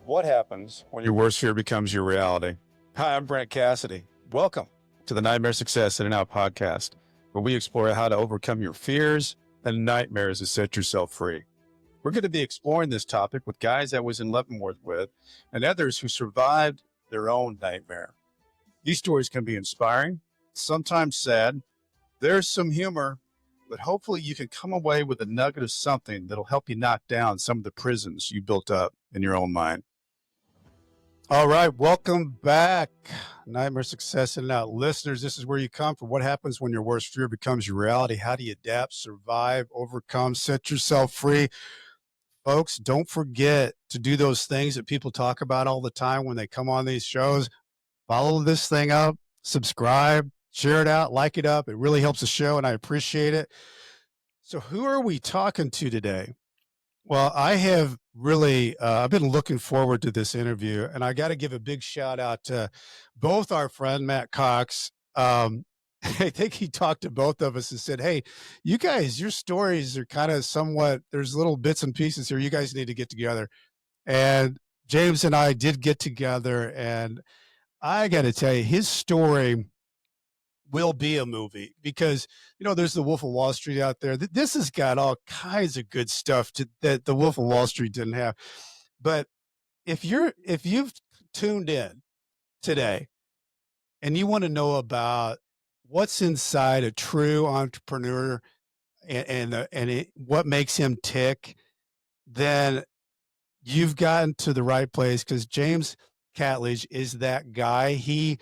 What happens when your worst fear becomes your reality? Hi, I'm Brent Cassidy. Welcome to the Nightmare Success In and Out podcast, where we explore how to overcome your fears and nightmares to set yourself free. We're going to be exploring this topic with guys I was in Leavenworth with and others who survived their own nightmare. These stories can be inspiring, sometimes sad. There's some humor, but hopefully you can come away with a nugget of something that'll help you knock down some of the prisons you built up in your own mind. All right, welcome back, Nightmare Success In and Out listeners. This is where you come for what happens when your worst fear becomes your reality. How do you adapt, survive, overcome, set yourself free? Folks, don't forget to do those things that people talk about all the time when they come on these shows. Follow this thing up, subscribe, share it out, like it up. It really helps the show, and I appreciate it. So who are we talking to today? Well, I have really, I've been looking forward to this interview, and I got to give a big shout out to both our friend, Matt Cox. I think he talked to both of us and said, hey, you guys, your stories are kind of somewhat, there's little bits and pieces here. You guys need to get together. And James and I did get together, and I got to tell you, his story will be a movie because, you know, there's the Wolf of Wall Street out there. This has got all kinds of good stuff that the Wolf of Wall Street didn't have. But if you've tuned in today and you want to know about what's inside a true entrepreneur and what makes him tick, then you've gotten to the right place, because James Catledge is that guy.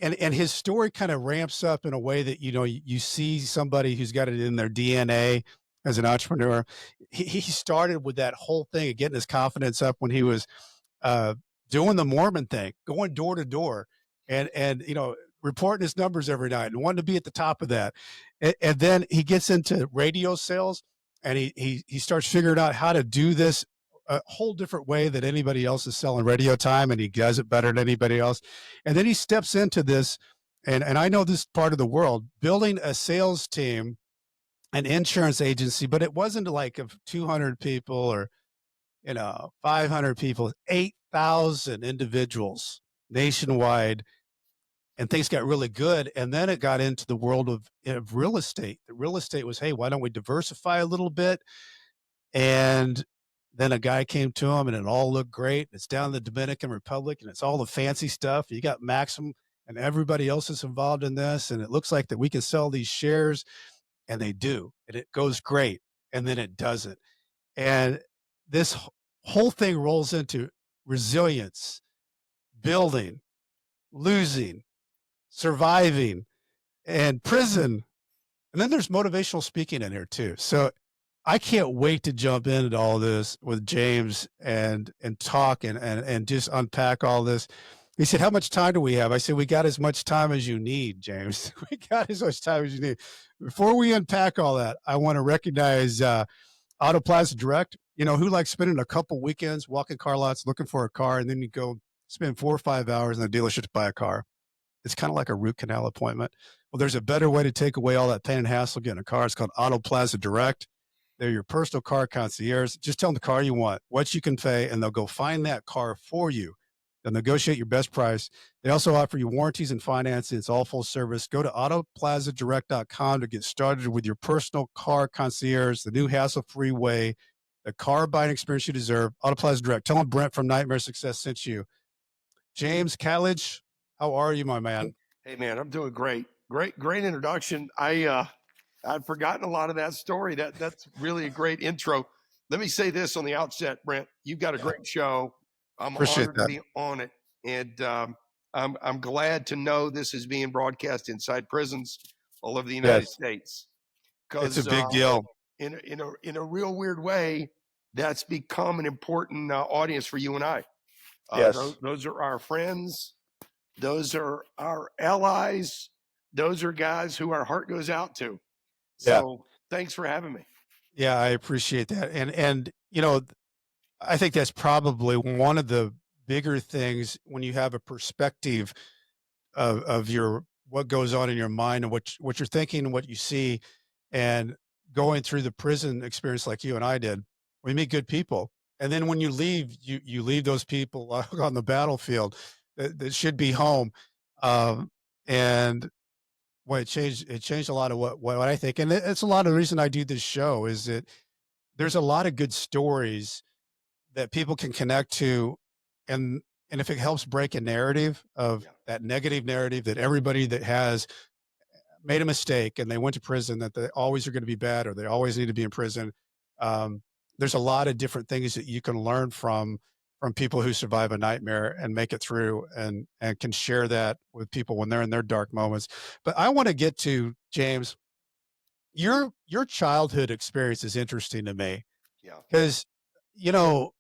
And his story kind of ramps up in a way that, you know, you see somebody who's got it in their DNA as an entrepreneur. He started with that whole thing of getting his confidence up when he was doing the Mormon thing, going door to door and, you know, reporting his numbers every night and wanting to be at the top of that. And then he gets into radio sales, and he starts figuring out how to do this a whole different way that anybody else is selling radio time, and he does it better than anybody else. And then he steps into this, and I know this part of the world, building a sales team, an insurance agency, but it wasn't like of 200 people or, you know, 500 people, 8,000 individuals nationwide. And things got really good. And then it got into the world of real estate. The real estate was, hey, why don't we diversify a little bit? And then a guy came to him, and it all looked great. It's down in the Dominican Republic, and it's all the fancy stuff. You got Maxim and everybody else is involved in this, and it looks like that we can sell these shares, and they do, and it goes great, and then it doesn't. And this whole thing rolls into resilience, building, losing, surviving, and prison. And then there's motivational speaking in here too. So I can't wait to jump into all this with James and talk and just unpack all this. He said, how much time do we have? I said, we got as much time as you need, James. We got as much time as you need. Before we unpack all that, I want to recognize Auto Plaza Direct. You know, who likes spending a couple weekends walking car lots looking for a car, and then you go spend 4 or 5 hours in the dealership to buy a car? It's kind of like a root canal appointment. Well, there's a better way to take away all that pain and hassle getting a car. It's called Auto Plaza Direct. They're your personal car concierge. Just tell them the car you want, what you can pay, and they'll go find that car for you. They'll negotiate your best price. They also offer you warranties and financing. It's all full service. Go to autoplazadirect.com to get started with your personal car concierge, the new hassle-free way, the car buying experience you deserve. Auto Plaza Direct. Tell them Brent from Nightmare Success sent you. James Catledge, how are you, my man? Hey, man, I'm doing great. Great introduction. I'd forgotten a lot of that story. That's really a great intro. Let me say this on the outset, Brent. You've got a great show. I'm honored to be on it, and I'm glad to know this is being broadcast inside prisons all over the United States. It's a big deal. In a real weird way, that's become an important audience for you and I. Yes. Those are our friends. Those are our allies. Those are guys who our heart goes out to. So thanks for having me. Yeah, I appreciate that. And, you know, I think that's probably one of the bigger things when you have a perspective of your, what goes on in your mind and what you're thinking and what you see, and going through the prison experience like you and I did. We meet good people, And then when you leave, you leave those people on the battlefield that should be home. Um, and it changed a lot of what I think. And it's a lot of the reason I do this show is that there's a lot of good stories that people can connect to. And if it helps break a narrative of Yeah. that negative narrative that everybody that has made a mistake and they went to prison, that they always are going to be bad or they always need to be in prison. Um, there's a lot of different things that you can learn from people who survive a nightmare and make it through and can share that with people when they're in their dark moments. But I want to get to James, your childhood experience is interesting to me Yeah. because well,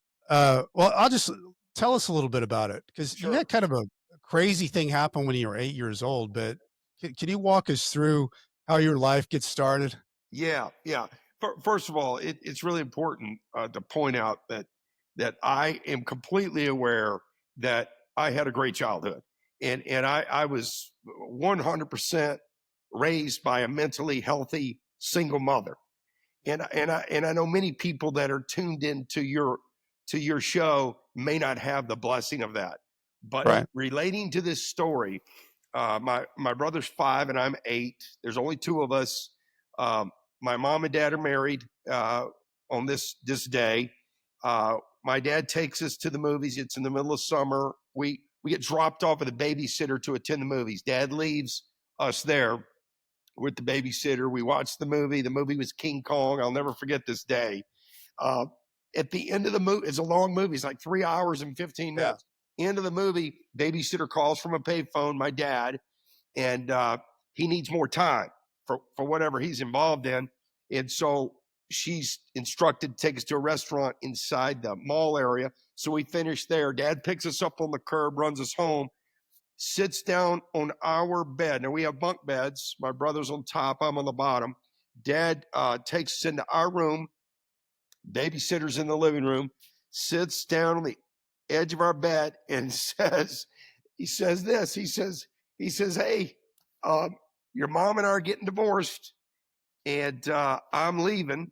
I'll just tell us a little bit about it because you Sure. had kind of a crazy thing happen when you were 8 years old. But can you walk us through how your life gets started? Yeah, yeah. First of all, it's really important to point out that I am completely aware that I had a great childhood, and I was 100% raised by a mentally healthy single mother, and I know many people that are tuned into your show may not have the blessing of that, but Right. relating to this story, my brother's 5 and I'm 8. There's only 2 of us. My mom and dad are married on this day. My dad takes us to the movies. It's in the middle of summer. We get dropped off with a babysitter to attend the movies. Dad leaves us there with the babysitter. We watched the movie. The movie was King Kong. I'll never forget this day. Uh, at the end of the movie, it's a long movie. It's like 3 hours and 15 minutes. End of the movie, babysitter calls from a payphone, my dad, and he needs more time for whatever he's involved in. And so she's instructed to take us to a restaurant inside the mall area. So we finish there. Dad picks us up on the curb, runs us home, sits down on our bed. Now we have bunk beds. My brother's on top, I'm on the bottom. Dad takes us into our room, babysitter's in the living room, sits down on the edge of our bed and he says this, he says, hey, your mom and I are getting divorced and I'm leaving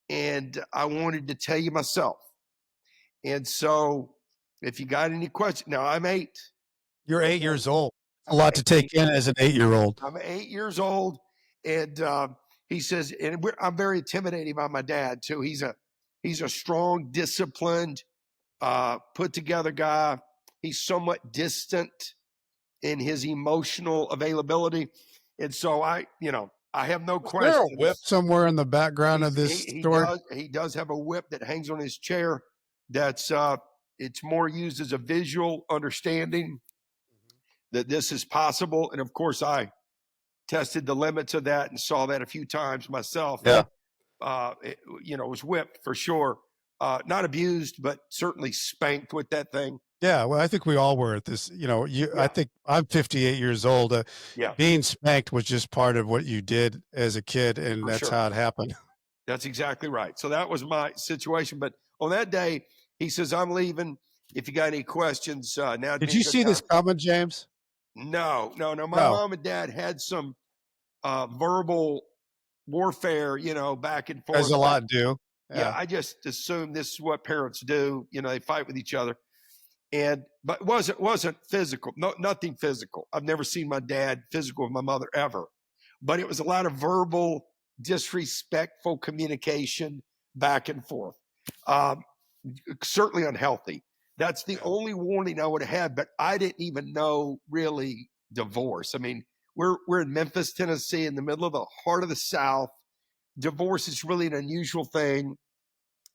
and I wanted to tell you myself. And so if you got any questions, now I'm 8. You're 8 years old. A lot to take in as an 8-year-old. I'm 8 years old. And he says, and I'm very intimidated by my dad too. He's a strong, disciplined, put together guy. He's somewhat distant in his emotional availability. And so I have no question. Is there a whip somewhere in the background of this story? He does have a whip that hangs on his chair. That's it's more used as a visual understanding that this is possible. And of course, I tested the limits of that and saw that a few times myself. Yeah. It was whipped for sure. Not abused, but certainly spanked with that thing. Yeah, well, I think we all were at this. I think I'm 58 years old. Being spanked was just part of what you did as a kid, and For that's sure. how it happened. That's exactly right. So that was my situation. But on that day, he says, I'm leaving. If you got any questions, now. Did you see this coming, James? No. My mom and dad had some verbal warfare, back and forth. As a lot do. Yeah, I just assumed this is what parents do. They fight with each other. But it wasn't physical. No, nothing physical. I've never seen my dad physical with my mother ever. But it was a lot of verbal, disrespectful communication back and forth. Certainly unhealthy. That's the only warning I would have had. But I didn't even know really divorce. I mean, we're in Memphis, Tennessee, in the middle of the heart of the South. Divorce is really an unusual thing.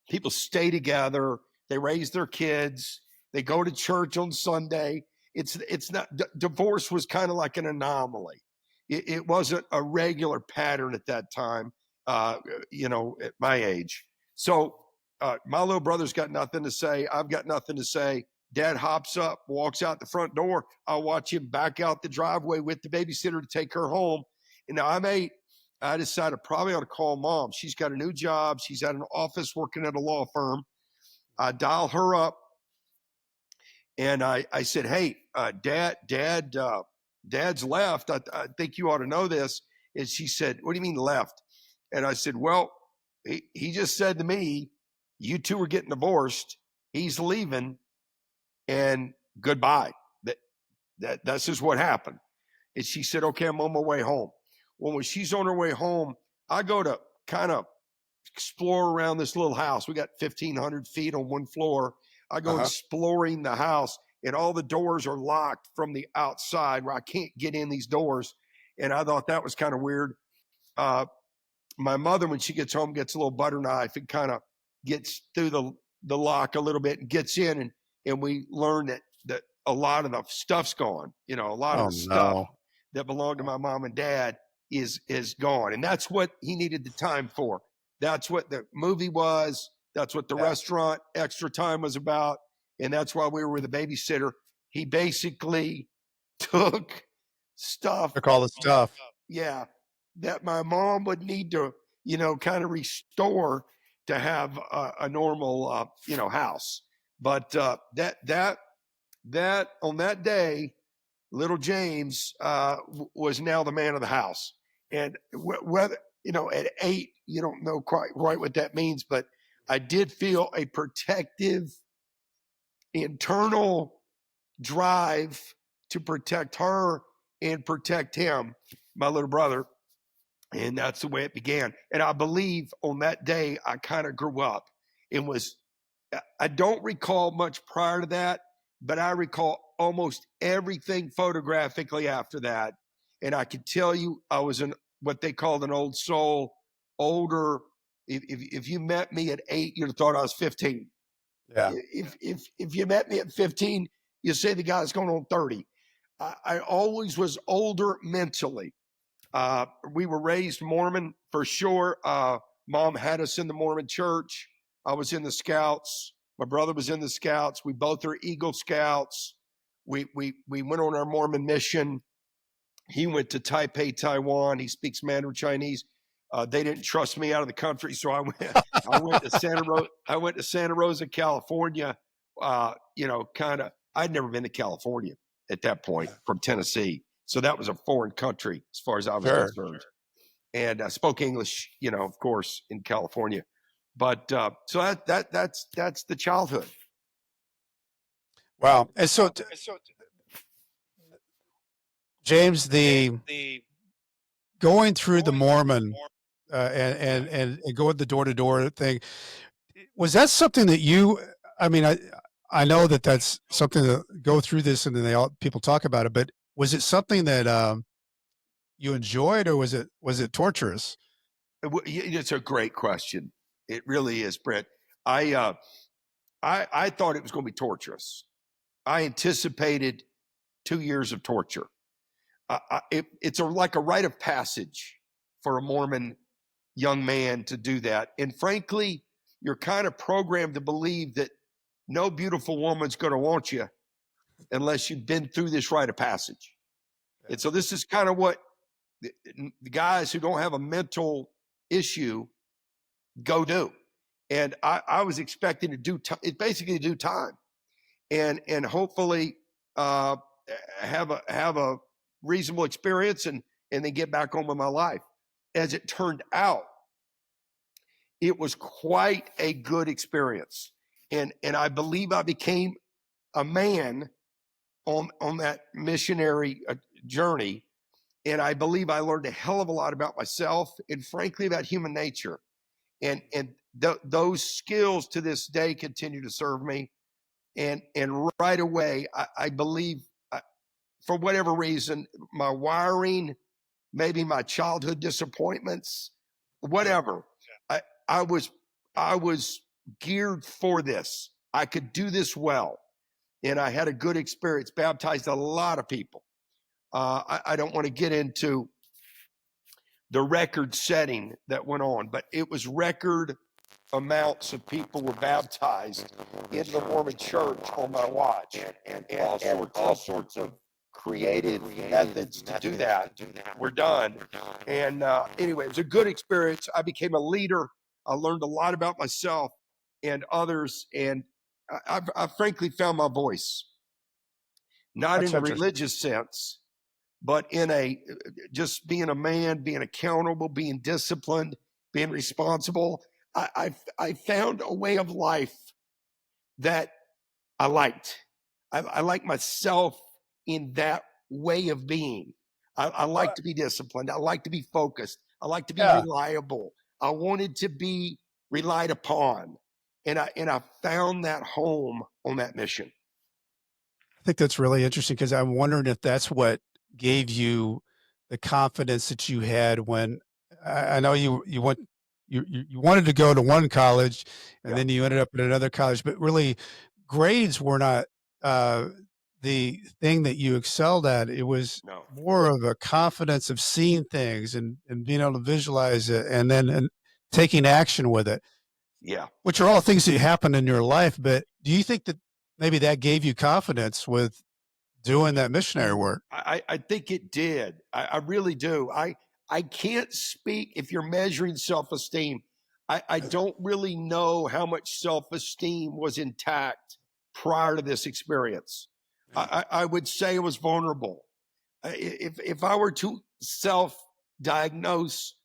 People stay together. They raise their kids. They go to church on Sunday. It's not, divorce was kind of like an anomaly. It wasn't a regular pattern at that time, at my age. So my little brother's got nothing to say. I've got nothing to say. Dad hops up, walks out the front door. I watch him back out the driveway with the babysitter to take her home. And now I'm 8. I decided probably ought to call mom. She's got a new job. She's at an office working at a law firm. I dial her up. And I said, hey, Dad's left. I think you ought to know this. And she said, what do you mean left? And I said, well, he just said to me, you two are getting divorced He's leaving, and goodbye. That's just what happened. And she said, okay, I'm on my way home. Well, when she's on her way home, I go to kind of explore around this little house. We got 1,500 feet on one floor. I go exploring the house, and all the doors are locked from the outside where I can't get in these doors. And I thought that was kind of weird. My mother, when she gets home, gets a little butter knife and kind of gets through the lock a little bit and gets in. And we learned that a lot of the stuff's gone. You know, a lot of the stuff that belonged to my mom and dad is gone. And that's what he needed the time for. That's what the movie was. That's what the restaurant extra time was about. And that's why we were with a babysitter. He basically took stuff. Took all the stuff. Yeah. That my mom would need to, you know, kind of restore to have a normal, you know, house. But that on that day, little James was now the man of the house. And whether, you know, at 8, you don't know quite right what that means, but I did feel a protective internal drive to protect her and protect him, my little brother. And that's the way it began. And I believe on that day, I kind of grew up. I don't recall much prior to that, but I recall almost everything photographically after that. And I can tell you, I was in what they called an old soul, older. If you met me at 8, you'd have thought I was 15. Yeah. If you met me at 15, you say the guy's going on 30. I always was older mentally. We were raised Mormon for sure. Mom had us in the Mormon church. I was in the Scouts. My brother was in the Scouts. We both are Eagle Scouts. We went on our Mormon mission. He went to Taipei, Taiwan. He speaks Mandarin Chinese. They didn't trust me out of the country, so I went to Santa Rosa. I went to Santa Rosa, California. You know, kind of. I'd never been to California at that point from Tennessee, so that was a foreign country as far as I was concerned. And I spoke English, you know, of course, in California. But so that's the childhood. Wow. And so, James, the going through the Mormon and going the door-to-door thing, was that something that you, I mean, I know that that's something to go through this and then people talk about it, but was it something that you enjoyed, or was it torturous? It's a great question. It really is, Brent. I thought it was going to be torturous. I anticipated 2 years of torture. It's like a rite of passage for a Mormon young man to do that. And frankly, you're kind of programmed to believe that no beautiful woman's going to want you unless you've been through this rite of passage. And so this is kind of what the guys who don't have a mental issue go do. And I was expecting to do basically do time and hopefully have a reasonable experience and then get back on with my life. As it turned out, it was quite a good experience. And I believe I became a man on that missionary journey. And I believe I learned a hell of a lot about myself and frankly about human nature. And those skills to this day continue to serve me. And right away, I believe for whatever reason, my wiring, maybe my childhood disappointments, whatever, I was geared for this. I could do this well. And I had a good experience, baptized a lot of people. I don't want to get into the record setting that went on, but it was record amounts of people were baptized in the Mormon church on my watch, and all sorts of creative methods to do that were done. And anyway, it was a good experience. I became a leader. I learned a lot about myself and others, and I frankly found my voice, not in a religious sense, but in a just being a man, being accountable, being disciplined, being responsible. I found a way of life that I liked. I like myself in that way of being. I like to be disciplined. I like to be focused. I like to be Yeah. reliable. I wanted to be relied upon. And I found that home on that mission. I think that's really interesting because I'm wondering if that's what gave you the confidence that you had when I know you went you wanted to go to one college and Yeah. then you ended up at another college, but really grades were not the thing that you excelled at. It was No. more of a confidence of seeing things and being able to visualize it and then taking action with it, Yeah. which are all things that happen in your life. But do you think that maybe that gave you confidence with doing that missionary work? I think it did. I really do. I can't speak if you're measuring self-esteem. I don't really know how much self-esteem was intact prior to this experience. I would say it was vulnerable. If I were to self-diagnose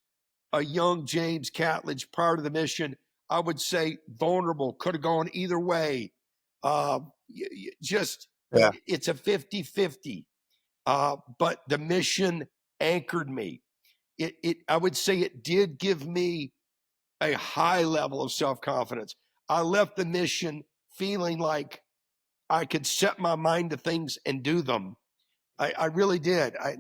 a young James Catledge prior to the mission, I would say vulnerable, could have gone either way. Just Yeah. it's a 50-50. But the mission anchored me. I would say it did give me a high level of self-confidence. I left the mission feeling like I could set my mind to things and do them. I really did. I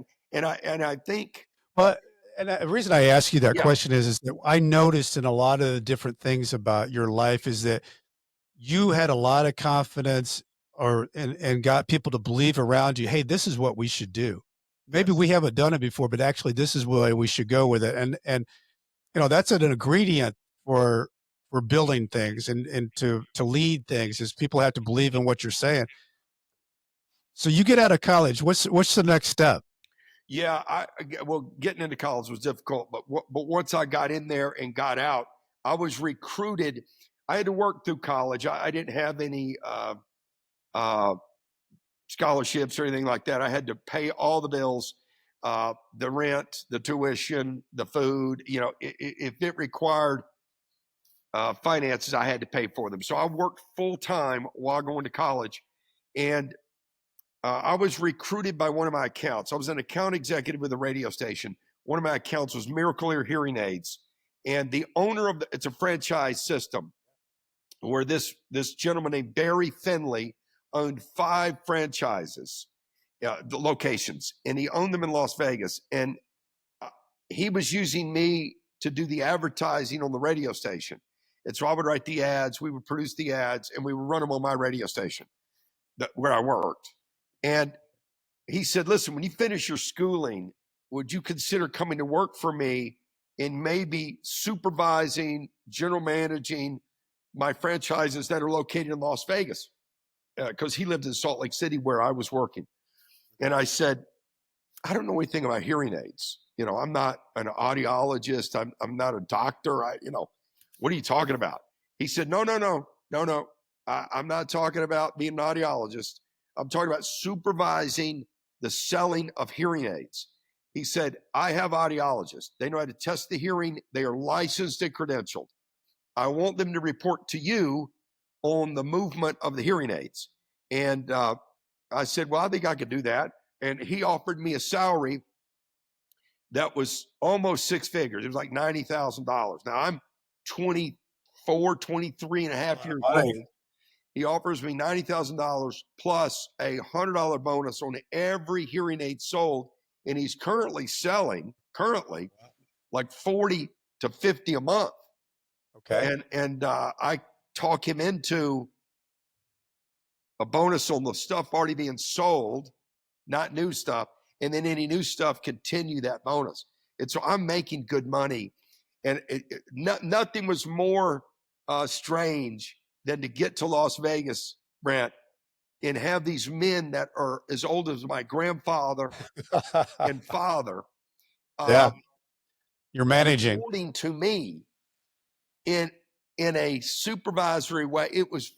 think, Well, and the reason I ask you that yeah, question is that I noticed in a lot of the different things about your life is that you had a lot of confidence and got people to believe around you, hey, this is what we should do. Maybe yes, we haven't done it before, but actually this is the way we should go with it. And that's an ingredient for building things and to lead things is people have to believe in what you're saying. So you get out of college, what's the next step? yeah. Well, getting into college was difficult, but once I got in there and got out, I was recruited. I had to work through college. I didn't have any uh, scholarships or anything like that. I had to pay all the bills, the rent, the tuition, the food. If it required finances, I had to pay for them. So I worked full time while going to college, and I was recruited by one of my accounts. I was an account executive with a radio station. One of my accounts was Miracle Ear Hearing Aids, and the owner of it's a franchise system where this gentleman named Barry Finley owned 5 franchises, the locations, and he owned them in Las Vegas. And he was using me to do the advertising on the radio station. And so I would write the ads, we would produce the ads, and we would run them on my radio station where I worked. And he said, listen, when you finish your schooling, would you consider coming to work for me and maybe supervising, general managing my franchises that are located in Las Vegas? Because he lived in Salt Lake City where I was working. And I said, I don't know anything about hearing aids. I'm not an audiologist. I'm not a doctor. What are you talking about? He said, no. I'm not talking about being an audiologist. I'm talking about supervising the selling of hearing aids. He said, I have audiologists. They know how to test the hearing. They are licensed and credentialed. I want them to report to you on the movement of the hearing aids. And I said, well, I think I could do that. And he offered me a salary that was almost 6 figures. It was like $90,000. Now I'm 24, 23 and a half years old. He offers me $90,000 plus a $100 bonus on every hearing aid sold. And he's currently selling like 40 to 50 a month. Okay. And I talk him into a bonus on the stuff already being sold, not new stuff. And then any new stuff, continue that bonus. And so I'm making good money. And nothing was more strange than to get to Las Vegas, Brent, and have these men that are as old as my grandfather and father. Yeah. You're managing. Reporting to me in a supervisory way. It was,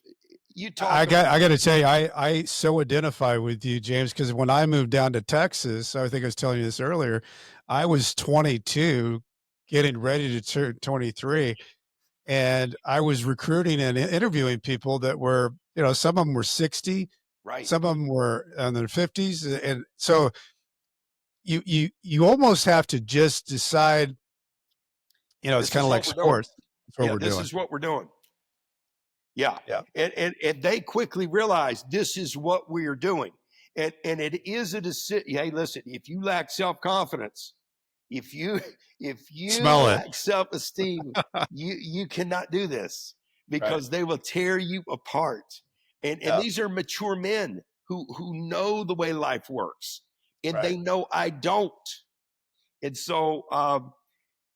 you talk. I got to tell you, I so identify with you, James, because when I moved down to Texas, I think I was telling you this earlier, I was 22, getting ready to turn 23, and I was recruiting and interviewing people that were, some of them were 60, Right. some of them were in their 50s. And so you almost have to just decide, it's kind of like sports. That's what we're This doing. is what we're doing. Yeah. Yeah. And they quickly realized this is what we are doing. And it is a decision. Hey, listen, if you lack self-confidence, if you lack self-esteem, you cannot do this, because they will tear you apart. And these are mature men who know the way life works, and they know I don't. And so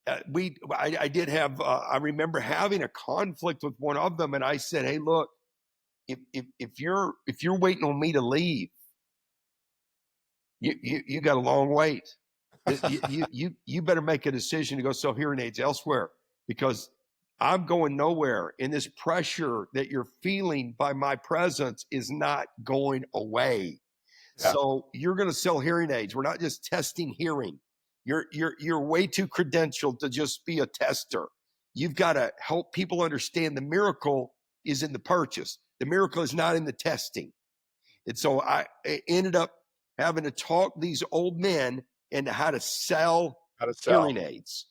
I did have I remember having a conflict with one of them, and I said, hey, look, if you're waiting on me to leave, you got a long wait. You better make a decision to go sell hearing aids elsewhere, because I'm going nowhere, and this pressure that you're feeling by my presence is not going away. So you're going to sell hearing aids. We're not just testing hearing. You're way too credentialed to just be a tester. You've got to help people understand the miracle is in the purchase. The miracle is not in the testing. And so I ended up having to talk these old men into how to sell hearing aids.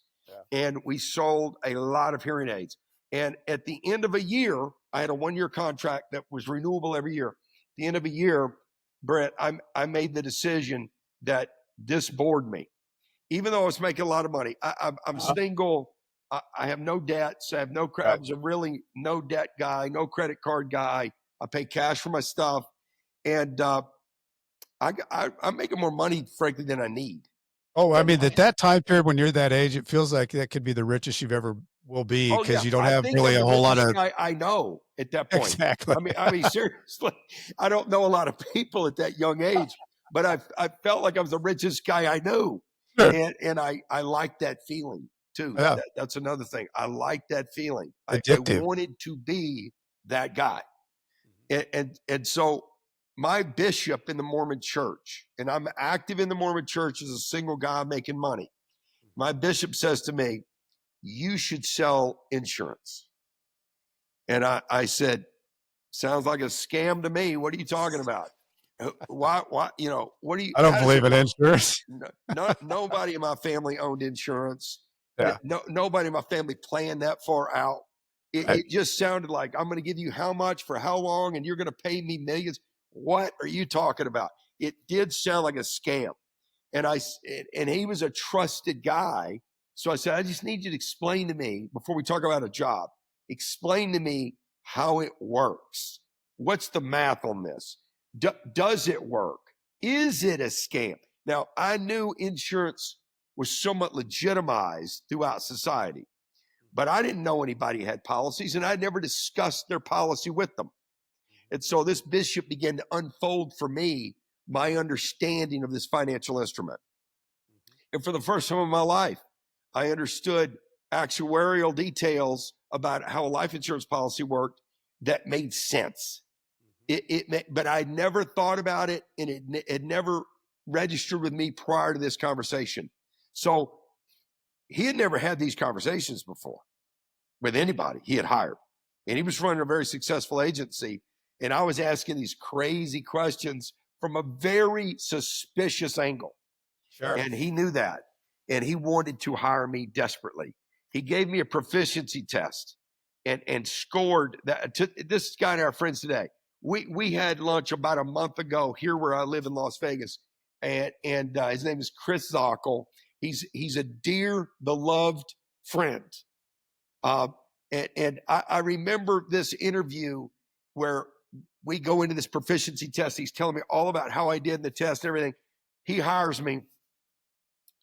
And we sold a lot of hearing aids. And at the end of a year, I had a 1-year contract that was renewable every year. At the end of a year, Brett, I made the decision that this bored me. Even though I was making a lot of money, I'm single. I have no debts. I have no credit. I was a really no debt guy, no credit card guy. I pay cash for my stuff. And I'm making more money, frankly, than I need. Oh, I mean, at that time period, when you're that age, it feels like that could be the richest you've ever will be, because you don't have really a whole lot of. I know at that point. Exactly. I mean, seriously, I don't know a lot of people at that young age, but I felt like I was the richest guy I knew. Sure. And I like that feeling too. Yeah. That's another thing. I like that feeling. I wanted to be that guy. And so my bishop in the Mormon church, and I'm active in the Mormon church as a single guy making money. My bishop says to me, you should sell insurance. And I said, sounds like a scam to me. What are you talking about? Why, what do you? I don't believe in insurance. Nobody in my family owned insurance. Yeah. Nobody in my family planned that far out. It just sounded like, I'm going to give you how much for how long, and you're going to pay me millions. What are you talking about? It did sound like a scam. And he was a trusted guy. So I said, I just need you to explain to me, before we talk about a job, explain to me how it works. What's the math on this? Does it work? Is it a scam? Now, I knew insurance was somewhat legitimized throughout society, but I didn't know anybody had policies, and I'd never discussed their policy with them. And so this bishop began to unfold for me my understanding of this financial instrument. And for the first time in my life, I understood actuarial details about how a life insurance policy worked that made sense. But I never thought about it, and it never registered with me prior to this conversation. So he had never had these conversations before with anybody he had hired. And he was running a very successful agency. And I was asking these crazy questions from a very suspicious angle. Sure. And he knew that. And he wanted to hire me desperately. He gave me a proficiency test and scored that. This guy and our friends today, we had lunch about a month ago here where I live in Las Vegas. And his name is Chris Zockel. He's a dear, beloved friend. And I remember this interview where we go into this proficiency test. He's telling me all about how I did in the test and everything. He hires me.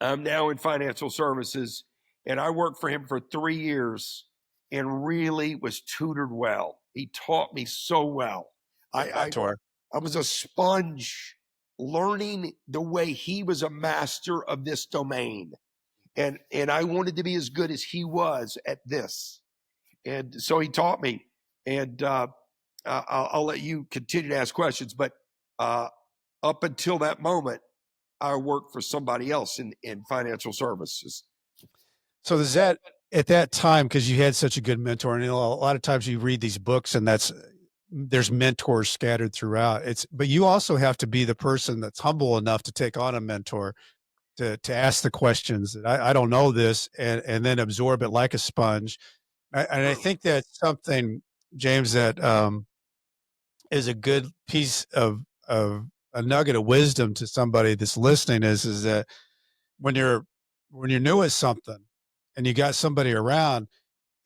I'm now in financial services, and I worked for him for 3 years and really was tutored well. He taught me so well. I was a sponge learning the way he was a master of this domain. And I wanted to be as good as he was at this. And so he taught me. And I'll let you continue to ask questions. But up until that moment, I worked for somebody else in financial services. So is that at that time, because you had such a good mentor, and a lot of times you read these books, and that's there's mentors scattered throughout. But you also have to be the person that's humble enough to take on a mentor, to ask the questions that I don't know this, and then absorb it like a sponge. And I think that's something, James, that is a good piece of a nugget of wisdom to somebody that's listening is that when you're new at something and you got somebody around,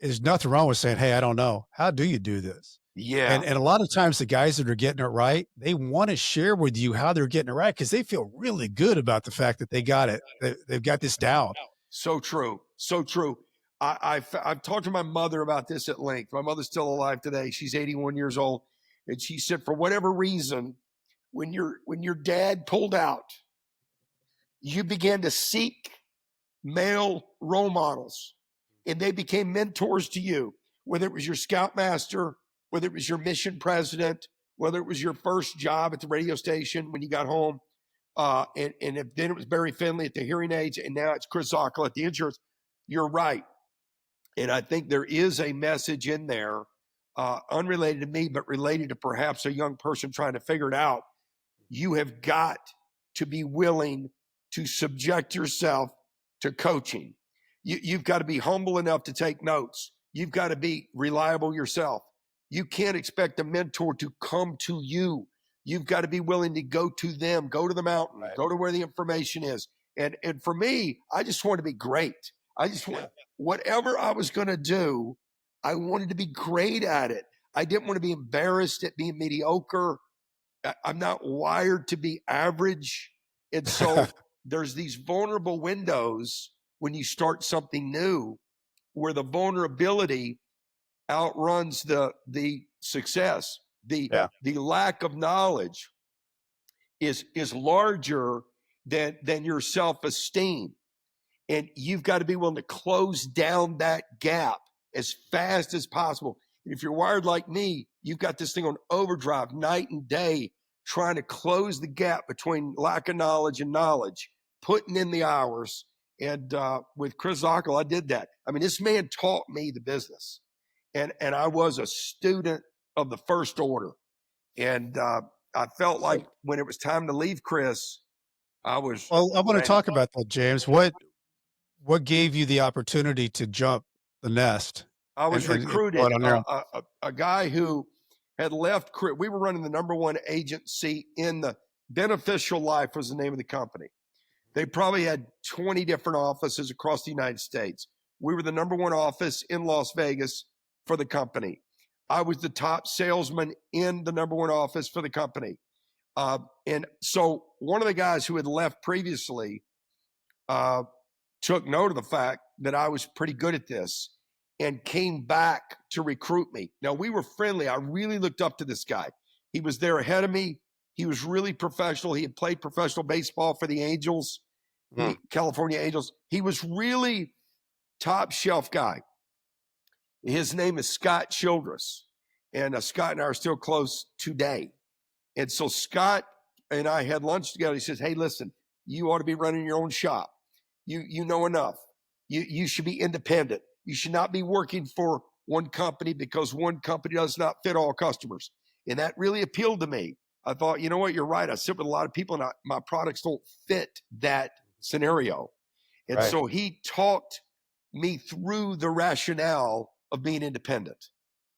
there's nothing wrong with saying, "Hey, I don't know. How do you do this?" Yeah. And a lot of times the guys that are getting it right, they want to share with you how they're getting it right because they feel really good about the fact that they got it. They've got this down. So true. So true. I've talked to my mother about this at length. My mother's still alive today. She's 81 years old. And she said, for whatever reason, when your dad pulled out, you began to seek male role models, and they became mentors to you, whether it was your scoutmaster, whether it was your mission president, whether it was your first job at the radio station when you got home. Then it was Barry Finley at the hearing aids, and now it's Chris Zockel at the insurance. You're right. And I think there is a message in there, unrelated to me, but related to perhaps a young person trying to figure it out. You have got to be willing to subject yourself to coaching. You've got to be humble enough to take notes. You've got to be reliable yourself. You can't expect a mentor to come to you. You've got to be willing to go to them, go to the mountain, right, go to where the information is. And for me, I just wanted to be great. I just want, whatever I was going to do, I wanted to be great at it. I didn't want to be embarrassed at being mediocre. I'm not wired to be average. And so there's these vulnerable windows when you start something new where the vulnerability outruns the success. The lack of knowledge is larger than your self-esteem. And you've got to be willing to close down that gap as fast as possible. And if you're wired like me, you've got this thing on overdrive night and day, trying to close the gap between lack of knowledge and knowledge, putting in the hours. And with Chris Zockel, I did that. I mean, this man taught me the business. And I was a student of the first order. And I felt like when it was time to leave Chris, I was. Well, I want to talk about that, James. What gave you the opportunity to jump the nest? I was recruited, a guy who had left. We were running the #1 agency in the Beneficial Life was the name of the company. They probably had 20 different offices across the United States. We were the #1 office in Las Vegas for the company. I was the top salesman in the #1 office for the company. And so one of the guys who had left previously took note of the fact that I was pretty good at this and came back to recruit me. Now, we were friendly. I really looked up to this guy. He was there ahead of me. He was really professional. He had played professional baseball for the Angels, the California Angels. He was really top shelf guy. His name is Scott Childress. And Scott and I are still close today. And so Scott and I had lunch together. He says, hey, listen, you ought to be running your own shop. You know enough. You should be independent. You should not be working for one company because one company does not fit all customers. And that really appealed to me. I thought, you know what, you're right. I sit with a lot of people and my products don't fit that scenario. And so he talked me through the rationale of being independent.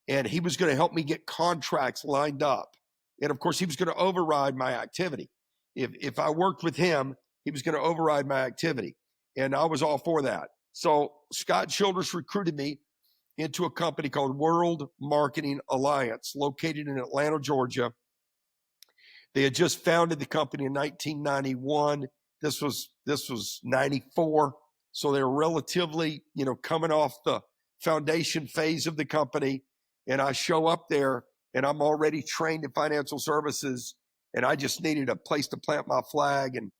And he was going to help me get contracts lined up. And of course, he was going to override my activity. If I worked with him, he was going to override my activity. And I was all for that. So Scott Childress recruited me into a company called World Marketing Alliance, located in Atlanta, Georgia. They had just founded the company in 1991. This was 94. So they were relatively, coming off the foundation phase of the company. And I show up there and I'm already trained in financial services. And I just needed a place to plant my flag and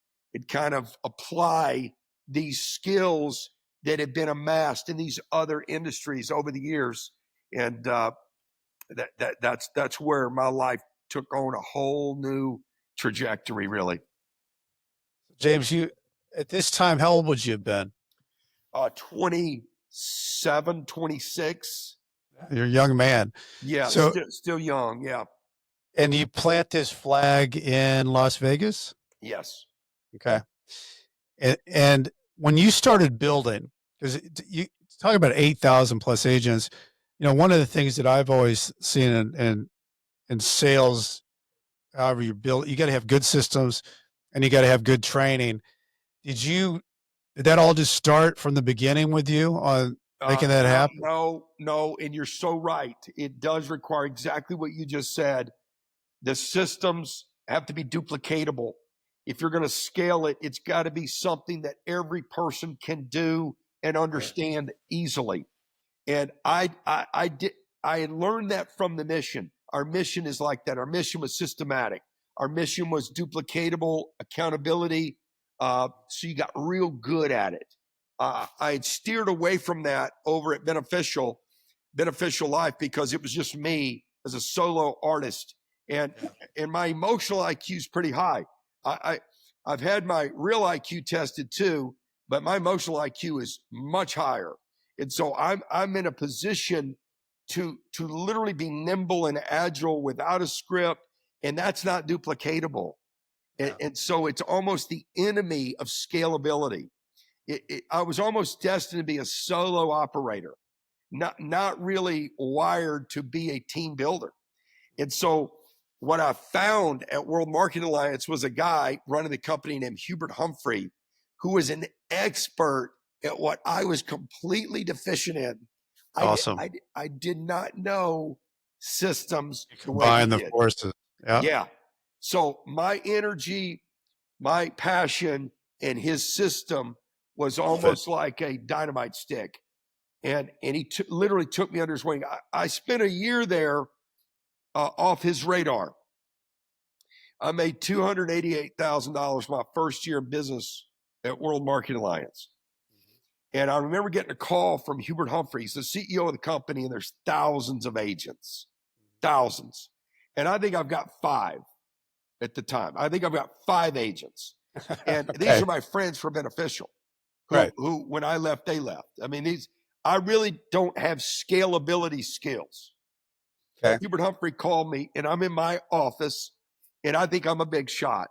kind of apply these skills that had been amassed in these other industries over the years. And that's where my life took on a whole new trajectory, really. James, you at this time, how old would you have been? 27, 26. You're a young man. Yeah, So, still young. Yeah. and you plant this flag in Las Vegas? Yes. Okay. And when you started building, because you talk about 8,000 plus agents, one of the things that I've always seen in sales, however you build, you got to have good systems and you got to have good training. Did that all just start from the beginning with you on making that happen? No. And you're so right. It does require exactly what you just said. The systems have to be duplicatable. If you're going to scale it, it's got to be something that every person can do and understand easily. And I learned that from the mission. Our mission is like that. Our mission was systematic. Our mission was duplicatable, accountability. So you got real good at it. I had steered away from that over at Beneficial Life, because it was just me as a solo artist, and my emotional IQ is pretty high. I've had my real IQ tested too, but my emotional IQ is much higher. And so I'm in a position to literally be nimble and agile without a script, and that's not duplicatable. And so it's almost the enemy of scalability. I was almost destined to be a solo operator, not really wired to be a team builder. And so what I found at World Marketing Alliance was a guy running the company named Hubert Humphrey, who was an expert at what I was completely deficient in. Awesome. I did not know systems the way Combine the forces. Yeah. So my energy, my passion, and his system was almost like a dynamite stick. And he literally took me under his wing. I spent a year there off his radar. I made $288,000 my first year in business at World Marketing Alliance. And I remember getting a call from Hubert Humphrey. He's the CEO of the company, and there's thousands of agents, thousands. And I think I've got 5 at the time. I think I've got 5 agents. And these are my friends from Beneficial, who when I left, they left. I mean, I really don't have scalability skills. Okay. Hubert Humphrey called me, and I'm in my office, and I think I'm a big shot.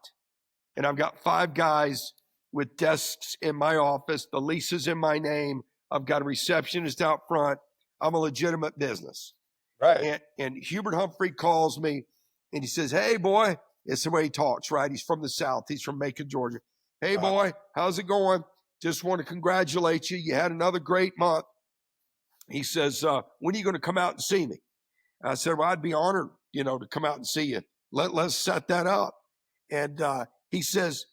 And I've got 5 guys with desks in my office. The lease is in my name. I've got a receptionist out front. I'm a legitimate business. Right. And Hubert Humphrey calls me, and he says, "Hey, boy," it's the way he talks, right? He's from the South. He's from Macon, Georgia. "Hey, boy, how's it going? Just want to congratulate you. You had another great month." He says, "When are you going to come out and see me?" I said, "Well, I'd be honored, to come out and see you. Let's set that up." And he says,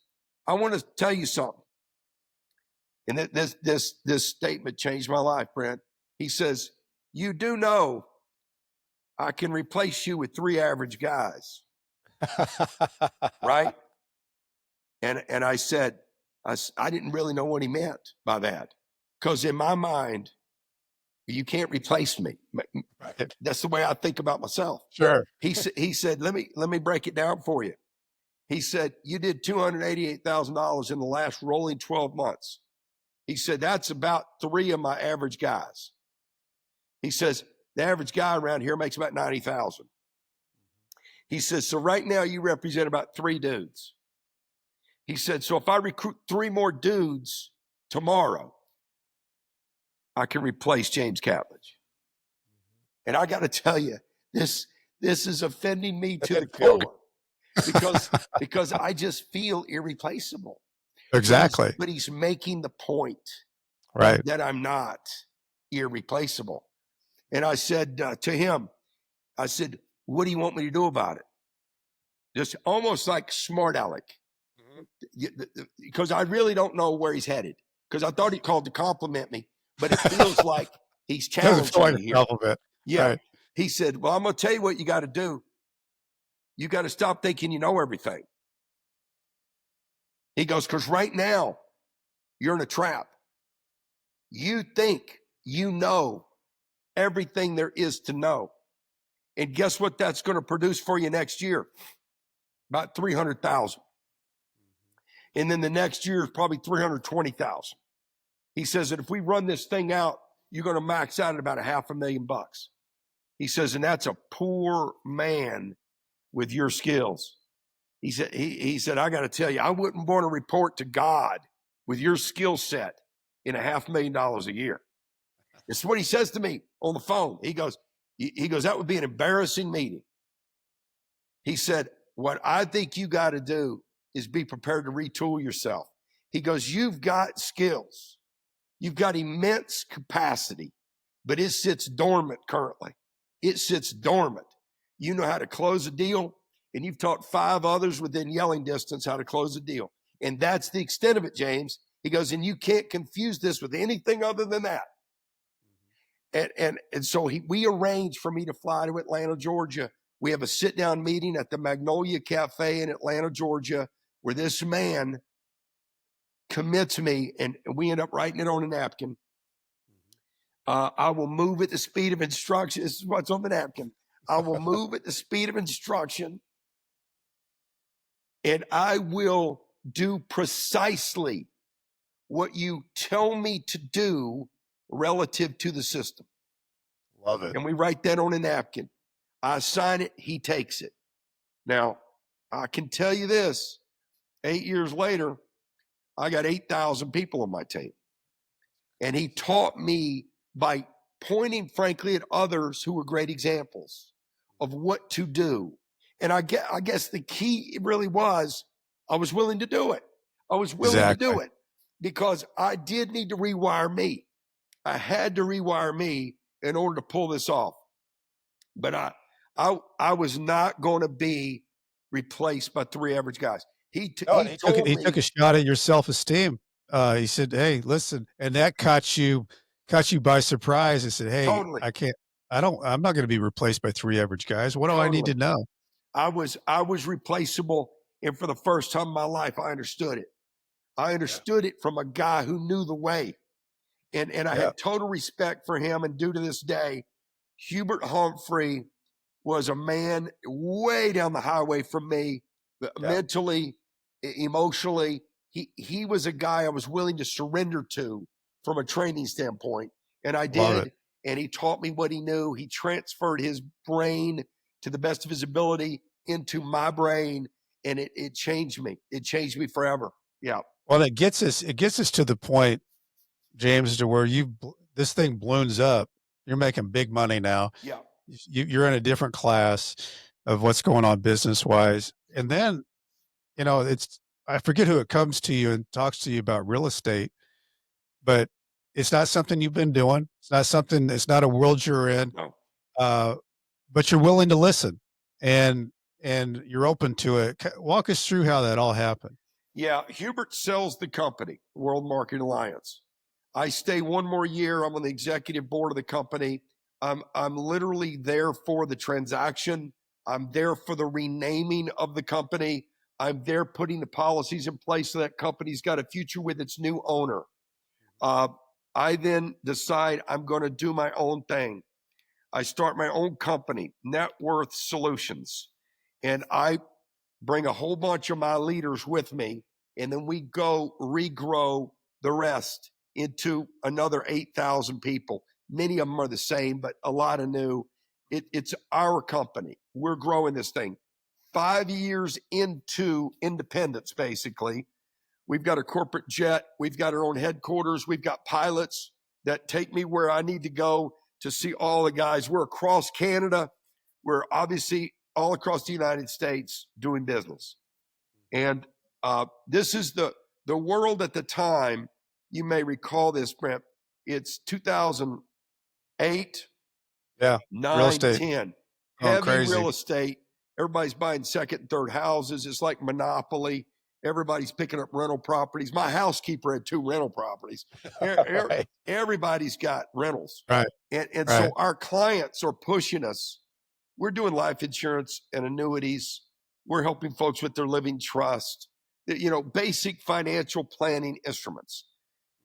"I want to tell you something." And this statement changed my life, Brent. He says, "You do know I can replace you with 3 average guys." Right? And I said, I didn't really know what he meant by that. Because in my mind, you can't replace me. Right. That's the way I think about myself. Sure. He said, let me break it down for you. He said, "You did $288,000 in the last rolling 12 months. He said, "That's about 3 of my average guys." He says, "The average guy around here makes about 90,000. He says, "So right now you represent about 3 dudes." He said, "So if I recruit 3 more dudes tomorrow, I can replace James Catledge." And I got to tell you, this is offending me to the core, because I just feel irreplaceable. Exactly. But he's making the point, right, that I'm not irreplaceable. And I said to him, I said, "What do you want me to do about it?" Just almost like smart aleck, because I really don't know where he's headed. Because I thought he called to compliment me, but it feels like he's challenging me here. Yeah. Right. He said, "Well, I'm going to tell you what you got to do. You got to stop thinking you know everything." He goes, "Because right now you're in a trap. You think you know everything there is to know. And guess what that's going to produce for you next year? About 300,000. And then the next year is probably 320,000. He says that if we run this thing out, you're going to max out at about $500,000. He says, and that's a poor man with your skills. He said, I got to tell you, I wouldn't want to report to God with your skill set in $500,000 a year. This is what he says to me on the phone. He goes, that would be an embarrassing meeting. He said, what I think you got to do is be prepared to retool yourself. He goes, you've got skills. You've got immense capacity, but it sits dormant currently. It sits dormant. You know how to close a deal, and you've taught 5 others within yelling distance how to close a deal. And that's the extent of it, James. He goes, and you can't confuse this with anything other than that. And so we arranged for me to fly to Atlanta, Georgia. We have a sit-down meeting at the Magnolia Cafe in Atlanta, Georgia, where this man commits me, and we end up writing it on a napkin. I will move at the speed of instruction. This is what's on the napkin. I will move at the speed of instruction, and I will do precisely what you tell me to do relative to the system. Love it. And we write that on a napkin. I sign it, he takes it. Now, I can tell you this, 8 years later, I got 8,000 people on my team. And he taught me by pointing, frankly, at others who were great examples of what to do. And I guess the key really was I was willing to do it. I was willing to do it because I did need to rewire me. I had to rewire me in order to pull this off. But I was not going to be replaced by 3 average guys. He took a shot at your self-esteem. He said, "Hey, listen," and that caught you by surprise. He said, "Hey, totally. I'm not going to be replaced by 3 average guys. What do I need to know?" I was replaceable, and for the first time in my life, I understood it. I understood it from a guy who knew the way, and I had total respect for him. And due to this day, Hubert Humphrey was a man way down the highway from me, mentally, emotionally. He was a guy I was willing to surrender to from a training standpoint, and I did. And he taught me what he knew. He transferred his brain to the best of his ability into my brain, and it changed me. It changed me forever. Yeah. Well, it gets us to the point, James, to where this thing balloons up. You're making big money now. Yeah. You're in a different class of what's going on business wise. And then, I forget who it comes to you and talks to you about real estate, but it's not something you've been doing. It's not a world you're in, but you're willing to listen and you're open to it. Walk us through how that all happened. Yeah. Hubert sells the company, World Marketing Alliance. I stay 1 more year. I'm on the executive board of the company. I'm literally there for the transaction. I'm there for the renaming of the company. I'm there putting the policies in place so that company's got a future with its new owner. I then decide I'm going to do my own thing. I start my own company, Net Worth Solutions, and I bring a whole bunch of my leaders with me, and then we go regrow the rest into another 8,000 people. Many of them are the same, but a lot of new. It's our company. We're growing this thing. 5 years into independence, basically. We've got a corporate jet. We've got our own headquarters. We've got pilots that take me where I need to go to see all the guys. We're across Canada. We're obviously all across the United States doing business. And this is the world at the time. You may recall this, Brent. It's 2008, 9, 10. Heavy real estate. Everybody's buying second and third houses. It's like monopoly. Everybody's picking up rental properties. My housekeeper had 2 rental properties. Right. Everybody's got rentals. Right. And so our clients are pushing us. We're doing life insurance and annuities. We're helping folks with their living trust, basic financial planning instruments.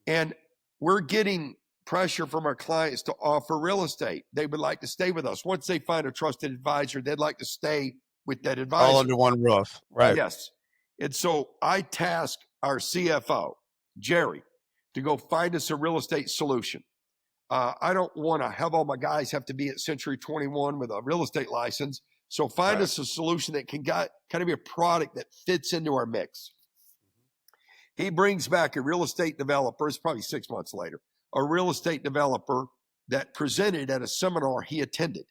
And we're getting pressure from our clients to offer real estate. They would like to stay with us. Once they find a trusted advisor, they'd like to stay with that advisor. All under one roof. Right. Yes. And so I task our CFO, Jerry, to go find us a real estate solution. I don't want to have all my guys have to be at Century 21 with a real estate license. So find us a solution that can kind of be a product that fits into our mix. He brings back a real estate developer. It's probably 6 months later. A real estate developer that presented at a seminar he attended.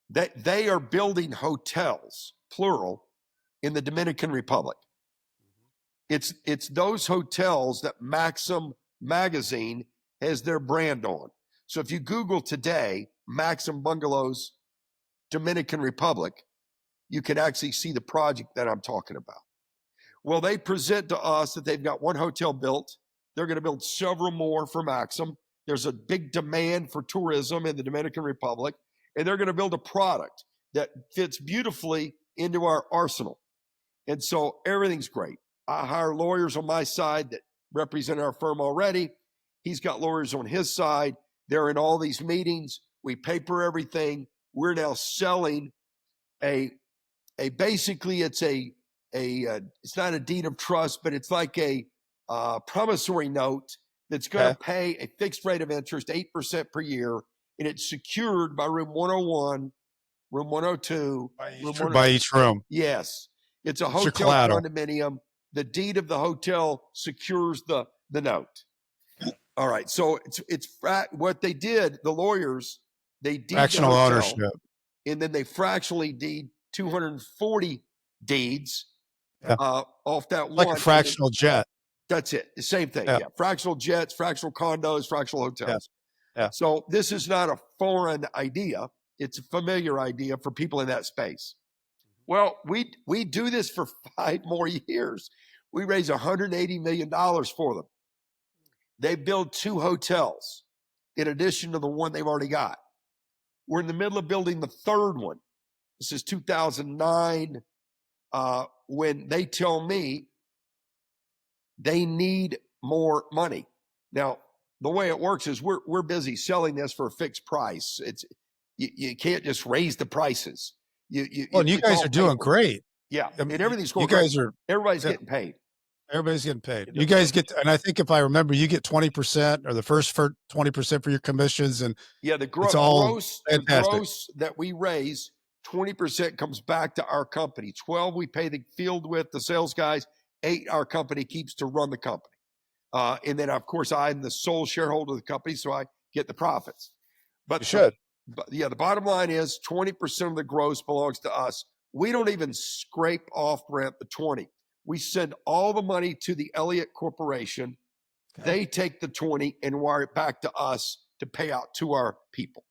That they are building hotels, plural, in the Dominican Republic. It's those hotels that Maxim magazine has their brand on. So if you Google today, Maxim Bungalows, Dominican Republic, you can actually see the project that I'm talking about. Well, they present to us that they've got one hotel built. They're going to build several more for Maxim. There's a big demand for tourism in the Dominican Republic, and they're going to build a product that fits beautifully into our arsenal. And so everything's great. I hire lawyers on my side that represent our firm already. He's got lawyers on his side. They're in all these meetings. We paper everything. We're now selling basically it's it's not a deed of trust, but it's like a promissory note that's going to pay a fixed rate of interest, 8% per year, and it's secured by room 101, room 102, by each room. Yes, it's a hotel condominium. The deed of the hotel secures the note. All right, so it's what they did. The lawyers, they deed fractional the hotel, ownership, and then they fractionally deed 240 deeds off that like one. A fractional jet. That's it. The same thing. Yeah. Fractional jets, fractional condos, fractional hotels. Yeah. So this is not a foreign idea. It's a familiar idea for people in that space. Well, we do this for 5 more years. We raise $180 million for them. They build 2 hotels in addition to the one they've already got. We're in the middle of building the 3rd one. This is 2009, when they tell me they need more money. Now, the way it works is we're busy selling this for a fixed price. You can't just raise the prices. You guys are doing great. Yeah, and everything's going. Everybody's getting paid. Everybody's getting paid. You guys get, and I think if I remember, you get 20% or the first 20% for your commissions, and the gross that we raise, 20% comes back to our company. 12 we pay the field with the sales guys. 8 our company keeps to run the company, and then of course I'm the sole shareholder of the company, so I get the profits. But the bottom line is 20% of the gross belongs to us. We don't even scrape off, Brent, the 20. We send all the money to the Elliott Corporation. Okay. They take the 20 and wire it back to us to pay out to our people.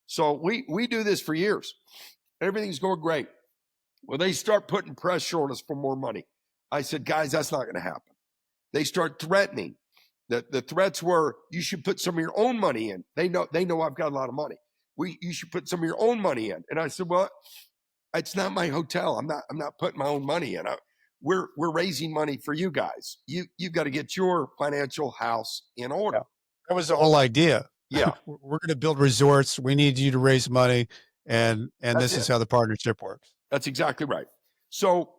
So we do this for years. Everything's going great. Well, they start putting pressure on us for more money. I said, guys, that's not going to happen. They start threatening. The threats were, you should put some of your own money in. They know I've got a lot of money. You should put some of your own money in. And I said, well, it's not my hotel. I'm not putting my own money in. We're raising money for you guys. You got to get your financial house in order. That was the whole idea. Yeah. We're going to build resorts. We need you to raise money. And this is how the partnership works. That's exactly right. So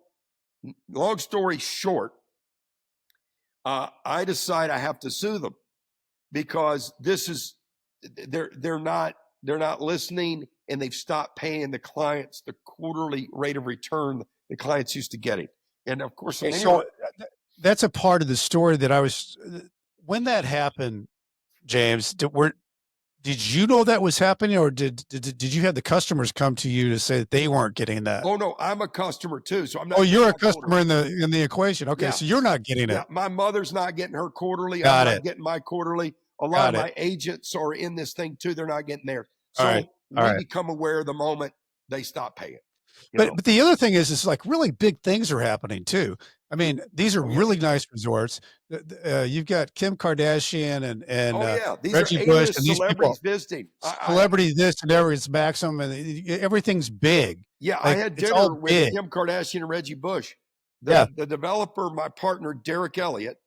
long story short, I decide I have to sue them because they're not listening, and they've stopped paying the clients the quarterly rate of return the clients used to getting. And of course, so that's a part of the story that when that happened, James, did you know that was happening, or did you have the customers come to you to say that they weren't getting that? Oh no, I'm a customer too. So I'm not. Oh, you're a customer in the equation. Okay. Yeah. So you're not getting it. My mother's not getting her quarterly. I'm not getting my quarterly. A lot of my agents are in this thing too. They're not getting theirs. So we become aware the moment they stop paying. But the other thing is like really big things are happening too. I mean, these are really nice resorts. You've got Kim Kardashian and these Reggie are Bush and these celebrities people visiting. Celebrity this and everything's Maxim, and everything's big. Yeah, like, I had dinner with Kim Kardashian and Reggie Bush. The developer, my partner Derek Elliott,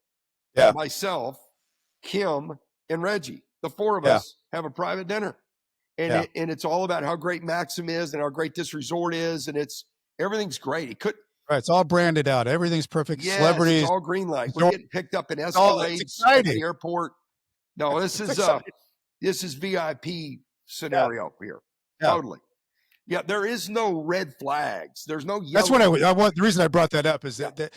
myself, Kim, and Reggie. The 4 of us have a private dinner. And it's all about how great Maxim is and how great this resort is, and everything's great. It's all branded out. Everything's perfect. Yes, Celebrities, it's all green light. We're getting picked up in Escalades at the airport. No, It's exciting. this is VIP scenario here. Yeah. Totally. Yeah, there is no red flags. There's no yellow. That's what I want. The reason I brought that up is that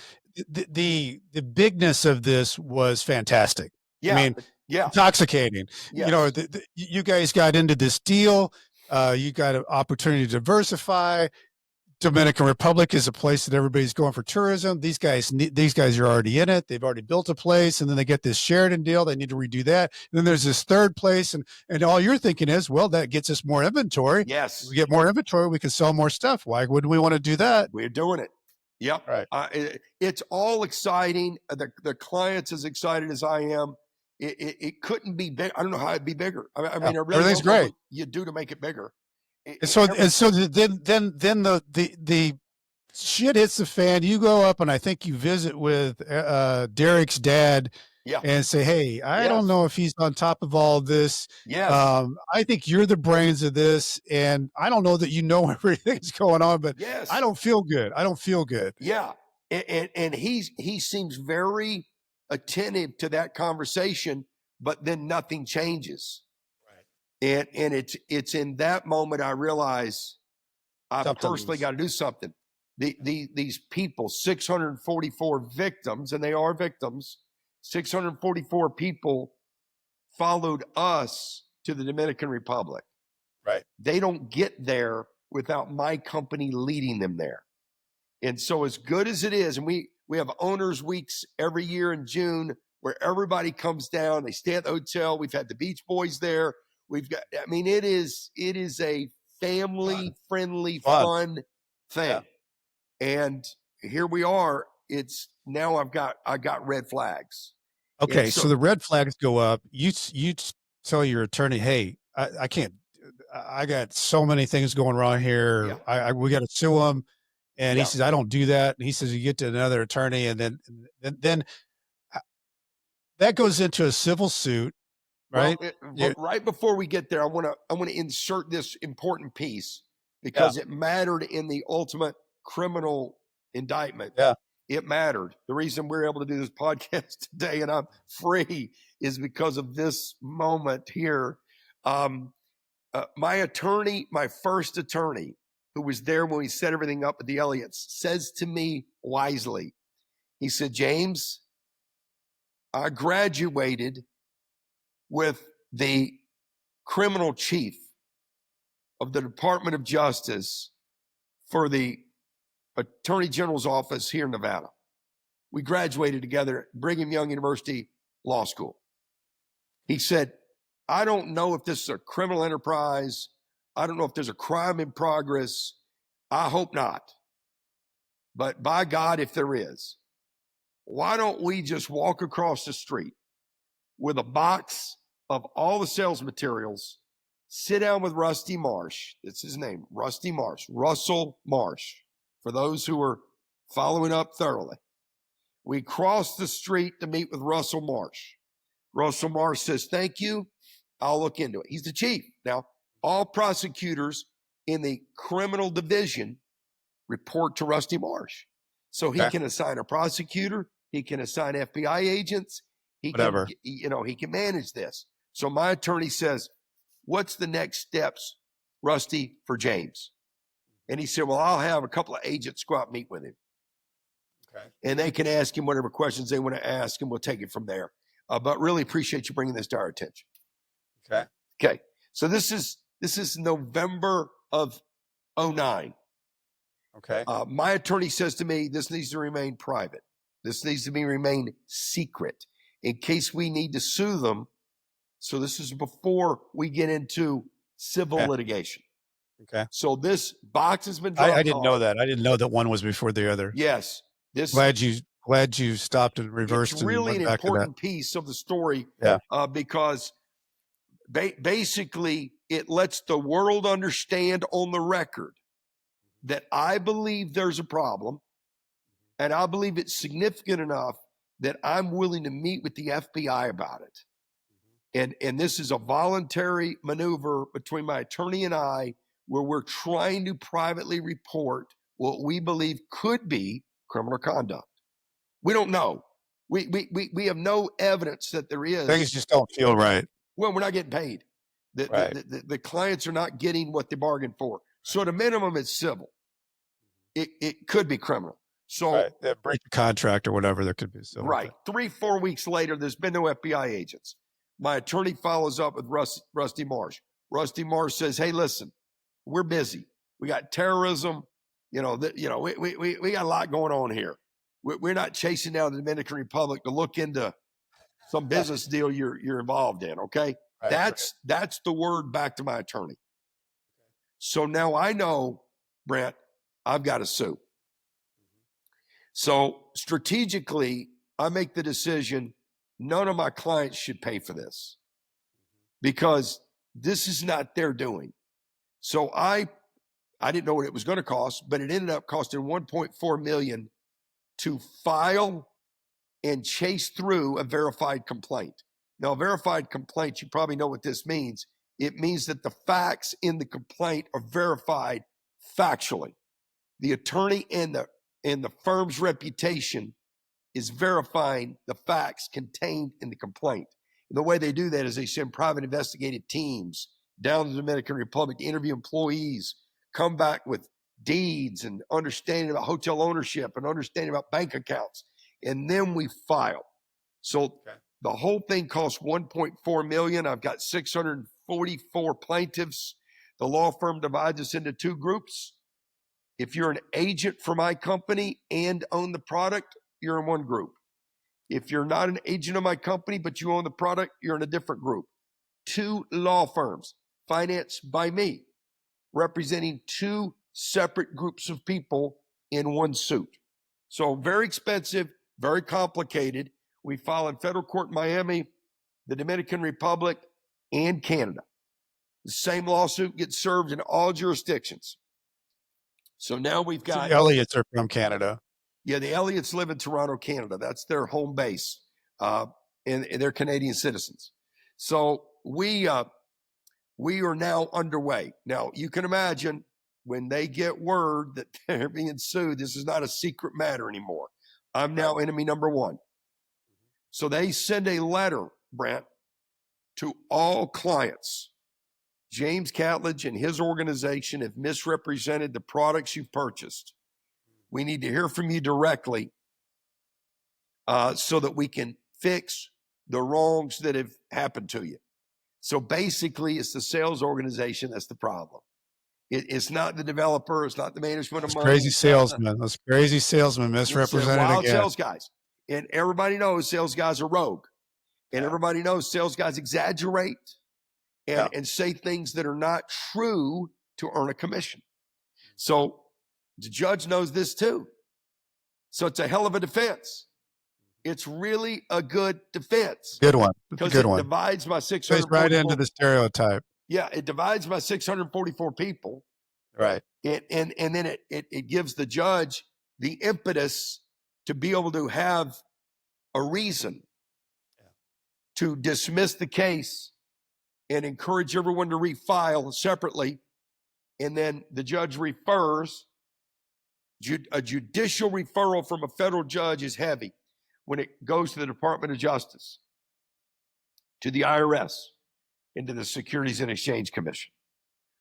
the bigness of this was fantastic. Yeah. I mean, intoxicating. Yes. You know, you guys got into this deal. You got an opportunity to diversify. Dominican Republic is a place that everybody's going for tourism. These guys are already in it. They've already built a place, and then they get this Sheridan deal. They need to redo that. And then there's this third place, and all you're thinking is, well, that gets us more inventory. Yes, we get more inventory, we can sell more stuff. Why wouldn't we want to do that? We're doing it. Yep. Right. It's all exciting. The client's as excited as I am. It couldn't be big. I don't know how it'd be bigger. I mean, I really everything's don't know great. what you do to make it bigger. And so then the shit hits the fan. You go up and I think you visit with Derek's dad and say, hey, I don't know if he's on top of all of this. Yes. I think you're the brains of this, and I don't know that you know everything's going on, but I don't feel good. I don't feel good. Yeah. And he seems very attentive to that conversation, but then nothing changes. Right. And it's in that moment I realize I personally got to do something. These people, 644 victims, and they are victims, 644 people followed us to the Dominican Republic. Right. They don't get there without my company leading them there. And so as good as it is, and we have owners weeks every year in June where everybody comes down, they stay at the hotel. We've had the Beach Boys there. We've got, I mean, it is a family friendly, fun thing. Yeah. And here we are. It's now I got red flags. Okay. So the red flags go up. You tell your attorney, hey, I can't, I got so many things going wrong here. Yeah. We got to sue them. And he says, I don't do that. And he says, you get to another attorney. And then that goes into a civil suit, right? Well, right before we get there, I want to insert this important piece because it mattered in the ultimate criminal indictment. Yeah. It mattered. The reason we're able to do this podcast today and I'm free is because of this moment here. My attorney, my first attorney, who was there when we set everything up at the Elliots, says to me wisely, he said, James, I graduated with the criminal chief of the Department of Justice for the Attorney General's office here in Nevada. We graduated together at Brigham Young University Law School. He said, I don't know if this is a criminal enterprise. I don't know if there's a crime in progress. I hope not. But by God, if there is, why don't we just walk across the street with a box of all the sales materials, sit down with Rusty Marsh. That's his name, Rusty Marsh, Russell Marsh, for those who are following up thoroughly. We cross the street to meet with Russell Marsh. Russell Marsh says, thank you. I'll look into it. He's the chief. Now, all prosecutors in the criminal division report to Rusty Marsh. So he can assign a prosecutor. He can assign FBI agents. He can manage this. So my attorney says, what's the next steps, Rusty, for James? And he said, well, I'll have a couple of agents go out and meet with him. Okay. And they can ask him whatever questions they want to ask, and we'll take it from there. But really appreciate you bringing this to our attention. Okay. Okay. So this is November of 2009. Okay. My attorney says to me, this needs to remain private. This needs to remain secret in case we need to sue them. So this is before we get into civil litigation. Okay. So this box has been dropped I didn't know that. I didn't know that one was before the other. Yes. Glad you stopped and reversed. It's really an important piece of the story. Yeah. Because basically it lets the world understand on the record that I believe there's a problem, and I believe it's significant enough that I'm willing to meet with the FBI about it. And this is a voluntary maneuver between my attorney and I, where we're trying to privately report what we believe could be criminal conduct. We don't know. We have no evidence that there is. Things just don't feel right. Well, we're not getting paid. The clients are not getting what they bargained for. So at a minimum, it's civil. It could be criminal. So break a contract or whatever, there could be. So right. 3-4 weeks later, there's been no FBI agents. My attorney follows up with Rusty Marsh. Rusty Marsh says, "Hey, listen, we're busy. We got terrorism. We got a lot going on here. We're not chasing down the Dominican Republic to look into some business deal you're involved in. Okay, that's the word back to my attorney. So now I know, Brent, I've got to sue. So strategically, I make the decision: none of my clients should pay for this because this is not their doing. So I didn't know what it was going to cost, but it ended up costing $1.4 million to file and chase through a verified complaint. Now, a verified complaint, you probably know what this means. It means that the facts in the complaint are verified factually. The attorney and the firm's reputation is verifying the facts contained in the complaint. And the way they do that is they send private investigative teams down to the Dominican Republic to interview employees, come back with deeds and understanding about hotel ownership and understanding about bank accounts. And then we file. So the whole thing costs $1.4 million. I've got 644 plaintiffs. The law firm divides us into two groups. If you're an agent for my company and own the product, you're in one group. If you're not an agent of my company, but you own the product, you're in a different group. Two law firms financed by me, representing two separate groups of people in one suit. So very expensive, very complicated. We file in federal court in Miami, the Dominican Republic, and Canada. The same lawsuit gets served in all jurisdictions. So now we've got... the Elliots are from Canada. Yeah, the Elliots live in Toronto, Canada. That's their home base, and they're Canadian citizens. So we are now underway. Now, you can imagine when they get word that they're being sued, this is not a secret matter anymore. I'm now enemy number one. So they send a letter, Brent, to all clients. James Catledge and his organization have misrepresented the products you've purchased. We need to hear from you directly so that we can fix the wrongs that have happened to you. So basically, it's the sales organization that's the problem. It's not the developer. It's not the management of money. Crazy salesmen. Those crazy salesmen misrepresented wild again. Sales guys. And everybody knows sales guys are rogue. And everybody knows sales guys exaggerate and say things that are not true to earn a commission. So the judge knows this too. So it's a hell of a defense. It's really a good defense. Good one. Because good it one. divides my Plays 644. right into the stereotype. Yeah, it divides my 644 people. Right. And then it gives the judge the impetus to be able to have a reason to dismiss the case and encourage everyone to refile separately. And then the judge refers. A judicial referral from a federal judge is heavy when it goes to the Department of Justice, to the IRS, and to the Securities and Exchange Commission.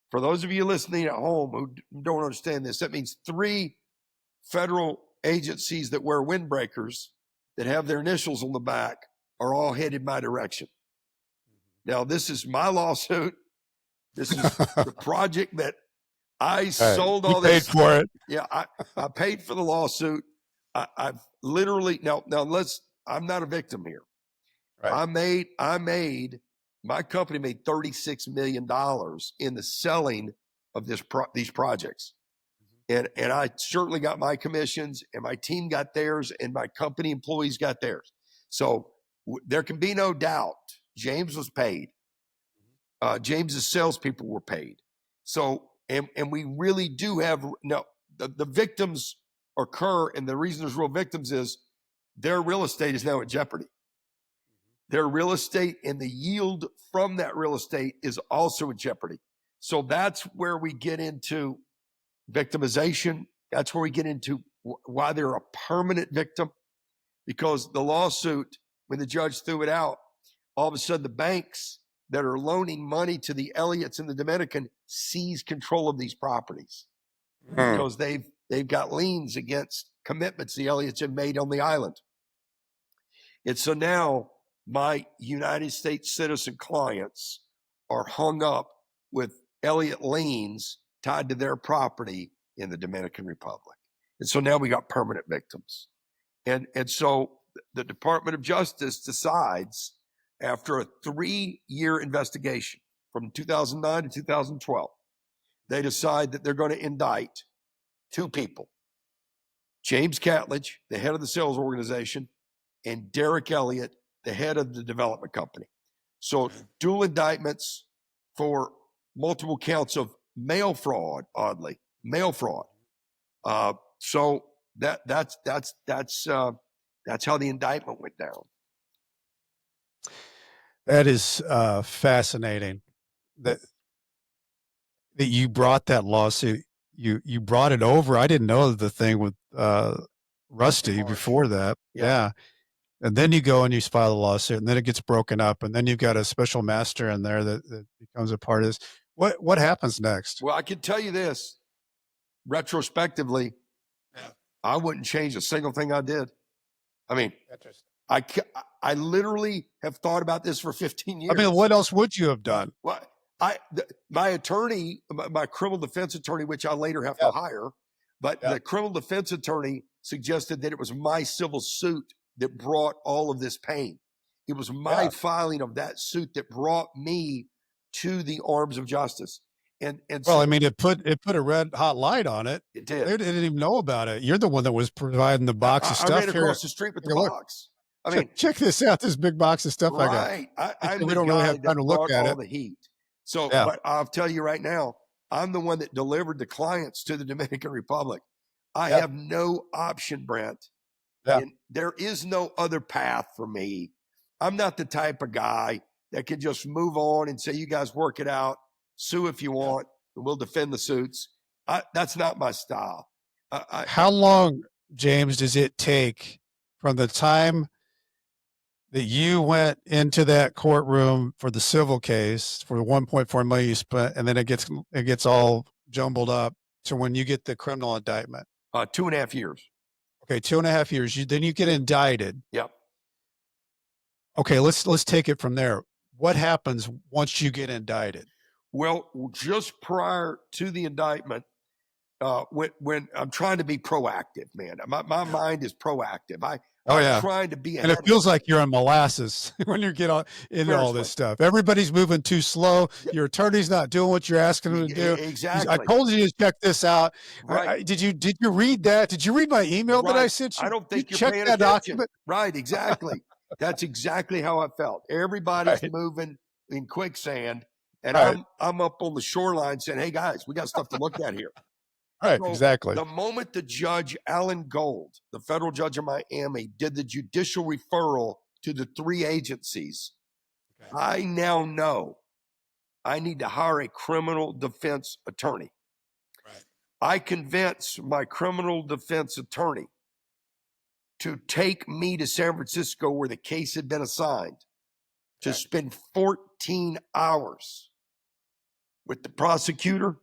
For those of you listening at home who don't understand this, that means 3 federal agencies that wear windbreakers that have their initials on the back are all headed my direction. Now, this is my lawsuit. This is the project that I sold all this. You paid for it. Yeah, I paid for the lawsuit. I've literally I'm not a victim here. Right. My company made $36 million in the selling of these projects. And I certainly got my commissions, and my team got theirs, and my company employees got theirs. So there can be no doubt James was paid. James's salespeople were paid. So, and we really do have, the victims occur, and the reason there's real victims is their real estate is now at jeopardy. Their real estate and the yield from that real estate is also in jeopardy. So that's where we get into victimization. That's where we get into why they're a permanent victim. because the lawsuit, when the judge threw it out, all of a sudden the banks that are loaning money to the Elliots in the Dominican seized control of these properties because they've got liens against commitments the Elliots had made on the island. And so now my United States citizen clients are hung up with Elliott liens tied to their property in the Dominican Republic. And so now we got permanent victims. And so the Department of Justice decides, after a 3-year investigation from 2009 to 2012, they decide that they're going to indict 2 people, James Catledge, the head of the sales organization, and Derek Elliott, the head of the development company. So dual indictments for multiple counts of mail fraud, oddly, mail fraud. So that's how the indictment went down. That is fascinating that you brought that lawsuit. You brought it over. I didn't know the thing with Rusty before that. Yeah. And then you go and you file a lawsuit, and then it gets broken up, and then you've got a special master in there that becomes a part of this. What happens next? Well, I can tell you this, retrospectively, I wouldn't change a single thing I did. I mean, I literally have thought about this for 15 years. I mean, what else would you have done? Well, my attorney, my criminal defense attorney, which I later have to hire, but the criminal defense attorney suggested that it was my civil suit that brought all of this pain. It was my filing of that suit that brought me to the arms of justice. And well, I mean, it put a red hot light on it. It did. They didn't even know about it. You're the one that was providing the box of stuff. I ran across the street with the box. I mean, check this out. This big box of stuff I got. We don't really have time to look at it. The heat. So, but I'll tell you right now, I'm the one that delivered the clients to the Dominican Republic. I have no option, Brent. And there is no other path for me. I'm not the type of guy that can just move on and say, you guys work it out, sue if you want, and we'll defend the suits. That's not my style. How long, James, does it take from the time that you went into that courtroom for the civil case for the 1.4 million you spent, and then it gets all jumbled up to when you get the criminal indictment? 2.5 years. Okay, 2.5 years. Then you get indicted. Yep. Okay, let's take it from there. What happens once you get indicted? Well, just prior to the indictment, when I'm trying to be proactive, man, my mind is proactive. I'm trying to be ahead. And it feels like you're on molasses when you get into all this stuff. Everybody's moving too slow. Your attorney's not doing what you're asking them to do. Exactly. I told you to check this out. Right. Did you read that? Did you read my email that I sent you? I don't think you're paying attention. Document? Right, exactly. That's exactly how I felt. Everybody's moving in quicksand, and I'm up on the shoreline saying, hey, guys, we got stuff to look at here. Right, So exactly. The moment the judge, Alan Gold, the federal judge of Miami, did the judicial referral to the 3 agencies, I now know I need to hire a criminal defense attorney. Right. I convinced my criminal defense attorney to take me to San Francisco, where the case had been assigned, to spend 14 hours with the prosecutor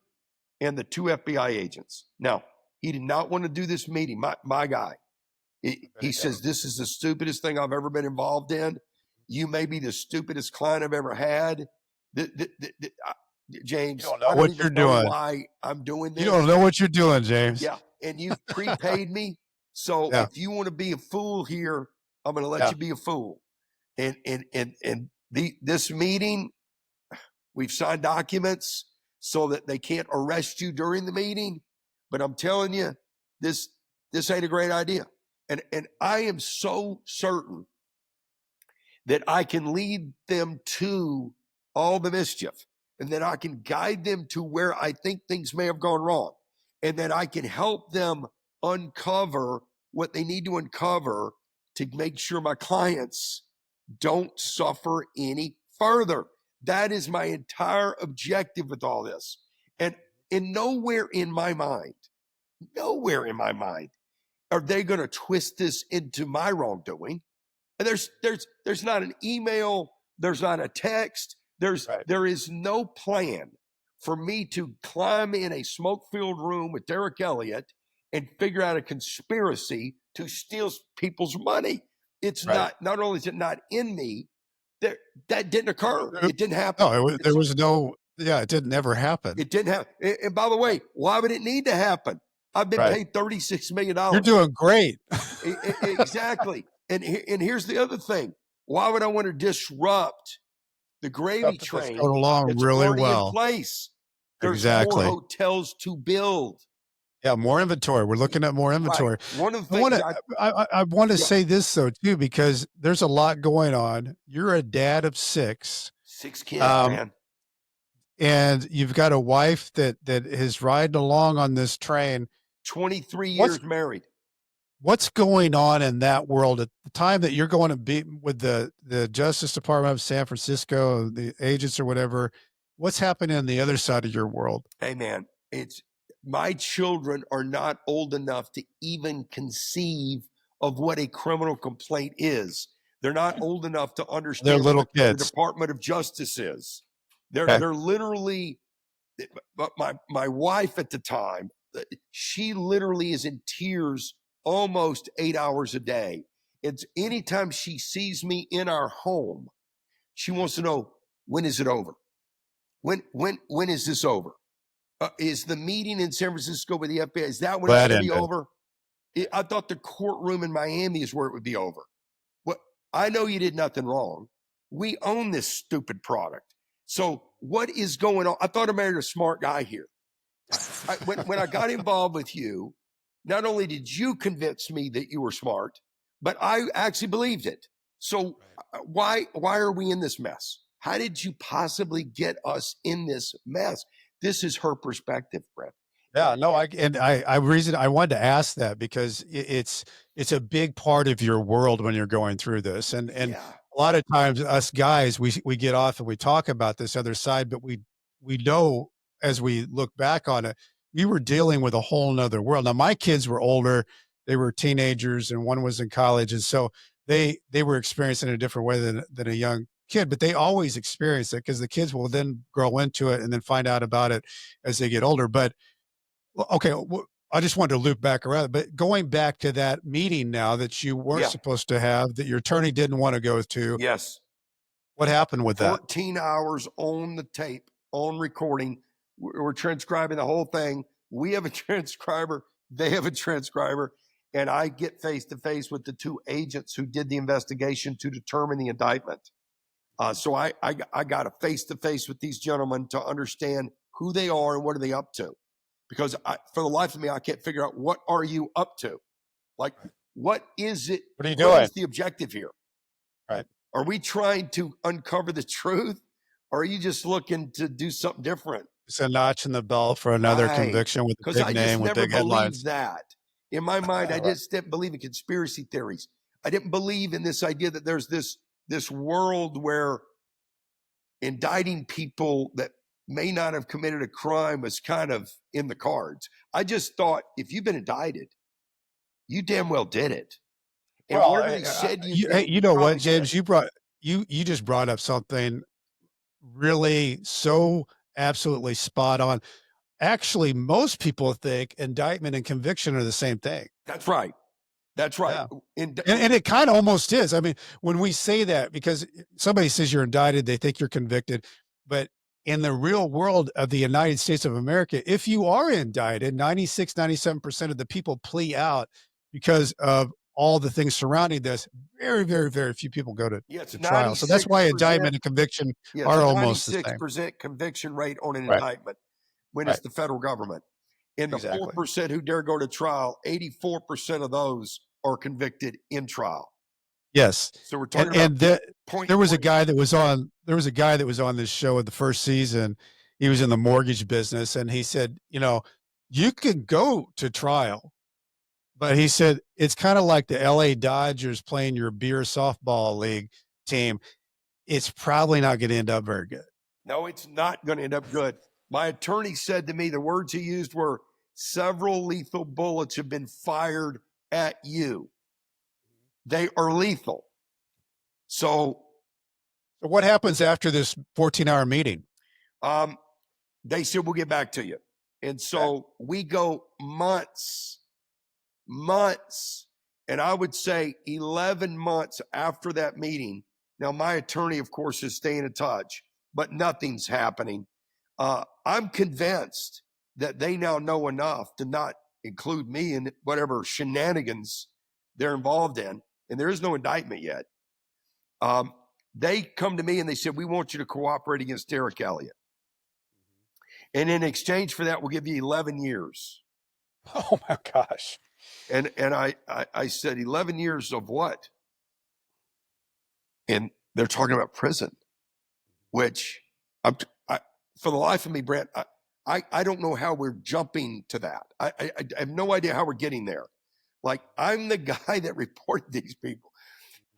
and the 2 FBI agents. Now, he did not want to do this meeting, my guy. He says, this is the stupidest thing I've ever been involved in. You may be the stupidest client I've ever had. James, you don't know what you're doing. Why I'm doing this. You don't know what you're doing, James. Yeah, and you've prepaid me. So if you want to be a fool here, I'm going to let you be a fool. And this meeting, we've signed documents so that they can't arrest you during the meeting. But I'm telling you, this ain't a great idea. And I am so certain that I can lead them to all the mischief, and that I can guide them to where I think things may have gone wrong, and that I can help them uncover what they need to uncover to make sure my clients don't suffer any further. That is my entire objective with all this. And nowhere in my mind are they going to twist this into my wrongdoing? And there's not an email, there's not a text, there is no plan for me to climb in a smoke-filled room with Derek Elliott and figure out a conspiracy to steal people's money. It's not only is it not in me, that didn't occur. It didn't happen. No, there was no, it didn't ever happen. It didn't happen. And by the way, why would it need to happen? I've been paid $36 million. You're doing great. Exactly. And here's the other thing. Why would I want to disrupt the gravy train? Going along really well. In place. There's exactly. more hotels to build. Yeah, more inventory. We're looking at more inventory. Right. One of the things I want to say this though too, because there's a lot going on. You're a dad of 6. 6 kids, man. And you've got a wife that is riding along on this train. 23 years married. What's going on in that world at the time that you're going to be with the Justice Department of San Francisco, the agents or whatever? What's happening on the other side of your world? Hey, man, my children are not old enough to even conceive of what a criminal complaint is. They're not old enough to understand They're little what kids. The Department of Justice is. They're literally, but my wife at the time, she literally is in tears almost 8 hours a day. It's anytime she sees me in our home, she wants to know, when is it over? When is this over? Is the meeting in San Francisco with the FBI, is that when it's going to be over? I thought the courtroom in Miami is where it would be over. Well, I know you did nothing wrong. We own this stupid product. So what is going on? I thought I married a smart guy here. When I got involved with you, not only did you convince me that you were smart, but I actually believed it. So why are we in this mess? How did you possibly get us in this mess? This is her perspective, Brent. Yeah, no, I wanted to ask that because it's a big part of your world when you're going through this. And a lot of times us guys, we get off and we talk about this other side, but we know as we look back on it, we were dealing with a whole nother world. Now my kids were older, they were teenagers and one was in college. And so they were experiencing it a different way than a young kid, but they always experience it because the kids will then grow into it and then find out about it as they get older. But okay, I just wanted to loop back around, but going back to that meeting now that you weren't supposed to have, that your attorney didn't want to go to. Yes. What happened with 14 hours on the tape, on recording. We're transcribing the whole thing. We have a transcriber. They have a transcriber. And I get face to face with the 2 agents who did the investigation to determine the indictment. So I got a face to face with these gentlemen to understand who they are and what are they up to. Because for the life of me, I can't figure out, what are you up to? Like, what is it? What are you doing? What is the objective here? Right. Are we trying to uncover the truth? Or are you just looking to do something different? It's a notch in the belt for another conviction with a big name, with big headlines. That. In my mind, I just didn't believe in conspiracy theories. I didn't believe in this idea that there's this world where indicting people that may not have committed a crime was kind of in the cards. I just thought, if you've been indicted, you damn well did it. And whatever they said you know what, James, you just brought up something really so absolutely spot on. Actually, most people think indictment and conviction are the same thing. That's right. That's right. Yeah. And it kind of almost is. I mean, when we say that, because somebody says you're indicted, they think you're convicted. But in the real world of the United States of America, if you are indicted, 96, 97% of the people plea out because of all the things surrounding this. Very, very, very few people go to trial. So that's why indictment and conviction are almost the same. 96% conviction rate on an indictment when it's the federal government. And the 4% who dare go to trial, 84% of those are convicted in trial. Yes. So we're talking about there was a guy that was on this show in the first season. He was in the mortgage business and he said, you can go to trial, but he said, it's kind of like the LA Dodgers playing your beer softball league team. It's probably not going to end up very good. No, it's not going to end up good. My attorney said to me, the words he used were, several lethal bullets have been fired at you. They are lethal. So what happens after this 14-hour meeting? they said, we'll get back to you. And so we go months. And I would say 11 months after that meeting. Now, my attorney, of course, is staying in touch, but nothing's happening. I'm convinced that they now know enough to not include me in whatever shenanigans they're involved in. And there is no indictment yet. They come to me and they said, we want you to cooperate against Derek Elliott. And in exchange for that, we'll give you 11 years. Oh my gosh. And I said, 11 years of what? And they're talking about prison, which for the life of me, Brent, I don't know how we're jumping to that. I have no idea how we're getting there. Like, I'm the guy that reported these people.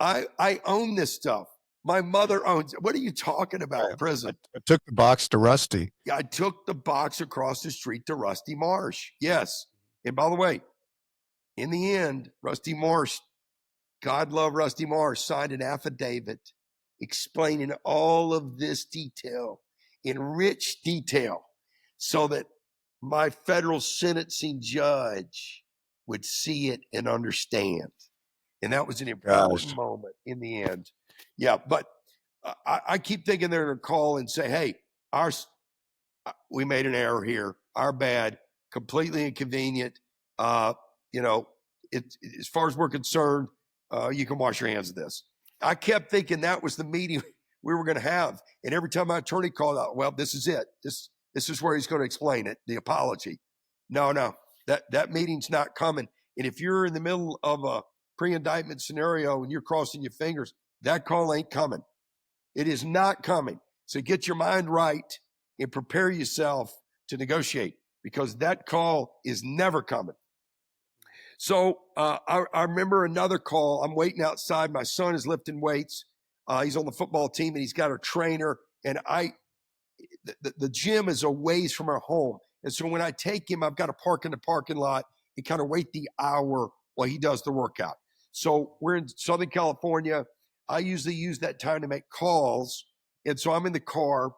I own this stuff. My mother owns it. What are you talking about, prison? I took the box to Rusty. Yeah, I took the box across the street to Rusty Marsh. Yes. And by the way, in the end, Rusty Marsh, God love Rusty Marsh, signed an affidavit explaining all of this detail in rich detail so that my federal sentencing judge would see it and understand. And that was an important moment in the end. Yeah, but I keep thinking they're going to call and say, hey, we made an error here. Our bad, completely inconvenient. As far as we're concerned, you can wash your hands of this. I kept thinking that was the meeting we were going to have. And every time my attorney called out, well, this is it. This is where he's going to explain it, the apology. No, that meeting's not coming. And if you're in the middle of a pre-indictment scenario and you're crossing your fingers, that call ain't coming. It is not coming. So get your mind right and prepare yourself to negotiate, because that call is never coming. So I remember another call. I'm waiting outside. My son is lifting weights. He's on the football team and he's got a trainer. And the gym is a ways from our home. And so when I take him, I've got to park in the parking lot and kind of wait the hour while he does the workout. So we're in Southern California. I usually use that time to make calls. And so I'm in the car.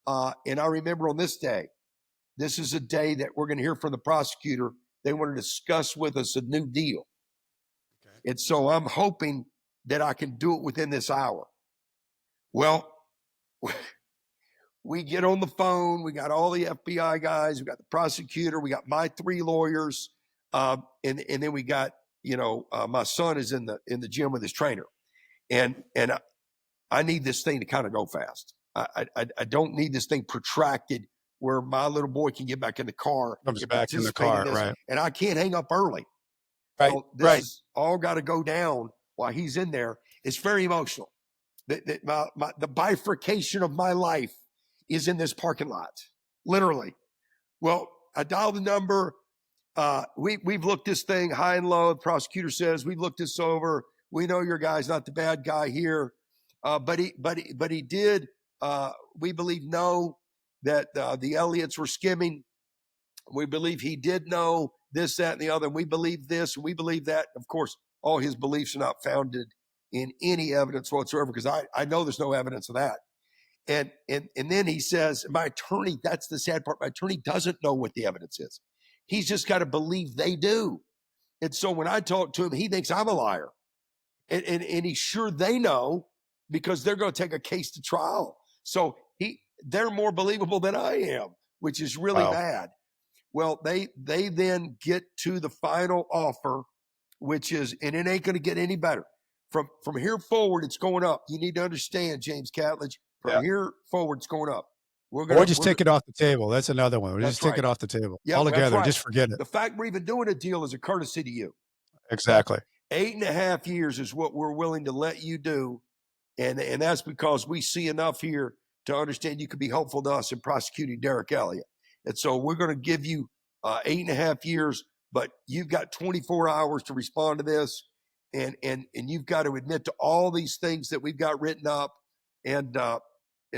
And I remember on this day, this is a day that we're going to hear from the prosecutor. They want to discuss with us a new deal. Okay. And so I'm hoping that I can do it within this hour. Well, we get on the phone. We got all the FBI guys. We got the prosecutor. We got my 3 lawyers. And then we got, my son is in the gym with his trainer. And I need this thing to kind of go fast. I don't need this thing protracted where my little boy can get back in the car. Comes back in the car, right. And I can't hang up early. Right, so this all got to go down while he's in there. It's very emotional. The bifurcation of my life is in this parking lot, literally. Well, I dialed the number. We've looked this thing high and low. The prosecutor says, we've looked this over. We know your guy's not the bad guy here. But he did, we believe, know that the Elliots were skimming. We believe he did know this, that, and the other. And we believe this, and we believe that. Of course, all his beliefs are not founded in any evidence whatsoever, because I know there's no evidence of that. And then he says, my attorney, that's the sad part, my attorney doesn't know what the evidence is. He's just got to believe they do. And so when I talk to him, he thinks I'm a liar. And he's sure they know, because they're going to take a case to trial. So they're more believable than I am, which is really bad. Well, they then get to the final offer, which is, and it ain't going to get any better. From here forward, it's going up. You need to understand, James Catledge, from here forward, it's going up. We'll just take it off the table. That's another one. We'll just take it off the table altogether. Right. Just forget it. The fact we're even doing a deal is a courtesy to you. Exactly. 8.5 years is what we're willing to let you do. And that's because we see enough here to understand you could be helpful to us in prosecuting Derek Elliott. And so we're going to give you 8.5 years, but you've got 24 hours to respond to this. And you've got to admit to all these things that we've got written up. And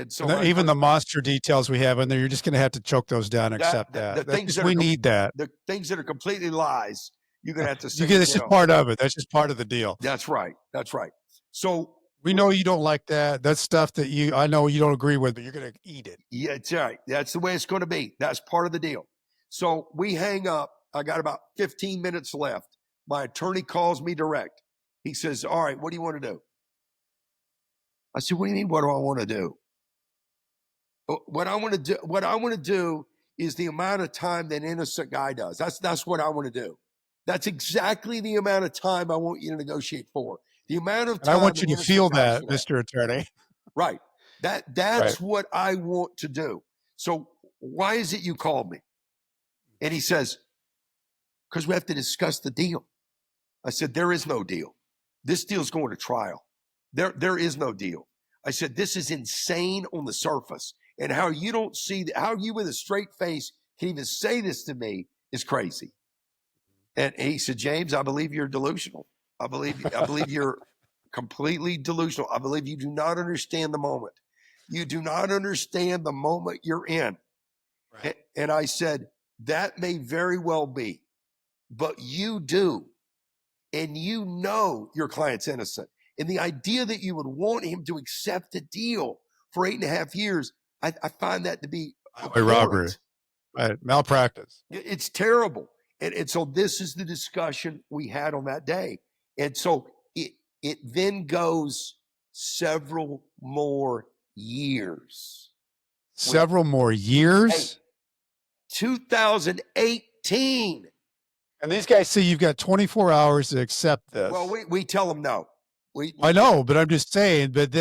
so even the monster details we have in there, you're just going to have to choke those down and accept that. The things we need that. The things that are completely lies, You're going to have to You say, get, it's just part of it. That's just part of the deal. That's right. That's right. So we know you don't like that. That's stuff that I know you don't agree with, but you're going to eat it. Yeah, it's right. That's the way it's going to be. That's part of the deal. So we hang up. I got about 15 minutes left. My attorney calls me direct. He says, all right, what do you want to do? I said, what do you mean? What do I want to do? What I want to do is the amount of time that innocent guy does. That's what I want to do. That's exactly the amount of time I want you to negotiate for. The amount of time. And I want you to feel that, Mr. Attorney. Right. That's right. What I want to do. So why is it you called me? And he says, because we have to discuss the deal. I said, there is no deal. This deal's going to trial. There is no deal. I said, this is insane on the surface. And how you don't see how you with a straight face can even say this to me is crazy. And he said, James, I believe you're delusional. I believe you're completely delusional. I believe you do not understand the moment. You do not understand the moment you're in. Right. And I said, that may very well be, but you do. And you know your client's innocent. And the idea that you would want him to accept a deal for 8.5 years, I find that to be robbery, malpractice. It's terrible. And so this is the discussion we had on that day. And so it then goes several more years. Several more years? 2018. And these guys say you've got 24 hours to accept this. Well, we tell them no. I know, but I'm just saying, but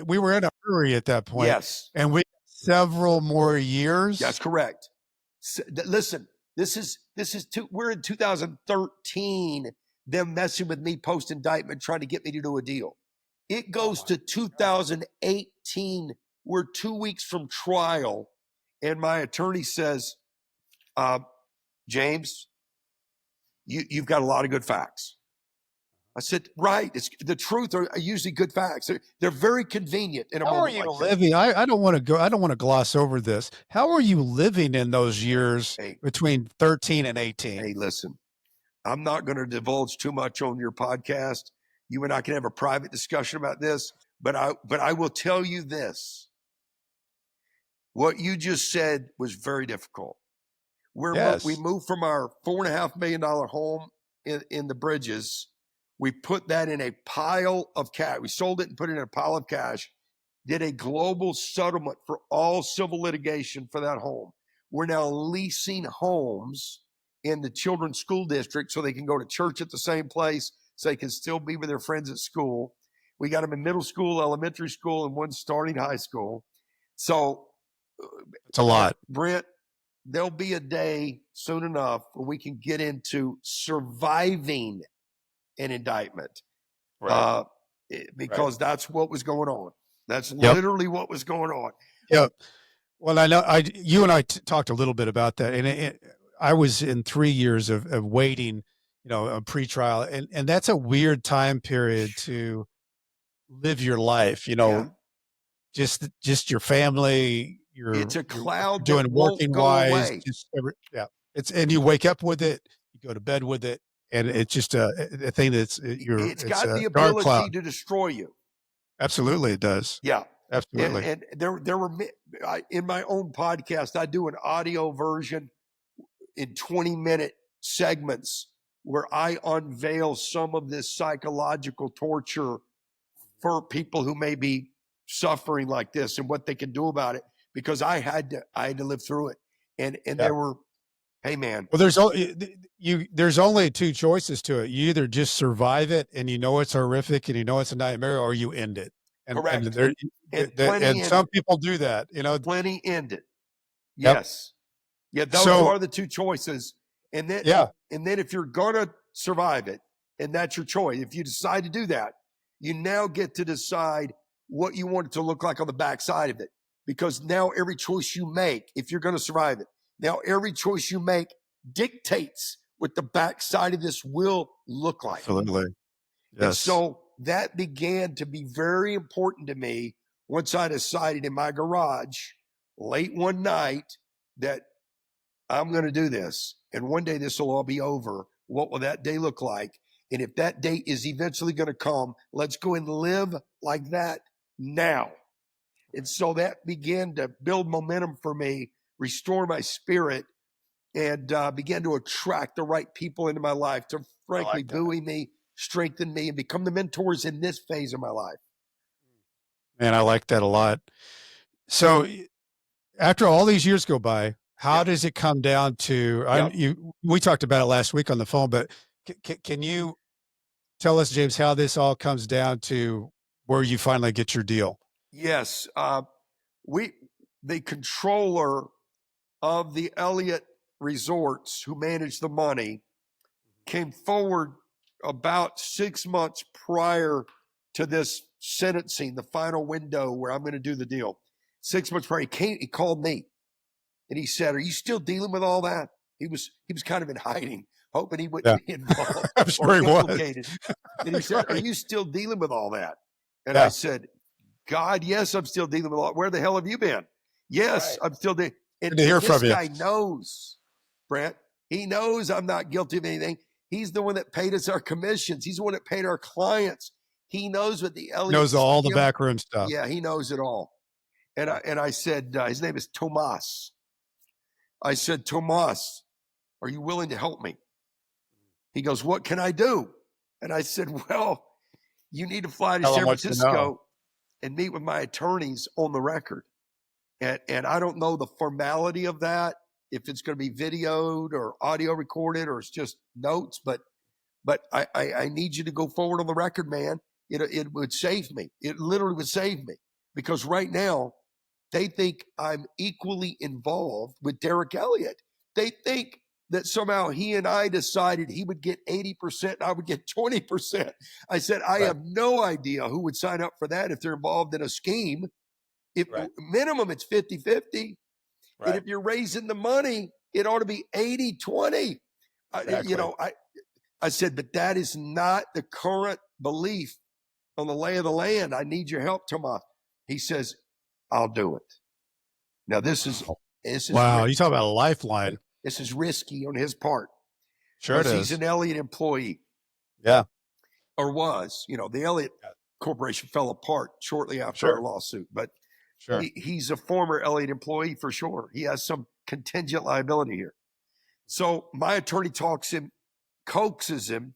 we were in a hurry at that point. Yes. And we several more years. That's correct. Listen, we're in 2013, them messing with me post indictment, trying to get me to do a deal. It goes to 2018. We're 2 weeks from trial. And my attorney says, James, you've got a lot of good facts. I said, right. It's the truth are usually good facts. They're very convenient in a moment. How are you living? I don't want to gloss over this. How are you living in those years between 13 and 18? Hey, listen, I'm not going to divulge too much on your podcast. You and I can have a private discussion about this, but I will tell you this. What you just said was very difficult. We moved from our $4.5 million home in the Bridges. We put that in a pile of cash. We sold it and put it in a pile of cash, did a global settlement for all civil litigation for that home. We're now leasing homes in the children's school district so they can go to church at the same place, so they can still be with their friends at school. We got them in middle school, elementary school, and one starting high school. So it's a lot. Brent, there'll be a day soon enough where we can get into surviving an indictment, right. Because that's what was going on. That's literally what was going on. Yep. Well, I know you and I talked a little bit about that, and I was in 3 years of waiting, a pretrial, and that's a weird time period to live your life. Just your family. It's a cloud doing that won't working go wise. away. And you wake up with it, you go to bed with it. And it's just a thing it's got the ability to destroy you. Absolutely, it does. Yeah, absolutely. And there were in my own podcast, I do an audio version in 20-minute segments where I unveil some of this psychological torture for people who may be suffering like this and what they can do about it, because I had to live through it. And there were. Hey, man. Well, there's only two choices to it. You either just survive it and it's horrific and it's a nightmare, or you end it. And, correct. And some people do that. Plenty end it. Yes. Yep. Yeah, those are the two choices. And then, if you're gonna survive it, and that's your choice, if you decide to do that, you now get to decide what you want it to look like on the backside of it. Because now every choice you make, if you're going to survive it, now every choice you make dictates what the backside of this will look like. Absolutely. Yes. And so that began to be very important to me once I decided in my garage late one night that I'm going to do this. And one day this will all be over What will that day look like? And if that day is eventually going to come, let's go and live like that now. And so that began to build momentum for me, restore my spirit, and began to attract the right people into my life to frankly buoy me, strengthen me, and become the mentors in this phase of my life. Man, I like that a lot. So after all these years go by, how does it come down to, we talked about it last week on the phone, but can you tell us, James, how this all comes down to where you finally get your deal? Yes. The controller of the Elliott Resorts, who managed the money, came forward about 6 months prior to this sentencing, the final window where I'm going to do the deal. 6 months prior, he called me and he said, "Are you still dealing with all that?" He was kind of in hiding, hoping he wouldn't be involved I'm sure or he implicated. was. And he said, "Are you still dealing with all that?" And I said, "God, yes, I'm still dealing with all. Where the hell have you been?" "Yes, I'm still dealing." And Good to hear this from you. guy knows, Brent. He knows I'm not guilty of anything. He's the one that paid us our commissions. He's the one that paid our clients. He knows what the Elliott knows all the backroom stuff. Yeah, he knows it all. And I said, his name is Tomas. I said, "Tomas, are you willing to help me?" He goes, "What can I do?" And I said, "Well, you need to fly to San Francisco and meet with my attorneys on the record. And I don't know the formality of that, if it's going to be videoed or audio recorded or it's just notes, but I need you to go forward on the record, man. It would save me. It literally would save me, because right now they think I'm equally involved with Derek Elliott. They think that somehow he and I decided he would get 80% and I would get 20%. I said, I have no idea who would sign up for that if they're involved in a scheme. If minimum, it's 50-50. And if you're raising the money, it ought to be 80-20. I said, but that is not the current belief on the lay of the land. I need your help, Tomas. He says, "I'll do it." Now, this is wow. You talk about a lifeline. This is risky on his part. Sure it is. He's an Elliott employee. Yeah. Or was. The Elliott Corporation fell apart shortly after our lawsuit. But he's a former Elliott employee for sure. He has some contingent liability here. So my attorney coaxes him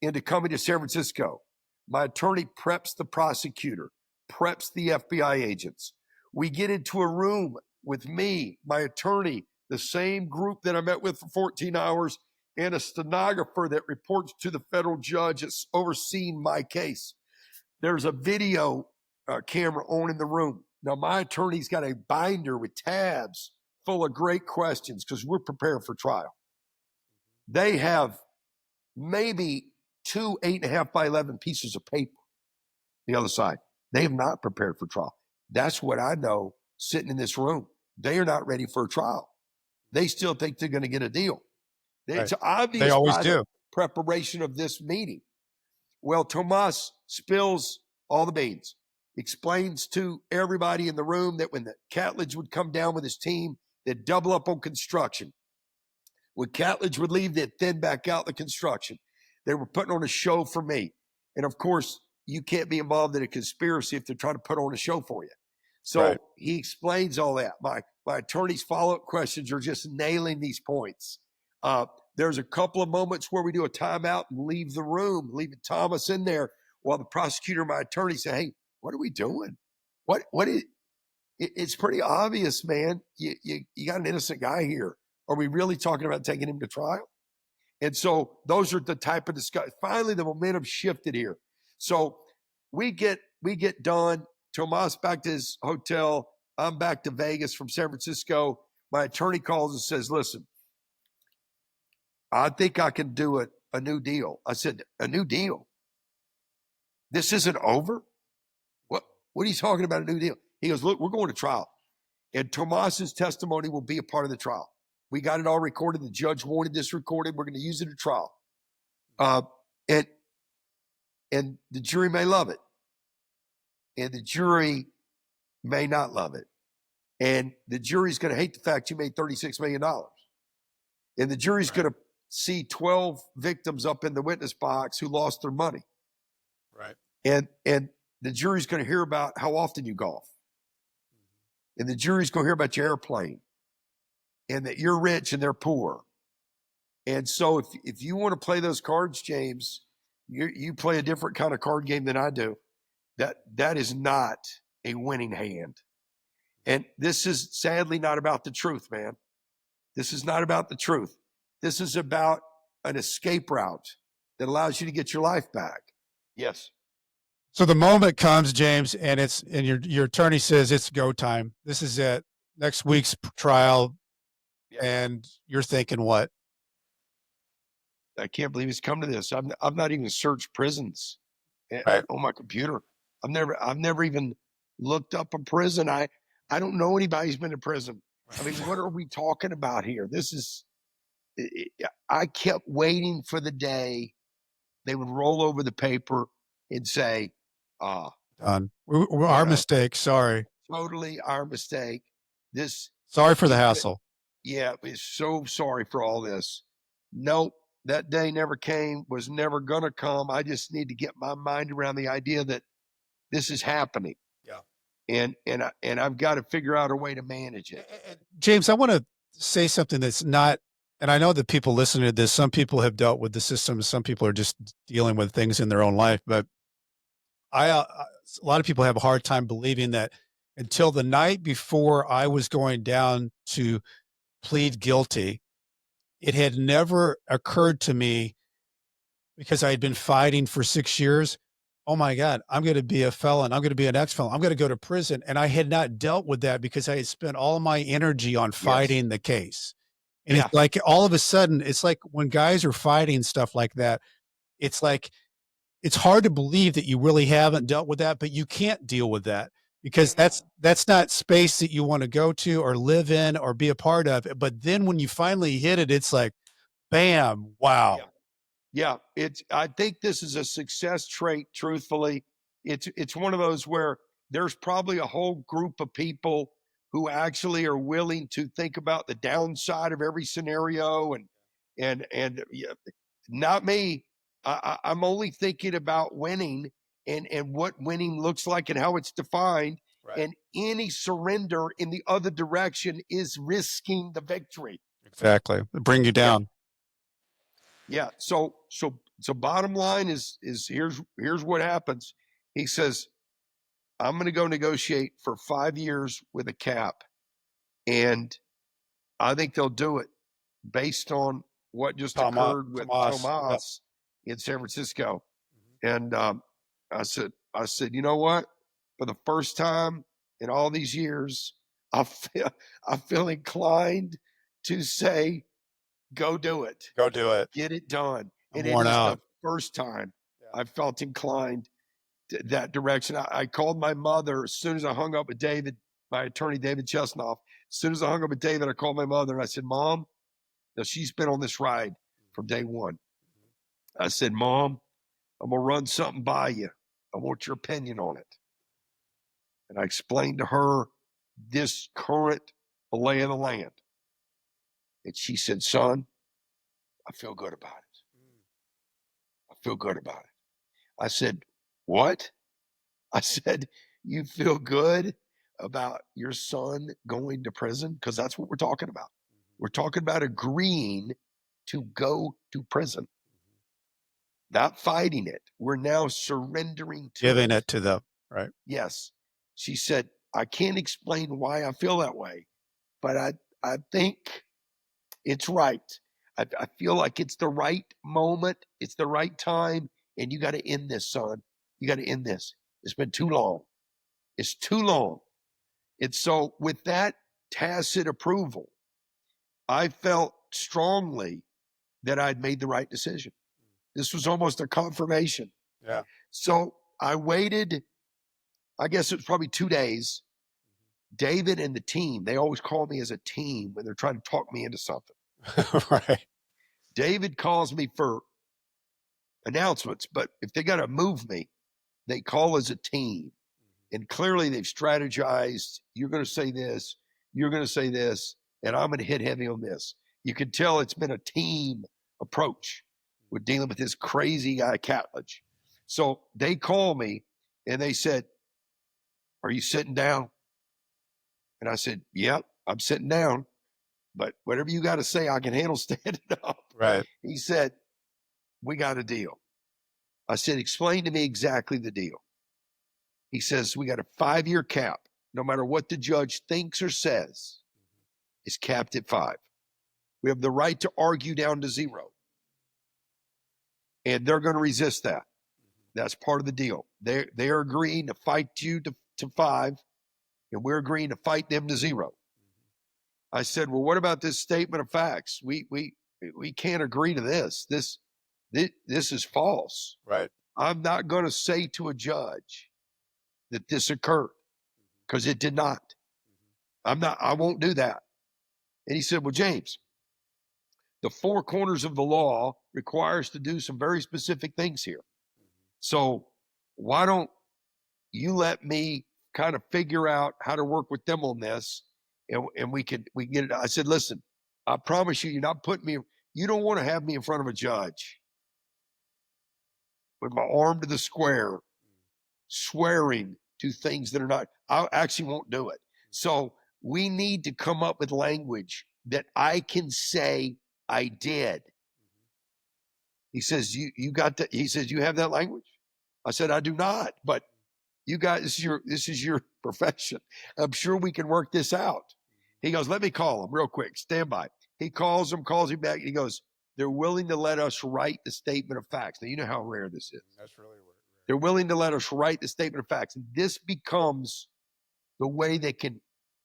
into coming to San Francisco. My attorney preps the prosecutor, preps the FBI agents. We get into a room with me, my attorney, the same group that I met with for 14 hours, and a stenographer that reports to the federal judge that's overseeing my case. There's a video camera on in the room. Now, my attorney's got a binder with tabs full of great questions because we're prepared for trial. They have maybe 2 8.5 by 11 pieces of paper the other side. They have not prepared for trial. That's what I know sitting in this room. They are not ready for a trial. They still think they're going to get a deal. It's obvious they always by do. The preparation of this meeting. Well, Tomas spills all the beans, explains to everybody in the room that when the Catledge would come down with his team, they'd double up on construction. When Catledge would leave, they'd thin back out the construction. They were putting on a show for me. And of course, you can't be involved in a conspiracy if they're trying to put on a show for you. So he explains all that. My attorney's follow-up questions are just nailing these points. There's a couple of moments where we do a timeout and leave the room, leaving Thomas in there while the prosecutor and my attorney say, "Hey, what are we doing? It's pretty obvious, man. You got an innocent guy here. Are we really talking about taking him to trial?" And so those are the type of discussion. Finally, the momentum shifted here. So we get done. Tomas back to his hotel. I'm back to Vegas from San Francisco. My attorney calls and says, "Listen, I think I can do a new deal." I said, "A new deal? This isn't over? What are you talking about, a new deal?" He goes, "Look, we're going to trial. And Tomas's testimony will be a part of the trial. We got it all recorded. The judge wanted this recorded. We're going to use it at trial. And the jury may love it. And the jury may not love it. And the jury's going to hate the fact you made $36 million. And the jury's going to see 12 victims up in the witness box who lost their money. Right. And the jury's going to hear about how often you golf. And the jury's going to hear about your airplane and that you're rich and they're poor. And so if you want to play those cards, James, you play a different kind of card game than I do. That is not a winning hand. And this is sadly not about the truth, man. This is not about the truth. This is about an escape route that allows you to get your life back. Yes. So the moment comes, James, and your attorney says it's go time. This is it. Next week's trial. Yeah. And you're thinking what? I can't believe it's come to this. I've not even searched prisons on my computer. I've never even looked up a prison. I don't know anybody who's been to prison. I mean, what are we talking about here? I kept waiting for the day they would roll over the paper and say, done. Our mistake. Sorry. Totally our mistake. Sorry for the hassle. Yeah, we're so sorry for all this. Nope. That day never came, was never going to come. I just need to get my mind around the idea that this is happening. Yeah. And I've got to figure out a way to manage it. James, I want to say something that's not, and I know that people listening to this, some people have dealt with the system. Some people are just dealing with things in their own life. But a lot of people have a hard time believing that until the night before I was going down to plead guilty, it had never occurred to me, because I had been fighting for 6 years. Oh my God, I'm going to be a felon. I'm going to be an ex-felon. I'm going to go to prison. And I had not dealt with that because I had spent all my energy on fighting the case. And it's like, all of a sudden, it's like when guys are fighting stuff like that, it's like, it's hard to believe that you really haven't dealt with that, but you can't deal with that because that's not space that you want to go to or live in or be a part of. But then when you finally hit it, it's like, bam, wow. Yeah. I think this is a success trait, truthfully. It's one of those where there's probably a whole group of people who actually are willing to think about the downside of every scenario and not me. I'm only thinking about winning and what winning looks like and how it's defined. Right. And any surrender in the other direction is risking the victory. Exactly. Bring you down. Yeah. So bottom line is here's what happens. He says, I'm going to go negotiate for 5 years with a cap. And I think they'll do it based on what just occurred with Tomas in San Francisco. And I said, you know what? For the first time in all these years, I feel inclined to say, go do it. Go do it. Get it done. And it is the first time I felt inclined to that direction. I called my mother as soon as I hung up with David, my attorney, David Chesnoff. As soon as I hung up with David, I called my mother and I said, Mom, now she's been on this ride from day one. I said, Mom, I'm going to run something by you. I want your opinion on it. And I explained to her this current lay of the land. And she said, son, I feel good about it. I feel good about it. I said, what? I said, you feel good about your son going to prison? Because that's what we're talking about. We're talking about agreeing to go to prison. Not fighting it. We're now surrendering to giving it to them, right? Yes. She said, I can't explain why I feel that way, but I think it's right. I feel like it's the right moment. It's the right time. And you got to end this, son. You got to end this. It's been too long. It's too long. And so with that tacit approval, I felt strongly that I'd made the right decision. This was almost a confirmation. Yeah. So I waited, I guess it was probably 2 days. David and the team, they always call me as a team when they're trying to talk me into something. Right. David calls me for announcements, but if they got to move me, they call as a team. And clearly they've strategized. You're going to say this, you're going to say this, and I'm going to hit heavy on this. You can tell it's been a team approach with dealing with this crazy guy, Catledge. So they called me and they said, "Are you sitting down?" And I said, "Yep, I'm sitting down, but whatever you got to say, I can handle standing up." Right. He said, "We got a deal." I said, "Explain to me exactly the deal." He says, "We got a 5-year cap. No matter what the judge thinks or says, it's capped at 5. We have the right to argue down to 0. And they're going to resist that. That's part of the deal. They're agreeing to fight you to 5, and we're agreeing to fight them to 0. I said, "Well, what about this statement of facts? We can't agree to this. This is false. Right. I'm not going to say to a judge that this occurred because it did not. I won't do that." And he said, "Well, James, the 4 corners of the law require us to do some very specific things here. So why don't you let me kind of figure out how to work with them on this, and we can get it." I said, "Listen, I promise you, you're not putting me. You don't want to have me in front of a judge with my arm to the square, swearing to things that are not. I actually won't do it. So we need to come up with language that I can say I did." He says, "You got that?" He says, "You have that language?" I said, "I do not, but you guys, this is your profession. I'm sure we can work this out." He goes, "Let me call him real quick. Stand by." He calls him back, and he goes, "They're willing to let us write the statement of facts." Now, you know how rare this is. That's really rare. They're willing to let us write the statement of facts. And this becomes the way they can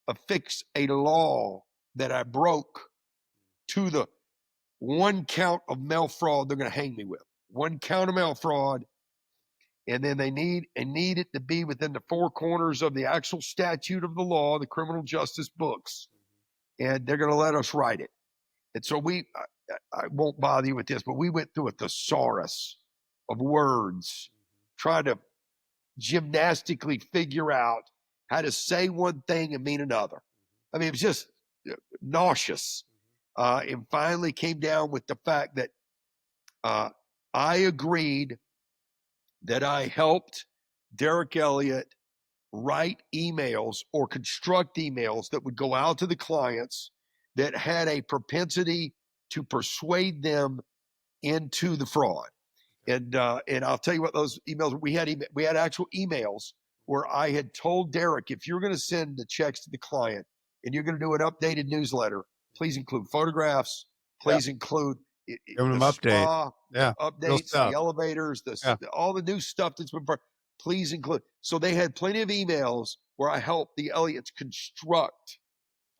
affix a law that I broke to the 1 count of mail fraud they're going to hang me with. 1 count of mail fraud. And then they need it to be within the 4 corners of the actual statute of the law, the criminal justice books. And they're going to let us write it. And so I won't bother you with this, but we went through a thesaurus of words, trying to gymnastically figure out how to say one thing and mean another. I mean, it was just nauseous. And finally came down with the fact that I agreed that I helped Derek Elliott write emails or construct emails that would go out to the clients that had a propensity to persuade them into the fraud. And I'll tell you what those emails, we had actual emails where I had told Derek, if you're going to send the checks to the client and you're going to do an updated newsletter, please include photographs, please include Give them update. Spa, updates, the elevators, all the new stuff that's been, please include. So they had plenty of emails where I helped the Elliots construct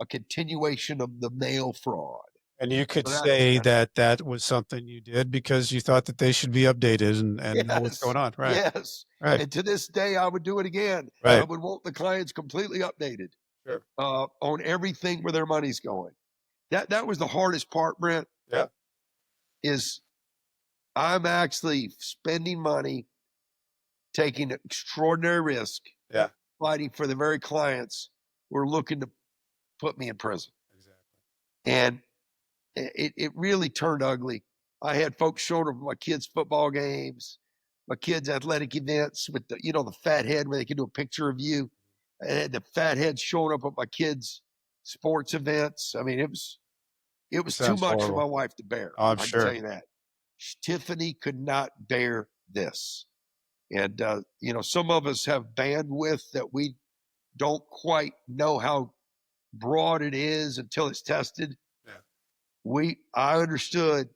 a continuation of the mail fraud. And you could say that was something you did because you thought that they should be updated and know what's going on. Right. Yes. Right. And to this day, I would do it again. Right. I would want the clients completely updated Sure. On everything where their money's going. That was the hardest part, Brent. Yeah. Is I'm actually spending money, taking extraordinary risk, fighting for the very clients who are looking to put me in prison. Exactly. And it really turned ugly. I had folks showing up at my kids' football games, my kids' athletic events with the fat head where they can do a picture of you. I had the fat head showing up at my kids' sports events. I mean, it was too much for my wife to bear. I'm I sure. can tell you that. Tiffany could not bear this. And, some of us have bandwidth that we don't quite know how broad it is until it's tested. Yeah. I understood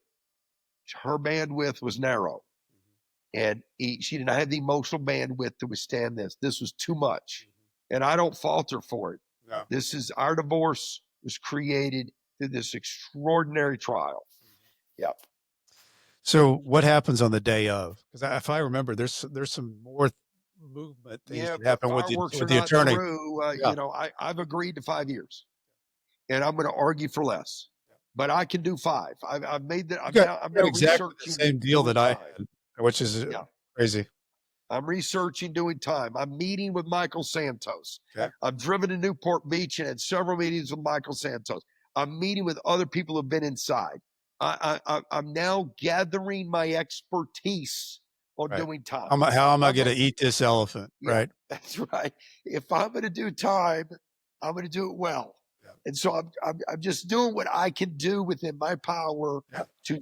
her bandwidth was narrow. And she did not have the emotional bandwidth to withstand this. This was too much. And I don't fault her for it. No. Our divorce was created through this extraordinary trial. Yeah. So what happens on the day of? Because if I remember, there's some more movement things that happen with the attorney. I've agreed to 5 years, and I'm going to argue for less. But I can do 5. I've made that. I'm now exactly the same deal that I had, which is crazy. I'm researching, doing time. I'm meeting with Michael Santos. Okay. I've driven to Newport Beach and had several meetings with Michael Santos. I'm meeting with other people who've been inside. I'm now gathering my expertise on Right. doing time. How am I going to eat this elephant? Yeah, right. that's right. If I'm going to do time, I'm going to do it well. Yeah. And so I'm just doing what I can do within my power Yeah. to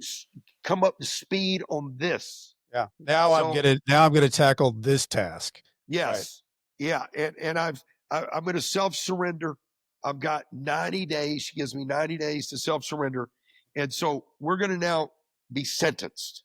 come up to speed on this. Yeah. Now I'm going to tackle this task. Yes. Right. Yeah. And I'm going to self-surrender. I've got 90 days. She gives me 90 days to self-surrender. And so we're going to now be sentenced.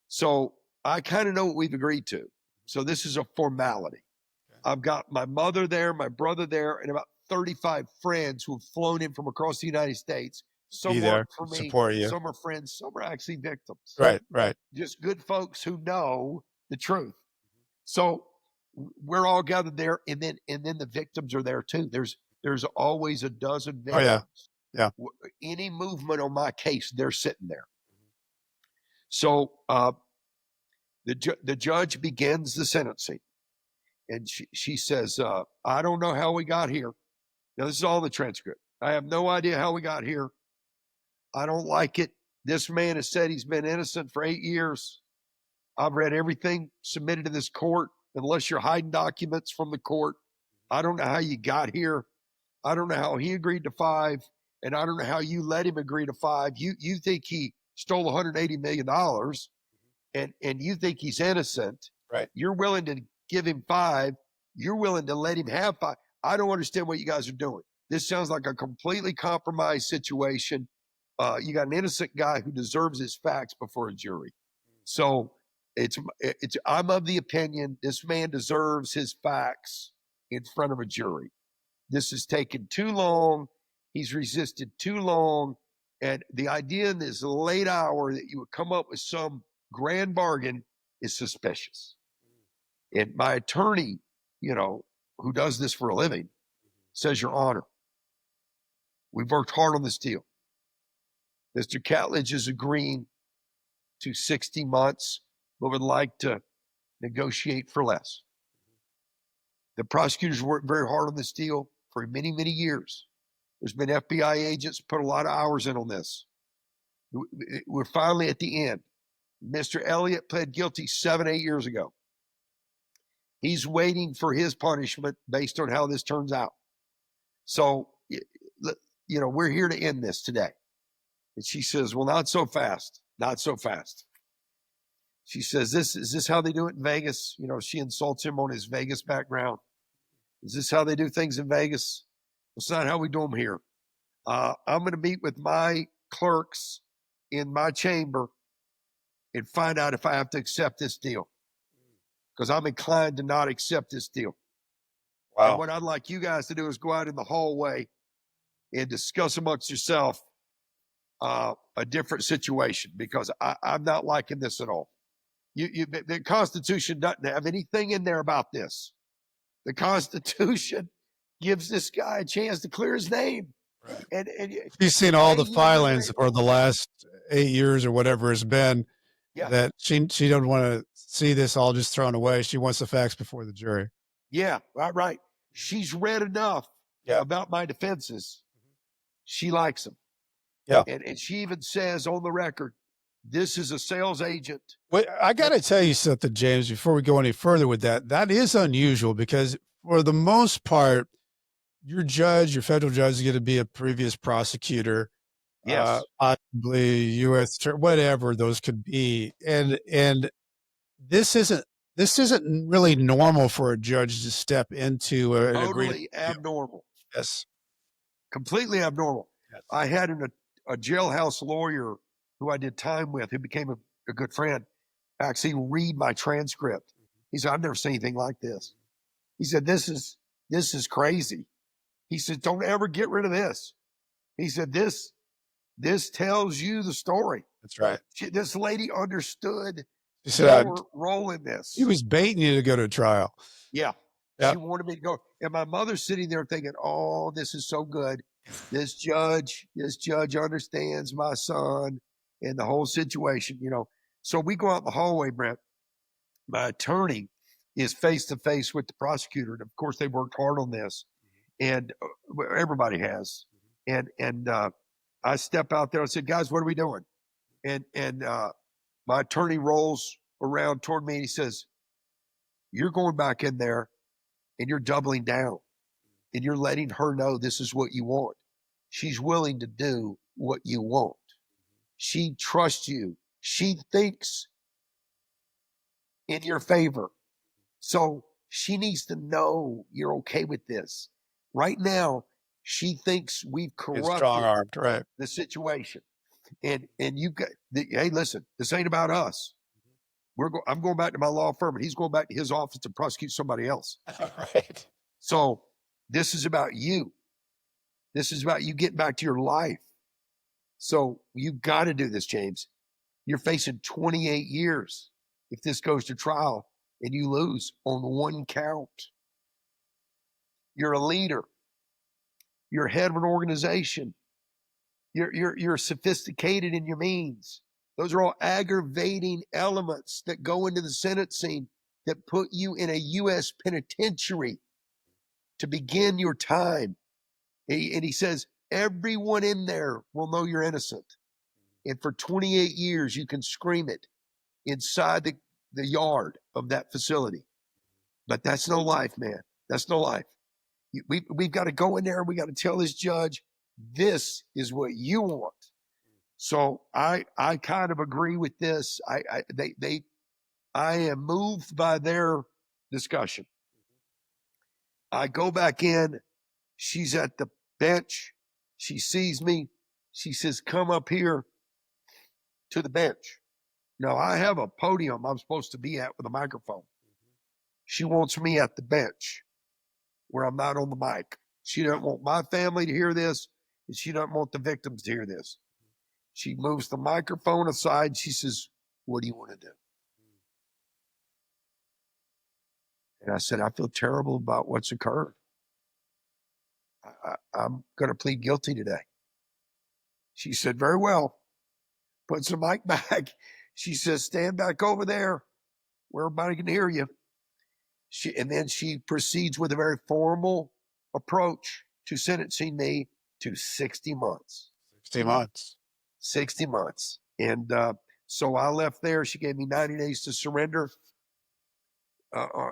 So I kind of know what we've agreed to. So this is a formality. Okay. I've got my mother there, my brother there, and about 35 friends who have flown in from across the United States. Some work for me, support you. Some are friends, some are actually victims. Right, right. Just good folks who know the truth. So we're all gathered there, and then the victims are there too. There's always a dozen victims. Oh, yeah. Any movement on my case, they're sitting there. So the judge begins the sentencing, and she says, I don't know how we got here. Now, this is all the transcript. I have no idea how we got here. I don't like it. This man has said he's been innocent for 8 years. I've read everything submitted to this court, unless you're hiding documents from the court. I don't know how you got here. I don't know how he agreed to 5, and I don't know how you let him agree to 5. You think he stole $180 million, and you think he's innocent. Right. You're willing to give him 5. You're willing to let him have 5. I don't understand what you guys are doing. This sounds like a completely compromised situation. You got an innocent guy who deserves his facts before a jury. So I'm of the opinion this man deserves his facts in front of a jury. This has taken too long. He's resisted too long. And the idea in this late hour that you would come up with some grand bargain is suspicious. And my attorney, who does this for a living, says, Your Honor, we've worked hard on this deal. Mr. Catledge is agreeing to 60 months, but would like to negotiate for less. The prosecutors worked very hard on this deal for many, many years. There's been FBI agents put a lot of hours in on this. We're finally at the end. Mr. Elliott pled guilty 7-8 years ago. He's waiting for his punishment based on how this turns out. So, we're here to end this today. And she says, well, not so fast, not so fast. She says, is this how they do it in Vegas? She insults him on his Vegas background. Is this how they do things in Vegas? It's not how we do them here. I'm going to meet with my clerks in my chamber and find out if I have to accept this deal, because I'm inclined to not accept this deal. Wow. And what I'd like you guys to do is go out in the hallway and discuss amongst yourself a different situation, because I'm not liking this at all. The Constitution doesn't have anything in there about this. The Constitution gives this guy a chance to clear his name. Right. And she's seen all the filings for the last 8 years or whatever it's been. Yeah. That she don't want to see this all just thrown away. She wants the facts before the jury. Yeah, right. She's read enough about my defenses. She likes them. Yeah. And she even says on the record, this is a sales agent. Wait, I got to tell you something, James, before we go any further with that. That is unusual, because for the most part, your federal judge is going to be a previous prosecutor. Yes. Possibly U.S. whatever those could be. And this isn't really normal for a judge to step into an totally abnormal. Yes. Completely abnormal. Yes. I had a jailhouse lawyer who I did time with, who became a good friend, actually read my transcript. He said, I've never seen anything like this. He said, this is crazy. He said, don't ever get rid of this. He said, this tells you the story. That's right. This lady understood your role in this. He was baiting you to go to trial. Yeah. She wanted me to go. And my mother's sitting there thinking, oh, this is so good. This judge understands my son and the whole situation, So we go out in the hallway, Brent. My attorney is face to face with the prosecutor. And of course, they worked hard on this, and everybody has. And I step out there. I said, guys, what are we doing? And my attorney rolls around toward me and he says, you're going back in there and you're doubling down and you're letting her know this is what you want. She's willing to do what you want. She trusts you. She thinks in your favor. So she needs to know you're okay with this. Right now, she thinks we've corrupted strong-armed, right? The situation. And you got, hey, listen, this ain't about us. I'm going back to my law firm and he's going back to his office to prosecute somebody else. Right. So this is about you. This is about you getting back to your life. So you got to do this, James. You're facing 28 years if this goes to trial and you lose on one count. You're a leader. You're head of an organization. You're sophisticated in your means. Those are all aggravating elements that go into the sentencing that put you in a U.S. penitentiary to begin your time. And he says, everyone in there will know you're innocent. And for 28 years, you can scream it inside the yard of that facility. But that's no life, man. That's no life. We've got to go in there and we got to tell this judge, this is what you want. So I kind of agree with this. I am moved by their discussion. I go back in. She's at the bench. She sees me. She says, come up here to the bench. Now I have a podium I'm supposed to be at with a microphone. She wants me at the bench where I'm not on the mic. She doesn't want my family to hear this, and she doesn't want the victims to hear this. She moves the microphone aside. She says, what do you want to do? And I said, I feel terrible about what's occurred. I'm going to plead guilty today. She said, very well. Puts the mic back. She says, stand back over there where everybody can hear you. And then she proceeds with a very formal approach to sentencing me to 60 months. 60 months. 60 months. And so I left there. She gave me 90 days to surrender.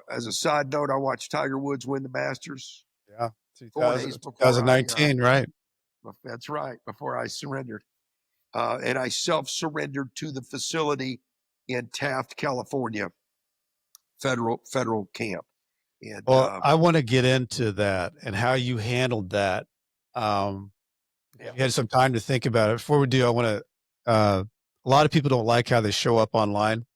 As a side note, I watched Tiger Woods win the Masters. Yeah. 2019, right? That's right, before I surrendered. And I self-surrendered to the facility in Taft, California, federal camp. And I want to get into that and how you handled that. You had some time to think about it. Before we do, I want to, a lot of people don't like how they show up online.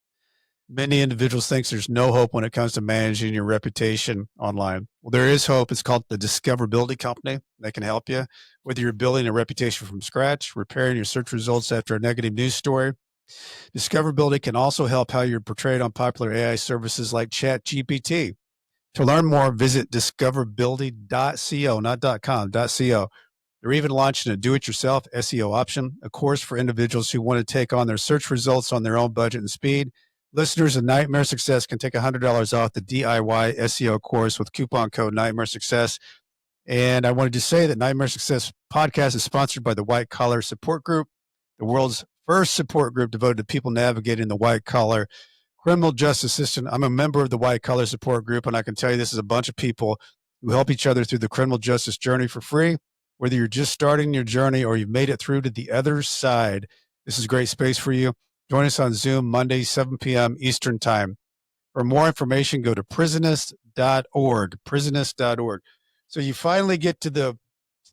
Many individuals think there's no hope when it comes to managing your reputation online. Well, there is hope. It's called the Discoverability Company. They can help you. Whether you're building a reputation from scratch, repairing your search results after a negative news story, Discoverability can also help how you're portrayed on popular AI services like ChatGPT. To learn more, visit discoverability.co, not .com, .co. They're even launching a do-it-yourself SEO option, a course for individuals who want to take on their search results on their own budget and speed. Listeners of Nightmare Success can take $100 off the DIY SEO course with coupon code Nightmare Success. And I wanted to say that Nightmare Success podcast is sponsored by the White Collar Support Group, the world's first support group devoted to people navigating the white collar criminal justice system. I'm a member of the White Collar Support Group, and I can tell you this is a bunch of people who help each other through the criminal justice journey for free. Whether you're just starting your journey or you've made it through to the other side, this is a great space for you. Join us on Zoom Monday, 7 p.m. Eastern Time. For more information, go to prisonist.org, prisonist.org. So you finally get to the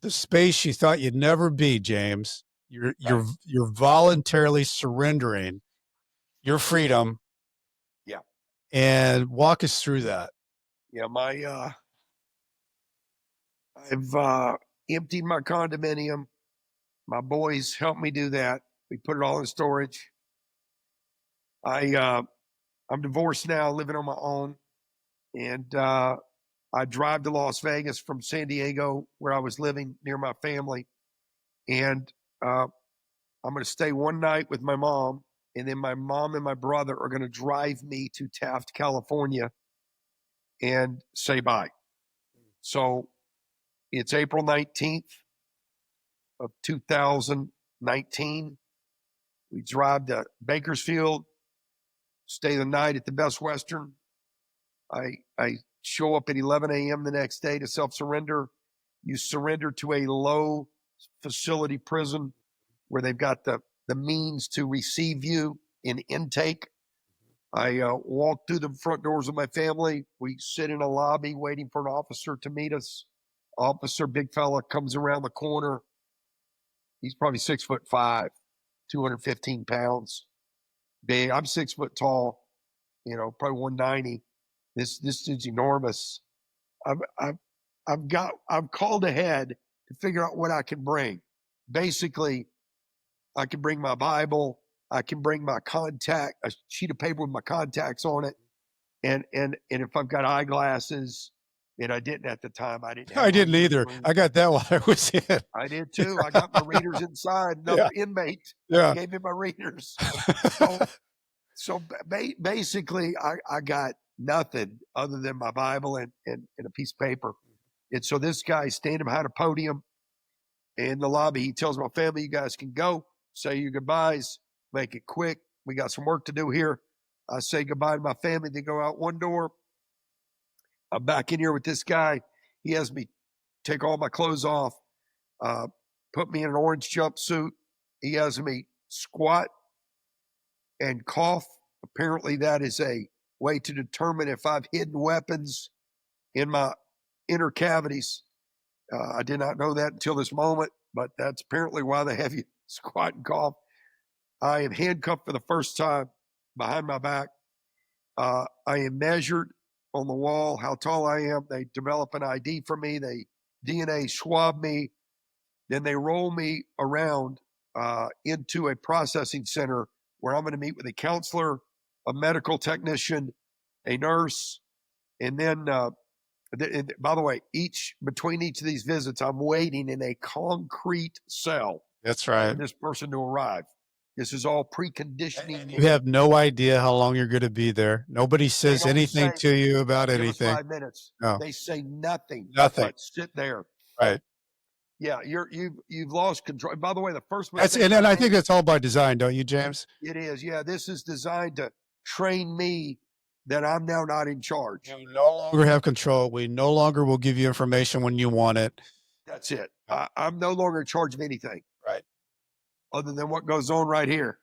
space you thought you'd never be, James. You're voluntarily surrendering your freedom. Yeah. And walk us through that. Yeah, I've emptied my condominium. My boys helped me do that. We put it all in storage. I'm divorced now, living on my own, and I drive to Las Vegas from San Diego, where I was living near my family, and I'm going to stay one night with my mom, and then my mom and my brother are going to drive me to Taft, California, and say bye. So it's April 19th of 2000. 19. We drive to Bakersfield, stay the night at the Best Western. I show up at 11 a.m. the next day to self-surrender. You surrender to a low facility prison where they've got the means to receive you in intake. I walk through the front doors of my family. We sit in a lobby waiting for an officer to meet us. Officer, big fella, comes around the corner. He's probably 6'5", 215 pounds. Big. I'm 6 foot tall, probably 190. This dude's enormous. I've called ahead to figure out what I can bring. Basically, I can bring my Bible. I can bring my a sheet of paper with my contacts on it. And if I've got eyeglasses, and I didn't at the time, I didn't either. I got that while I was in. I did too. I got my readers inside. Another inmate gave me my readers. So basically, I got nothing other than my Bible and a piece of paper. And so this guy standing behind a podium in the lobby, he tells my family, you guys can go, say your goodbyes, make it quick. We got some work to do here. I say goodbye to my family. They go out one door. I'm back in here with this guy. He has me take all my clothes off, put me in an orange jumpsuit. He has me squat and cough. Apparently that is a way to determine if I've hidden weapons in my inner cavities. I did not know that until this moment, but that's apparently why they have you squat and cough. I am handcuffed for the first time behind my back. I am measured on the wall how tall I am. They develop an ID for me. They DNA swab me. Then they roll me around into a processing center where I'm going to meet with a counselor, a medical technician, a nurse, and then by the way, between each of these visits, I'm waiting in a concrete cell. That's right. For this person to arrive. This is all preconditioning. You have no idea how long you're going to be there. Nobody says anything to you about anything. 5 minutes. No. They say nothing. Nothing. But sit there. Right. Yeah, you've lost control. By the way, the first and I think that's all by design, don't you, James? It is. Yeah, this is designed to train me that I'm now not in charge. You no longer have control. We no longer will give you information when you want it. That's it. I'm no longer in charge of anything. Right. Other than what goes on right here.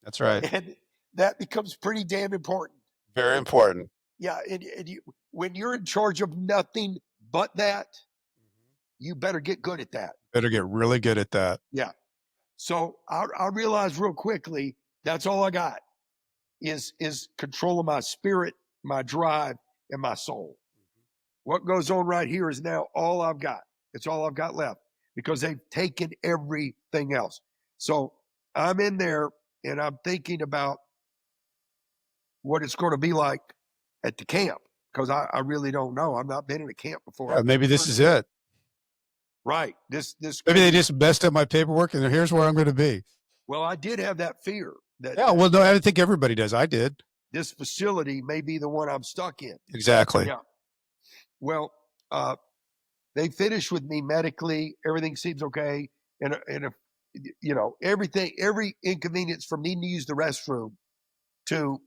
That's right. And that becomes pretty damn important. Very important. Yeah. And when you're in charge of nothing but that, you better get good at that. Better get really good at that. Yeah. So I realized real quickly, that's all I got is control of my spirit, my drive, and my soul. What goes on right here is now all I've got. It's all I've got left because they've taken everything else. So I'm in there and I'm thinking about what it's going to be like at the camp because I really don't know. I've not been in a camp before. Yeah, maybe this is it. Right. This maybe they just messed up my paperwork and here's where I'm going to be. Well, I did have that fear. Well, no, I think everybody does. I did. This facility may be the one I'm stuck in. Exactly. Yeah. Well, they finished with me medically. Everything seems okay. And if, every inconvenience from needing to use the restroom to,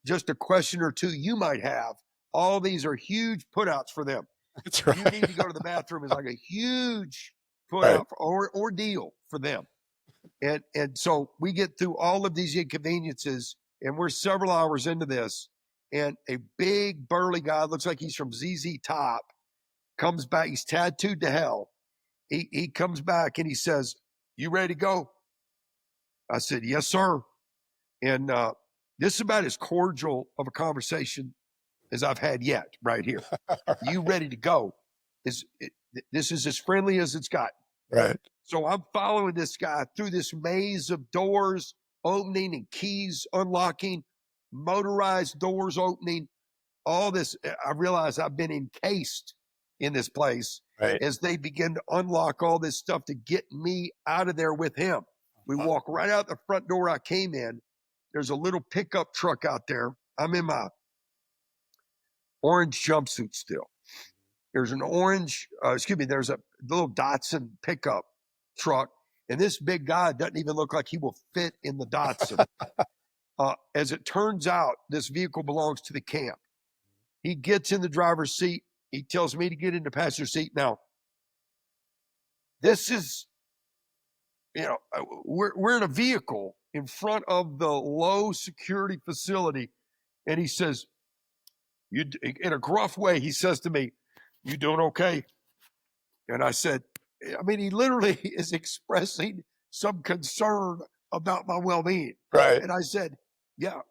just a question or two you might have, all these are huge putouts for them. That's right. You need to go to the bathroom is like a huge putout or ordeal for them. And so we get through all of these inconveniences and we're several hours into this and a big burly guy, looks like he's from ZZ Top, comes back. He's tattooed to hell. He comes back and he says, "You ready to go?" I said, "Yes, sir." And this is about as cordial of a conversation as I've had yet right here. "You ready to go?" This is as friendly as it's gotten. Right. So I'm following this guy through this maze of doors opening and keys unlocking, motorized doors opening, all this. I realize I've been encased in this place as they begin to unlock all this stuff to get me out of there with him. We walk right out the front door I came in. There's a little pickup truck out there. I'm in my orange jumpsuit still. There's an there's a little Datsun pickup truck. And this big guy doesn't even look like he will fit in the Datsun. As it turns out, this vehicle belongs to the camp. He gets in the driver's seat. He tells me to get in the passenger seat. Now, this is, we're in a vehicle in front of the low security facility. And he says, in a gruff way, he says to me, "You doing okay?" And I said, he literally is expressing some concern about my well-being. Right. And I said, yeah,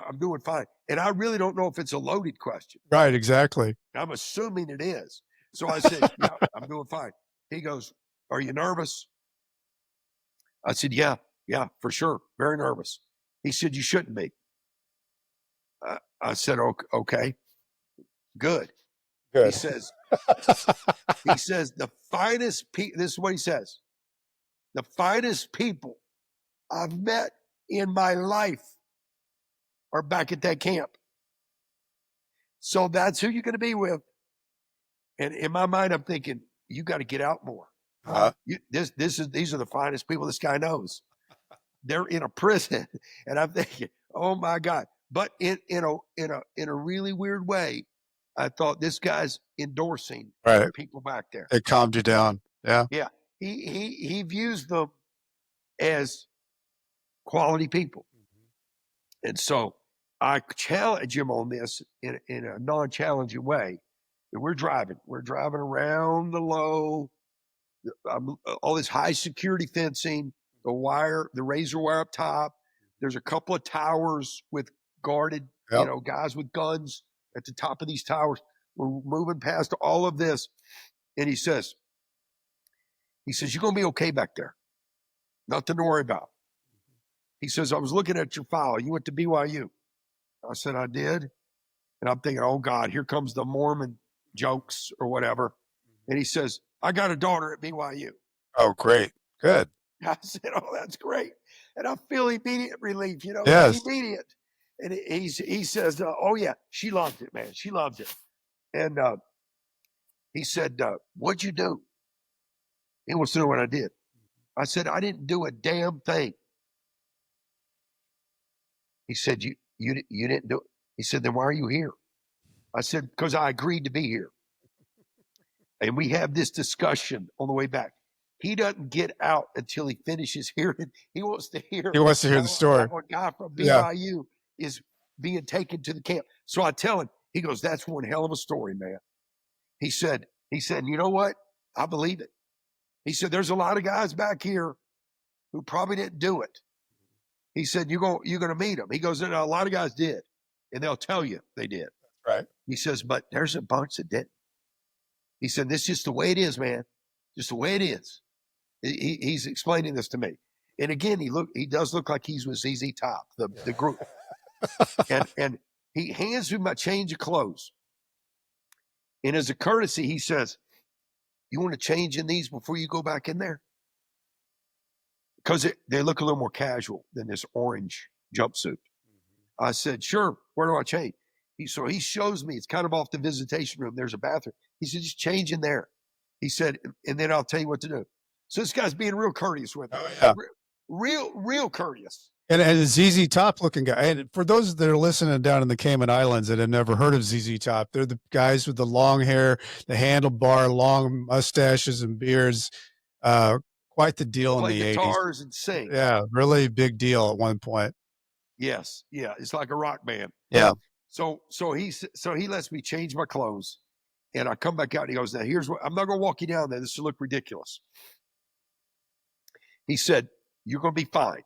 I'm doing fine. And I really don't know if it's a loaded question. Right, exactly. I'm assuming it is. So I said, yeah, I'm doing fine. He goes, "Are you nervous?" I said, yeah, for sure. Very nervous. He said, "You shouldn't be." I said, okay, good. He says, the finest people, this is what he says, "The finest people I've met in my life are back at that camp." So that's who you're going to be with. And in my mind, I'm thinking, you got to get out more. These are the finest people this guy knows. They're in a prison. And I'm thinking, oh my God. But in a really weird way, I thought this guy's endorsing people back there. It calmed you down. Yeah. Yeah. He views them as quality people. And so I challenge him on this in a non-challenging way. And we're driving around the low, all this high security fencing, the razor wire up top. There's a couple of towers with guarded, guys with guns at the top of these towers. We're moving past all of this. And he says, "You're going to be okay back there. Nothing to worry about." He says, "I was looking at your file. You went to BYU." I said, "I did." And I'm thinking, oh God, here comes the Mormon jokes or whatever. And he says, "I got a daughter at BYU." Oh, great. Good. I said, "Oh, that's great." And I feel immediate relief, Yes. Immediate. And he says, "Oh yeah, she loved it, man. She loved it." And he said, "What'd you do?" He wants to know what I did. I said, "I didn't do a damn thing." He said, you didn't do it." He said, "Then why are you here?" I said, "Because I agreed to be here." And we have this discussion on the way back. He doesn't get out until he finishes hearing. He wants to hear. He wants to hear the story. A guy from BYU is being taken to the camp. So I tell him, he goes, "That's one hell of a story, man." He said, "You know what? I believe it." He said, "There's a lot of guys back here who probably didn't do it." He said, you're going to meet them." He goes, "No, a lot of guys did, and they'll tell you they did." Right. He says, "But there's a bunch that didn't." He said, "This is just the way it is, man. Just the way it is." He's explaining this to me. And again, he does look like he's with ZZ Top, the group. and he hands me my change of clothes. And as a courtesy, he says, "You want to change in these before you go back in there?" Because they look a little more casual than this orange jumpsuit. I said, "Sure. Where do I change?" So he shows me, it's kind of off the visitation room. There's a bathroom. He said, "Just change in there." He said, "And then I'll tell you what to do." So this guy's being real courteous with me. Oh, yeah. Real courteous. And a ZZ Top looking guy. And for those that are listening down in the Cayman Islands that have never heard of ZZ Top, they're the guys with the long hair, the handlebar, long mustaches and beards. Quite the deal in the 80s. Guitars and sing. Yeah, really big deal at one point. Yes, yeah, it's like a rock band. Yeah. So he lets me change my clothes, and I come back out and he goes, "Now here's what I'm not going to walk you down there. This will look ridiculous." He said, "You're going to be fine."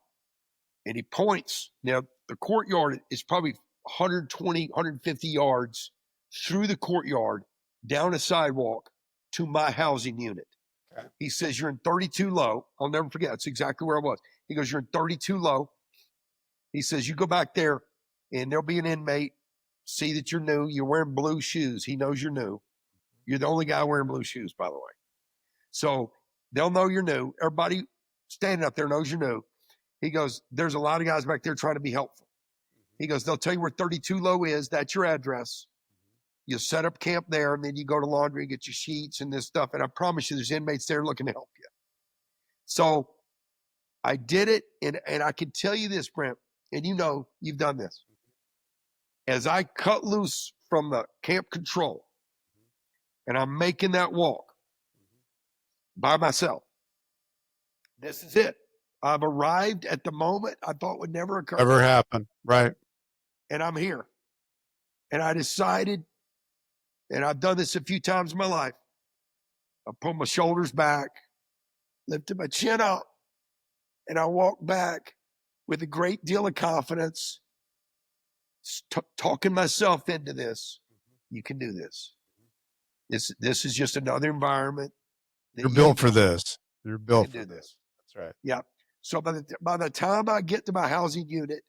And he points. Now the courtyard is probably 120, 150 yards through the courtyard, down a sidewalk to my housing unit. Okay. He says, "You're in 32 low." I'll never forget. That's exactly where I was. He goes, "You're in 32 low." He says, "You go back there and there'll be an inmate. See that you're new. You're wearing blue shoes." He knows you're new. You're the only guy wearing blue shoes, by the way. So they'll know you're new. Everybody standing up there knows you're new. He goes, "There's a lot of guys back there trying to be helpful." He goes, "They'll tell you where 32 low is. That's your address. You set up camp there, and then you go to laundry and get your sheets and this stuff. And I promise you, there's inmates there looking to help you." So I did it, and I can tell you this, Brent, and you know you've done this. As I cut loose from the camp control, and I'm making that walk by myself, this is it. I've arrived at the moment I thought would never occur. Ever happen. Right. And I'm here. And I decided, and I've done this a few times in my life, I pulled my shoulders back, lifted my chin up, and I walked back with a great deal of confidence, talking myself into this. You can do this. This is just another environment. You're built for this. You're built for this. That's right. Yeah. So by the time I get to my housing unit,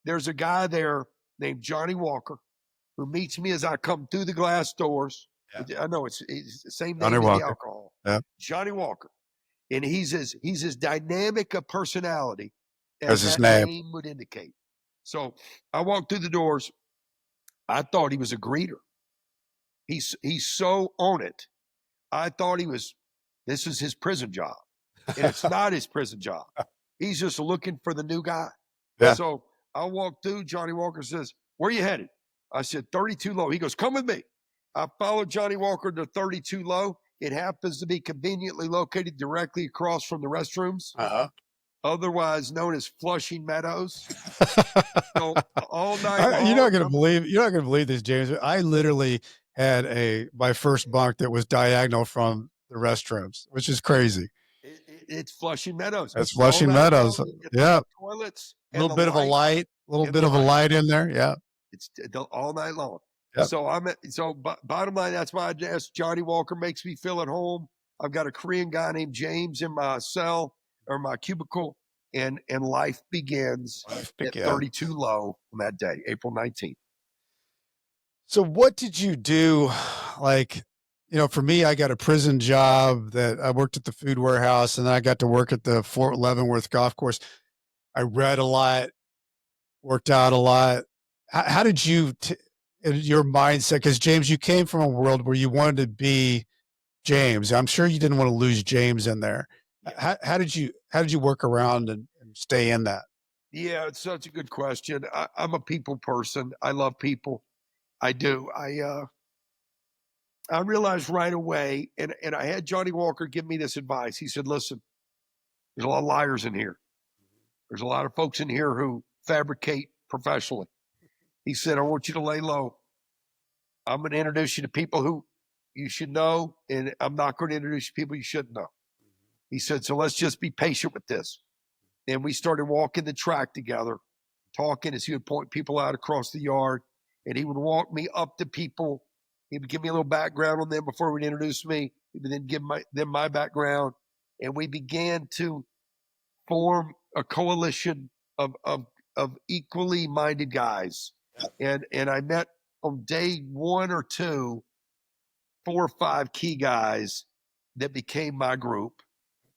there's a guy there named Johnny Walker who meets me as I come through the glass doors. Yeah. I know it's the same name as the alcohol. Yeah. Johnny Walker. And he's as dynamic a personality as his name would indicate. So I walked through the doors. I thought he was a greeter. He's so on it. I thought this is his prison job. And it's not his prison job. He's just looking for the new guy. Yeah. So I walked through. Johnny Walker says, "Where are you headed?" I said, 32 Low. He goes, "Come with me." I followed Johnny Walker to 32 Low. It happens to be conveniently located directly across from the restrooms, otherwise known as Flushing Meadows. So all night long, you're not going to believe this, James. I literally had my first bunk that was diagonal from the restrooms, which is crazy. It's Flushing Meadows. It's Flushing Meadows. Yeah. Toilets. A little bit of a light in there. Yeah. It's all night long. Yep. So bottom line, that's why I asked Johnny Walker makes me feel at home. I've got a Korean guy named James in my cell or my cubicle, and life begins at 32 Low on that day, April 19th. So what did you do? Like, for me, I got a prison job that I worked at the food warehouse, and then I got to work at the Fort Leavenworth golf course. I read a lot, worked out a lot. How did you, your mindset, because James, you came from a world where you wanted to be James. I'm sure you didn't want to lose James in there. How did you work around and stay in that? Yeah, it's such a good question. I'm a people person. I love people. I do. I realized right away, and I had Johnny Walker give me this advice. He said, "Listen, there's a lot of liars in here. There's a lot of folks in here who fabricate professionally." He said, "I want you to lay low. I'm going to introduce you to people who you should know, and I'm not going to introduce you to people you shouldn't know." He said, "So let's just be patient with this." And we started walking the track together, talking as he would point people out across the yard, and he would walk me up to people. He would give me a little background on them before he would introduce me. He would then give them my background, and we began to form a coalition of equally minded guys. And I met on day 1 or 2, 4 or 5 key guys that became my group.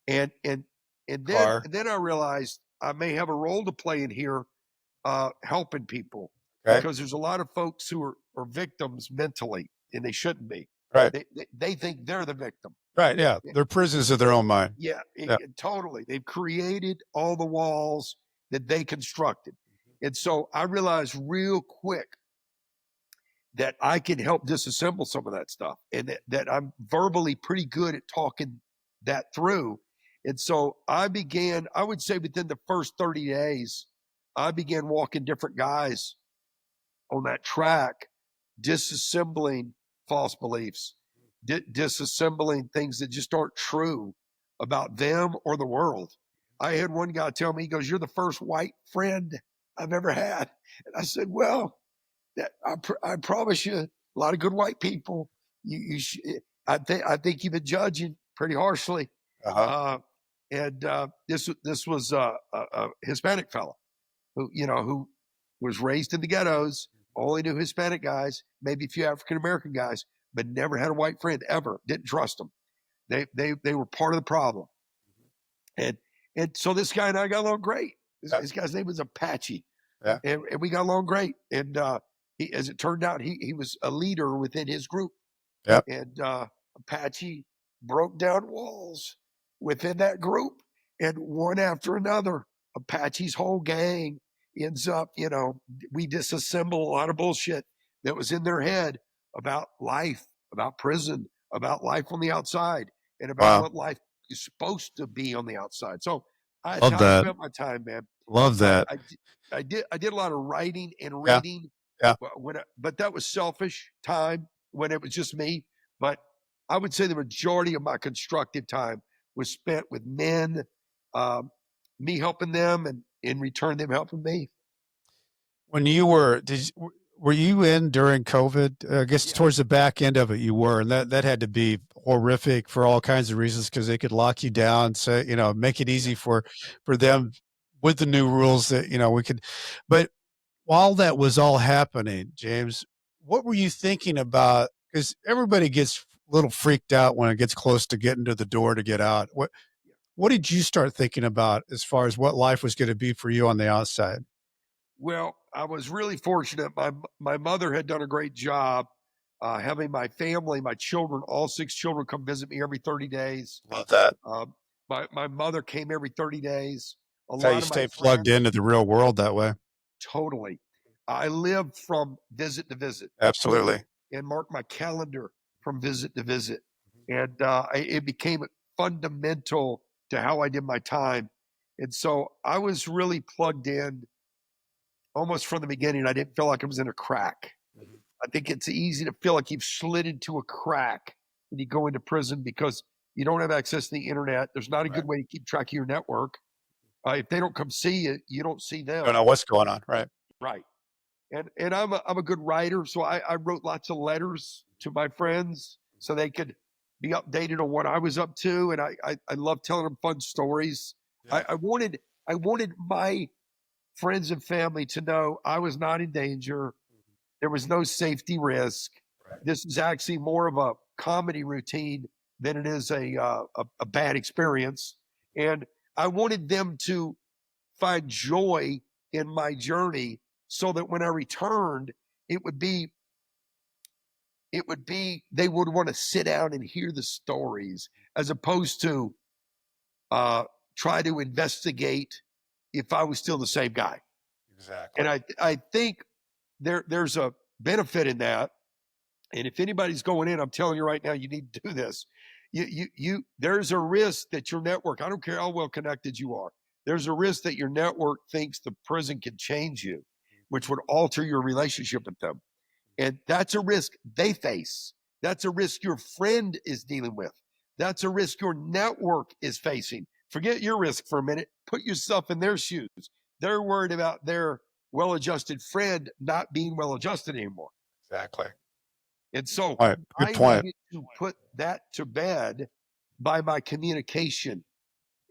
And then I realized I may have a role to play in here, helping people, because there's a lot of folks who are victims mentally, and they shouldn't be. Right. They think they're the victim. Right. Yeah. They're prisoners of their own mind. Yeah. Totally. They've created all the walls that they constructed. And so I realized real quick that I can help disassemble some of that stuff, and that I'm verbally pretty good at talking that through. And so I would say within the first 30 days, I began walking different guys on that track, disassembling false beliefs, disassembling things that just aren't true about them or the world. I had one guy tell me, he goes, "You're the first white friend I've ever had." And I said, "Well, I promise you, a lot of good white people. I think you've been judging pretty harshly." This was a Hispanic fellow who was raised in the ghettos, only knew Hispanic guys, maybe a few African American guys, but never had a white friend ever. Didn't trust them. They were part of the problem. And so this guy and I got along great. This guy's name was Apache. Yeah. And we got along great. And as it turned out, he was a leader within his group. Yep. And Apache broke down walls within that group. And one after another, Apache's whole gang ends up, we disassemble a lot of bullshit that was in their head about life, about prison, about life on the outside, and about Wow. what life is supposed to be on the outside. So that's Love how I that. spent my time, man. Love that. I did a lot of writing and Yeah. reading, Yeah. but that was selfish time when it was just me. But I would say the majority of my constructive time was spent with men, um, me helping them, and in return, them helping me. When you were, were you in during COVID? I guess Yeah, towards the back end of it, you were, and that had to be horrific for all kinds of reasons because they could lock you down, so make it yeah. easy for them with the new rules that we could. But while that was all happening, James, what were you thinking about? Because everybody gets a little freaked out when it gets close to getting to the door to get out. What did you start thinking about as far as what life was going to be for you on the outside? Well, I was really fortunate. My mother had done a great job having my family, my children, all 6 children, come visit me every 30 days. Love that. My mother came every 30 days. A That's how you lot of my stay plugged friends, into the real world that way. totally. I lived from visit to visit Absolutely. and marked my calendar from visit to visit. And it became fundamental to how I did my time. And so I was really plugged in almost from the beginning. I didn't feel like I was in a crack. I think it's easy to feel like you've slid into a crack when you go into prison because you don't have access to the internet. There's not a good Right. way to keep track of your network. If they don't come see you, you don't see them. Don't know what's going on. Right. Right. And I'm a good writer, so I wrote lots of letters to my friends so they could be updated on what I was up to, and I love telling them fun stories. Yeah. I wanted my friends and family to know I was not in danger. There was no safety risk. Right. This is actually more of a comedy routine than it is a bad experience. And I wanted them to find joy in my journey so that when I returned, it would be they would want to sit down and hear the stories as opposed to try to investigate if I was still the same guy. Exactly. And I think there's a benefit in that. And if anybody's going in, I'm telling you right now, you need to do this. There's a risk that your network, I don't care how well connected you are, there's a risk that your network thinks the prison can change you, which would alter your relationship with them. And that's a risk they face. That's a risk your friend is dealing with. That's a risk your network is facing. Forget your risk for a minute. Put yourself in their shoes. They're worried about their well adjusted friend not being well adjusted anymore. Exactly. And so All right. Good I point. needed to put that to bed by my communication.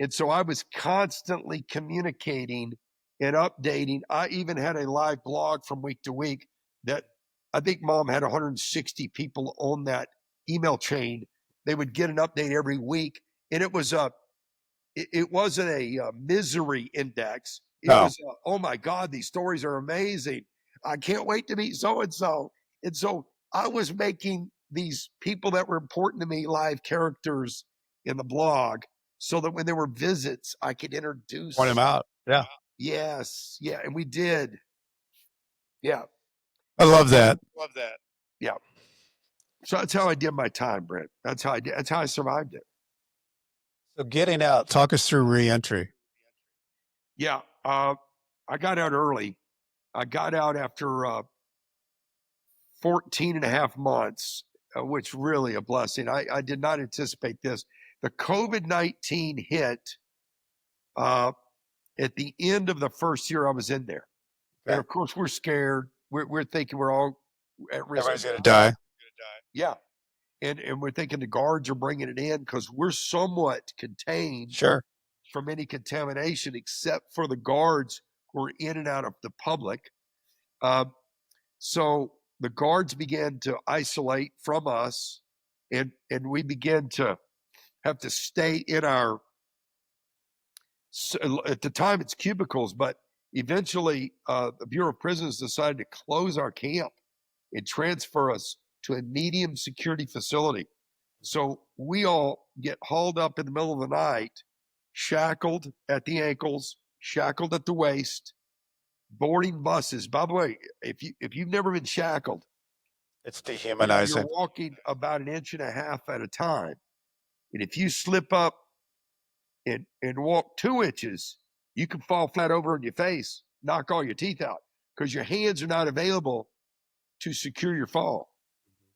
And so I was constantly communicating and updating. I even had a live blog from week to week that I think Mom had 160 people on that email chain. They would get an update every week. And it wasn't a misery index. It No. was, oh my God, these stories are amazing. I can't wait to meet so and so. And so I was making these people that were important to me live characters in the blog so that when there were visits, I could introduce. Point him out. Yeah. Yes. Yeah. And we did. Yeah. I love that. Yeah. So that's how I did my time, Brent. That's how I survived it. So getting out, talk us through reentry. Yeah. I got out early. I got out after 14 and a half months, which really a blessing. I did not anticipate this. The COVID-19 hit at the end of the first year I was in there. Okay. And of course, we're scared. We're thinking we're all at risk. Everybody's going to die. Yeah. And we're thinking the guards are bringing it in because we're somewhat contained Sure. from any contamination, except for the guards who are in and out of the public. So the guards began to isolate from us, and we began to have to stay in our, at the time it's cubicles, but eventually the Bureau of Prisons decided to close our camp and transfer us to a medium security facility. So we all get hauled up in the middle of the night shackled at the ankles, shackled at the waist, boarding buses. By the way, if you've never been shackled, It's you're dehumanizing. walking about an inch and a half at a time. And if you slip up and walk 2 inches, you can fall flat over on your face, knock all your teeth out because your hands are not available to secure your fall.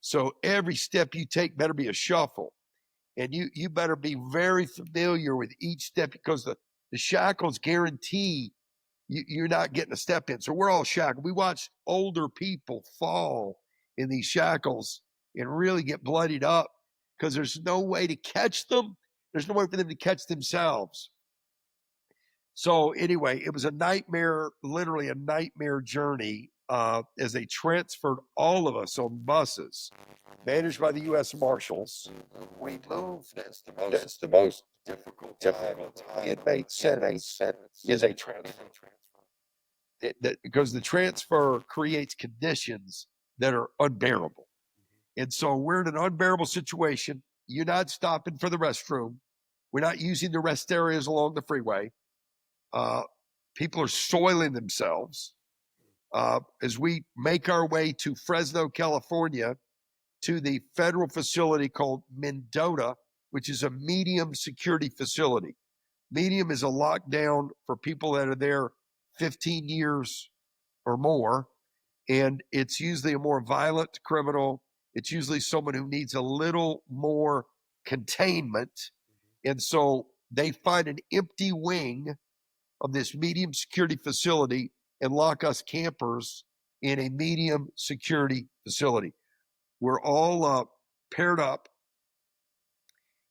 So every step you take better be a shuffle. And you better be very familiar with each step because the shackles guarantee you're not getting a step in. So we're all shackled. We watch older people fall in these shackles and really get bloodied up because there's no way to catch them. There's no way for them to catch themselves. So anyway, it was a nightmare, literally a nightmare journey as they transferred all of us on buses managed by the U.S. Marshals. We moved. That's the most difficult time. Inmate sentence is a transfer. Because the transfer creates conditions that are unbearable. And so we're in an unbearable situation. You're not stopping for the restroom. We're not using the rest areas along the freeway. People are soiling themselves. As we make our way to Fresno, California, to the federal facility called Mendota, which is a medium security facility. Medium is a lockdown for people that are there 15 years or more, and it's usually a more violent criminal. It's usually someone who needs a little more containment. And so they find an empty wing of this medium security facility and lock us campers in a medium security facility. We're all paired up,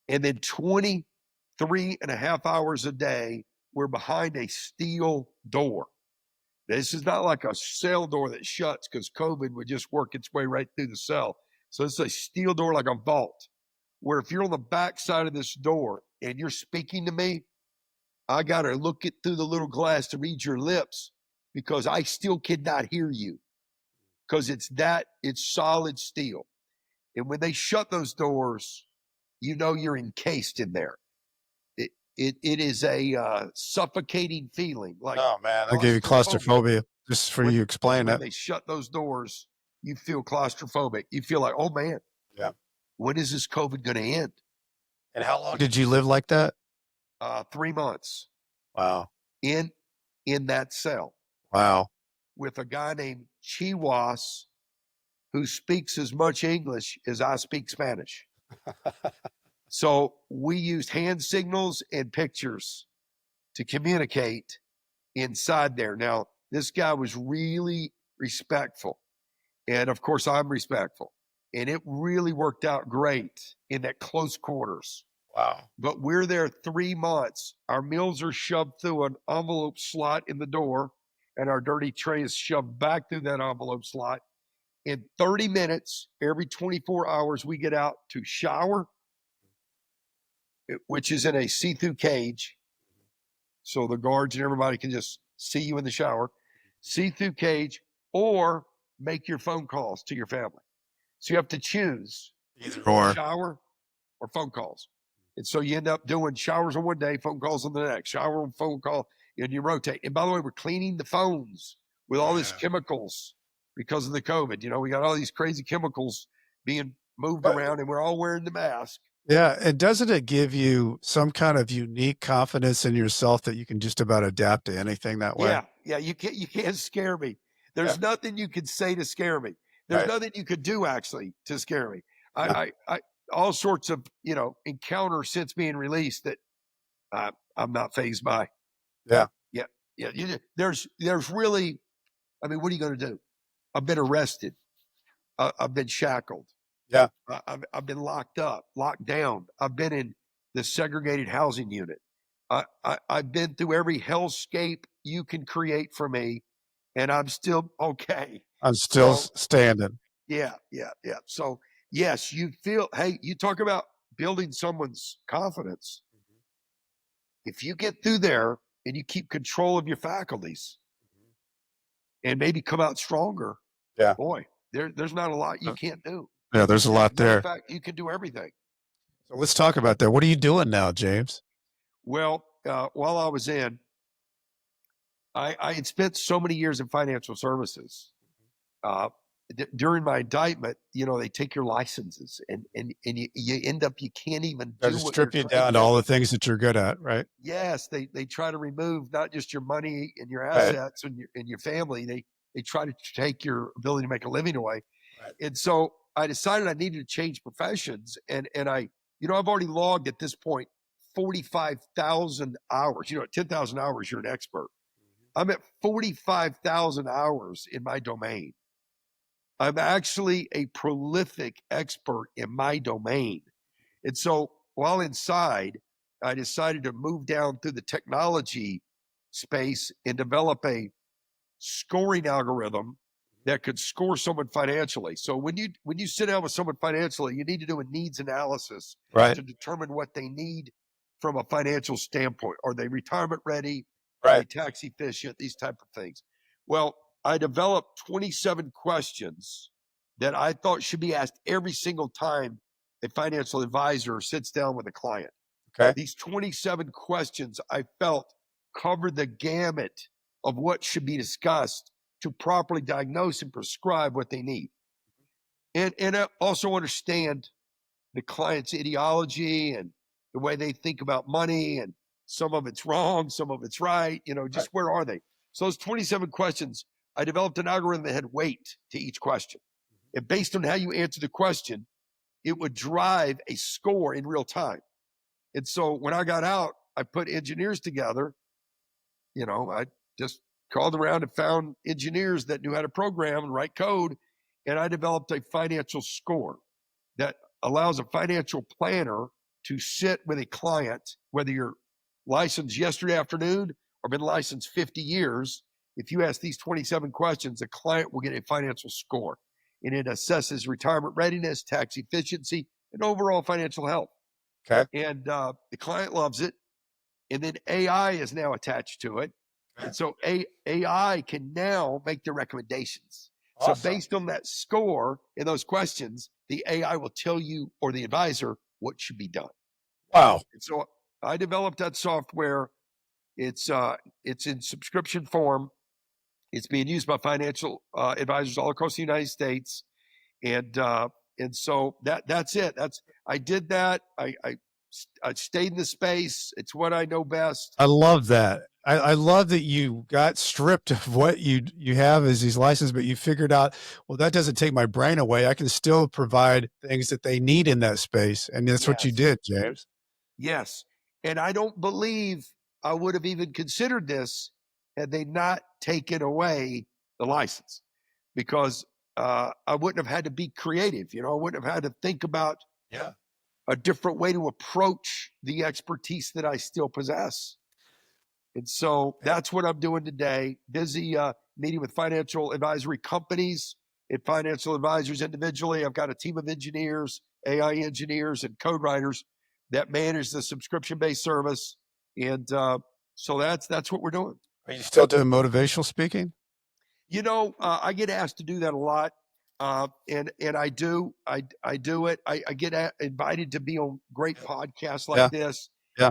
and then 23 and a half hours a day, we're behind a steel door. This is not like a cell door that shuts because COVID would just work its way right through the cell. So it's a steel door like a vault, where if you're on the back side of this door and you're speaking to me, I got to look it through the little glass to read your lips because I still cannot hear you because it's solid steel. And when they shut those doors, you know you're encased in there. It is a suffocating feeling. Like, Oh man, that gave you claustrophobia just for you explain when that. they shut those doors, you feel claustrophobic. You feel like, oh man, Yeah. when is this COVID going to end? And how long did you live like that? 3 months. Wow. In that cell. Wow. With a guy named Chihuas who speaks as much English as I speak Spanish. So we used hand signals and pictures to communicate inside there. Now, this guy was really respectful. And of course, I'm respectful. And it really worked out great in that close quarters. Wow. But we're there 3 months. Our meals are shoved through an envelope slot in the door, and our dirty tray is shoved back through that envelope slot. In 30 minutes, every 24 hours, we get out to shower, which is in a see-through cage. So the guards and everybody can just see you in the shower. See-through cage, or make your phone calls to your family. So you have to choose Either or. shower or phone calls. And so you end up doing showers on one day, phone calls on the next, shower and phone call, and you rotate. And by the way, we're cleaning the phones with all these chemicals because of the COVID. You know, we got all these crazy chemicals being moved around, and we're all wearing the mask. Yeah. And doesn't it give you some kind of unique confidence in yourself that you can just about adapt to anything that way? Yeah. You can't scare me. There's nothing you could say to scare me. There's nothing you could do actually to scare me. I all sorts of, encounters since being released that I'm not fazed by. Yeah. There's really, I mean, what are you going to do? I've been arrested. I've been shackled. Yeah. I've been locked up, locked down. I've been in the segregated housing unit. I've been through every hellscape you can create for me, and I'm still okay. I'm still standing. Yeah. So yes, you feel, hey, you talk about building someone's confidence. If you get through there and you keep control of your faculties and maybe come out stronger, boy, there's not a lot you can't do. Yeah, there's a lot there. In fact, you can do everything. So let's talk about that. What are you doing now, James? Well, while I was in, I had spent so many years in financial services. During my indictment, they take your licenses and you end up, you can't even Got do to what strip you're you trained down to to all do. the things that you're good at, right? Yes, they try to remove not just your money and your Right. assets and your family. They try to take your ability to make a living away. Right. And so I decided I needed to change professions. And I've already logged at this point 45,000 hours. At 10,000 hours, you're an expert. I'm at 45,000 hours in my domain. I'm actually a prolific expert in my domain. And so while inside, I decided to move down through the technology space and develop a scoring algorithm that could score someone financially. So when you sit down with someone financially, you need to do a needs analysis to determine what they need from a financial standpoint. Are they retirement ready? Are they tax efficient? These type of things. Well, I developed 27 questions that I thought should be asked every single time a financial advisor sits down with a client. Okay. These 27 questions I felt covered the gamut of what should be discussed to properly diagnose and prescribe what they need. And I also understand the client's ideology and the way they think about money, and some of it's wrong, some of it's right, just where are they? So those 27 questions, I developed an algorithm that had weight to each question. And based on how you answer the question, it would drive a score in real time. And so when I got out, I put engineers together. I just called around and found engineers that knew how to program and write code. And I developed a financial score that allows a financial planner to sit with a client, whether you're licensed yesterday afternoon or been licensed 50 years. If you ask these 27 questions, a client will get a financial score. And it assesses retirement readiness, tax efficiency, and overall financial health. Okay. And the client loves it. And then AI is now attached to it. And so AI can now make the recommendations. Awesome. So based on that score and those questions, the AI will tell you or the advisor what should be done. Wow. And so I developed that software. It's in subscription form. It's being used by financial advisors all across the United States. And so that's it. I did that. I stayed in the space. It's what I know best. I love that. I love that you got stripped of what you have as these licenses, but you figured out, well, that doesn't take my brain away. I can still provide things that they need in that space. And that's what you did, James. Yes. And I don't believe I would have even considered this had they not taken away the license, because I wouldn't have had to be creative. I wouldn't have had to think about a different way to approach the expertise that I still possess. And so that's what I'm doing today. Busy meeting with financial advisory companies and financial advisors individually. I've got a team of engineers, AI engineers, and code writers that manage the subscription-based service. And so that's what we're doing. Are you still doing motivational speaking? I get asked to do that a lot. And I do it. I get invited to be on great podcasts like this. Yeah.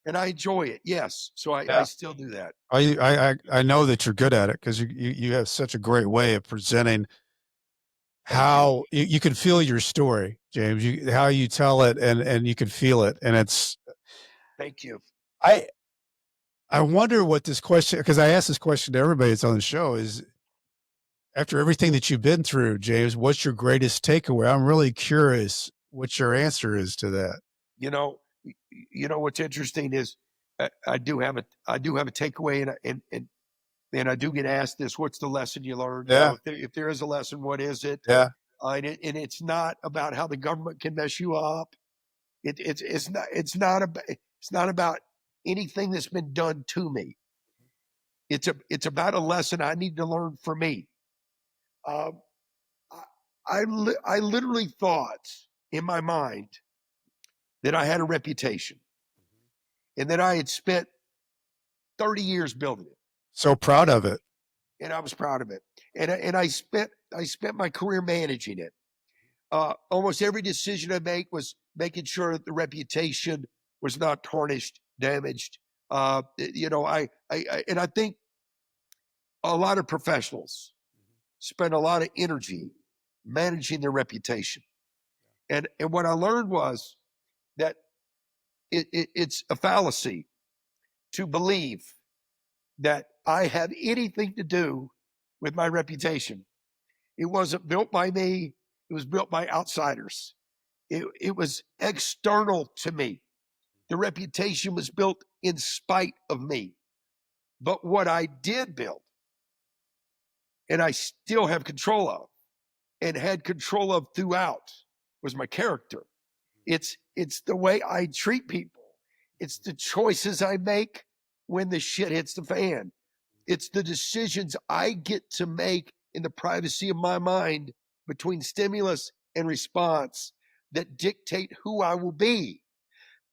And I enjoy it. Yes. So I still do that. I know that you're good at it, because you have such a great way of presenting how you can feel your story, James, how you tell it, and you can feel it. And it's, thank you. I wonder what this question, because I ask this question to everybody that's on the show, is, after everything that you've been through, James, what's your greatest takeaway? I'm really curious what your answer is to that. What's interesting is I do have a takeaway, and I do get asked this: what's the lesson you learned? Yeah. If there is a lesson, what is it? Yeah. And it's not about how the government can mess you up. It's not about anything that's been done to me. It's about a lesson I need to learn for me. I literally thought in my mind that I had a reputation, and that I had spent 30 years building it. So proud of it. And I was proud of it. And I spent my career managing it. Almost every decision I make was making sure that the reputation was not tarnished damaged. And I think a lot of professionals spend a lot of energy managing their reputation. And what I learned was that it's a fallacy to believe that I have anything to do with my reputation. It wasn't built by me. It was built by outsiders. It was external to me. The reputation was built in spite of me. But what I did build, and I still have control of, and had control of throughout, was my character. It's the way I treat people. It's the choices I make when the shit hits the fan. It's the decisions I get to make in the privacy of my mind between stimulus and response that dictate who I will be.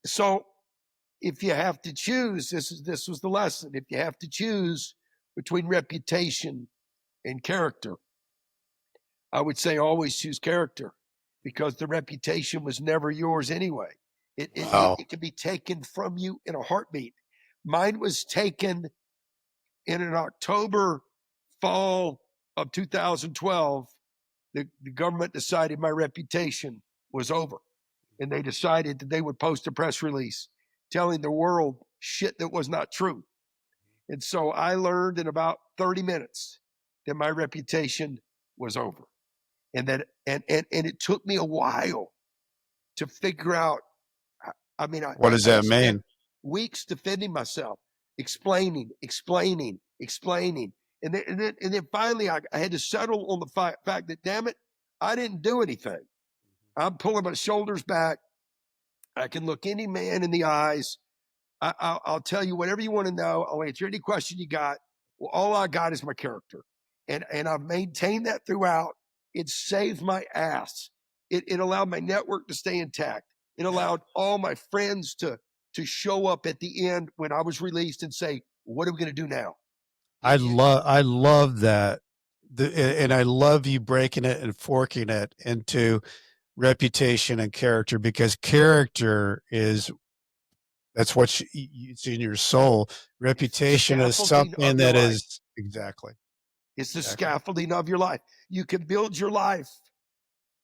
So if you have to choose, this was the lesson. If you have to choose between reputation and character, I would say always choose character, because the reputation was never yours anyway. It can be taken from you in a heartbeat. Mine was taken in an October, fall of 2012. The government decided my reputation was over. And they decided that they would post a press release telling the world shit that was not true. And so I learned in about 30 minutes that my reputation was over. And that and it took me a while to figure out. What does that mean? Weeks defending myself, explaining. And then finally I had to settle on the fact that, damn it, I didn't do anything. I'm pulling my shoulders back. I can look any man in the eyes. I'll tell you whatever you want to know. I'll answer any question you got. Well, all I got is my character. And I've maintained that throughout. It saved my ass. It allowed my network to stay intact. It allowed all my friends to show up at the end when I was released and say, what are we going to do now? I love that. And I love you breaking it and forking it into reputation and character, because character that's what it's in your soul. Reputation is something that is exactly. It's the scaffolding of your life. You can build your life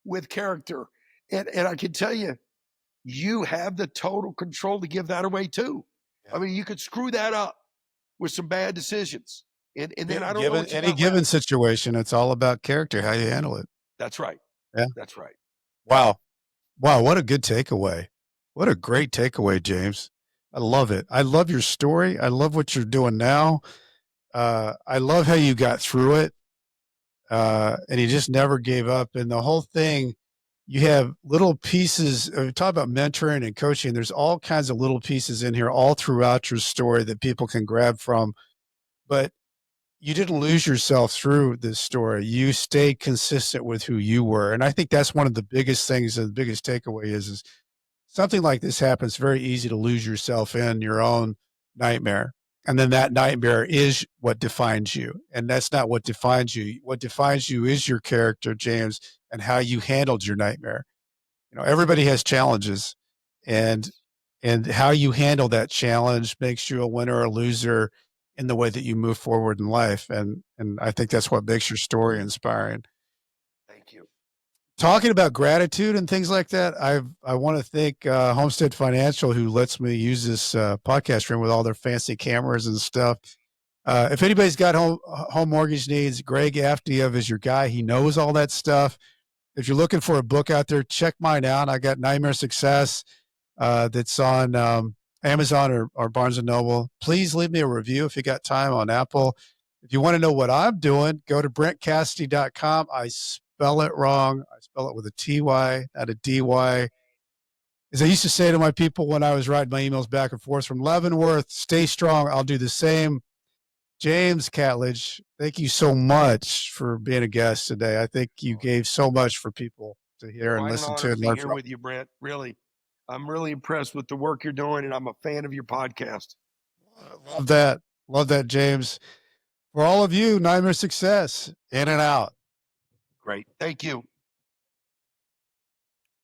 with character. And I can tell you, you have the total control to give that away too. Yeah. I mean, you could screw that up with some bad decisions. And then I don't know. Any given situation, it's all about character, how you handle it. That's right. Yeah. That's right. Wow. What a good takeaway. What a great takeaway, James. I love it. I love your story. I love what you're doing now. I love how you got through it. And you just never gave up. And the whole thing, you have little pieces. We talk about mentoring and coaching. There's all kinds of little pieces in here all throughout your story that people can grab from. But you didn't lose yourself through this story. You stayed consistent with who you were. And I think that's one of the biggest things, and the biggest takeaway is something like this happens, very easy to lose yourself in your own nightmare. And then that nightmare is what defines you. And that's not what defines you. What defines you is your character, James, and how you handled your nightmare. You know, everybody has challenges, and how you handle that challenge makes you a winner or a loser in the way that you move forward in life. And I think that's what makes your story inspiring. Thank you. Talking about gratitude and things like that, I want to thank Homestead Financial, who lets me use this podcast room with all their fancy cameras and stuff. If anybody's got home mortgage needs, Greg Afdiev is your guy. He knows all that stuff. If you're looking for a book out there, check mine out. I got Nightmare Success that's on Amazon or Barnes & Noble. Please leave me a review if you got time on Apple. If you want to know what I'm doing, go to BrentCassidy.com. I spell it wrong. I spell it with a T-Y, not a D-Y. As I used to say to my people when I was writing my emails back and forth from Leavenworth, stay strong. I'll do the same. James Catledge, thank you so much for being a guest today. I think you gave so much for people to hear and listen to. And learn from. With you, Brent. Really, I'm really impressed with the work you're doing, and I'm a fan of your podcast. I love that. Love that, James. For all of you, Nightmare Success, in and out. Great. Thank you.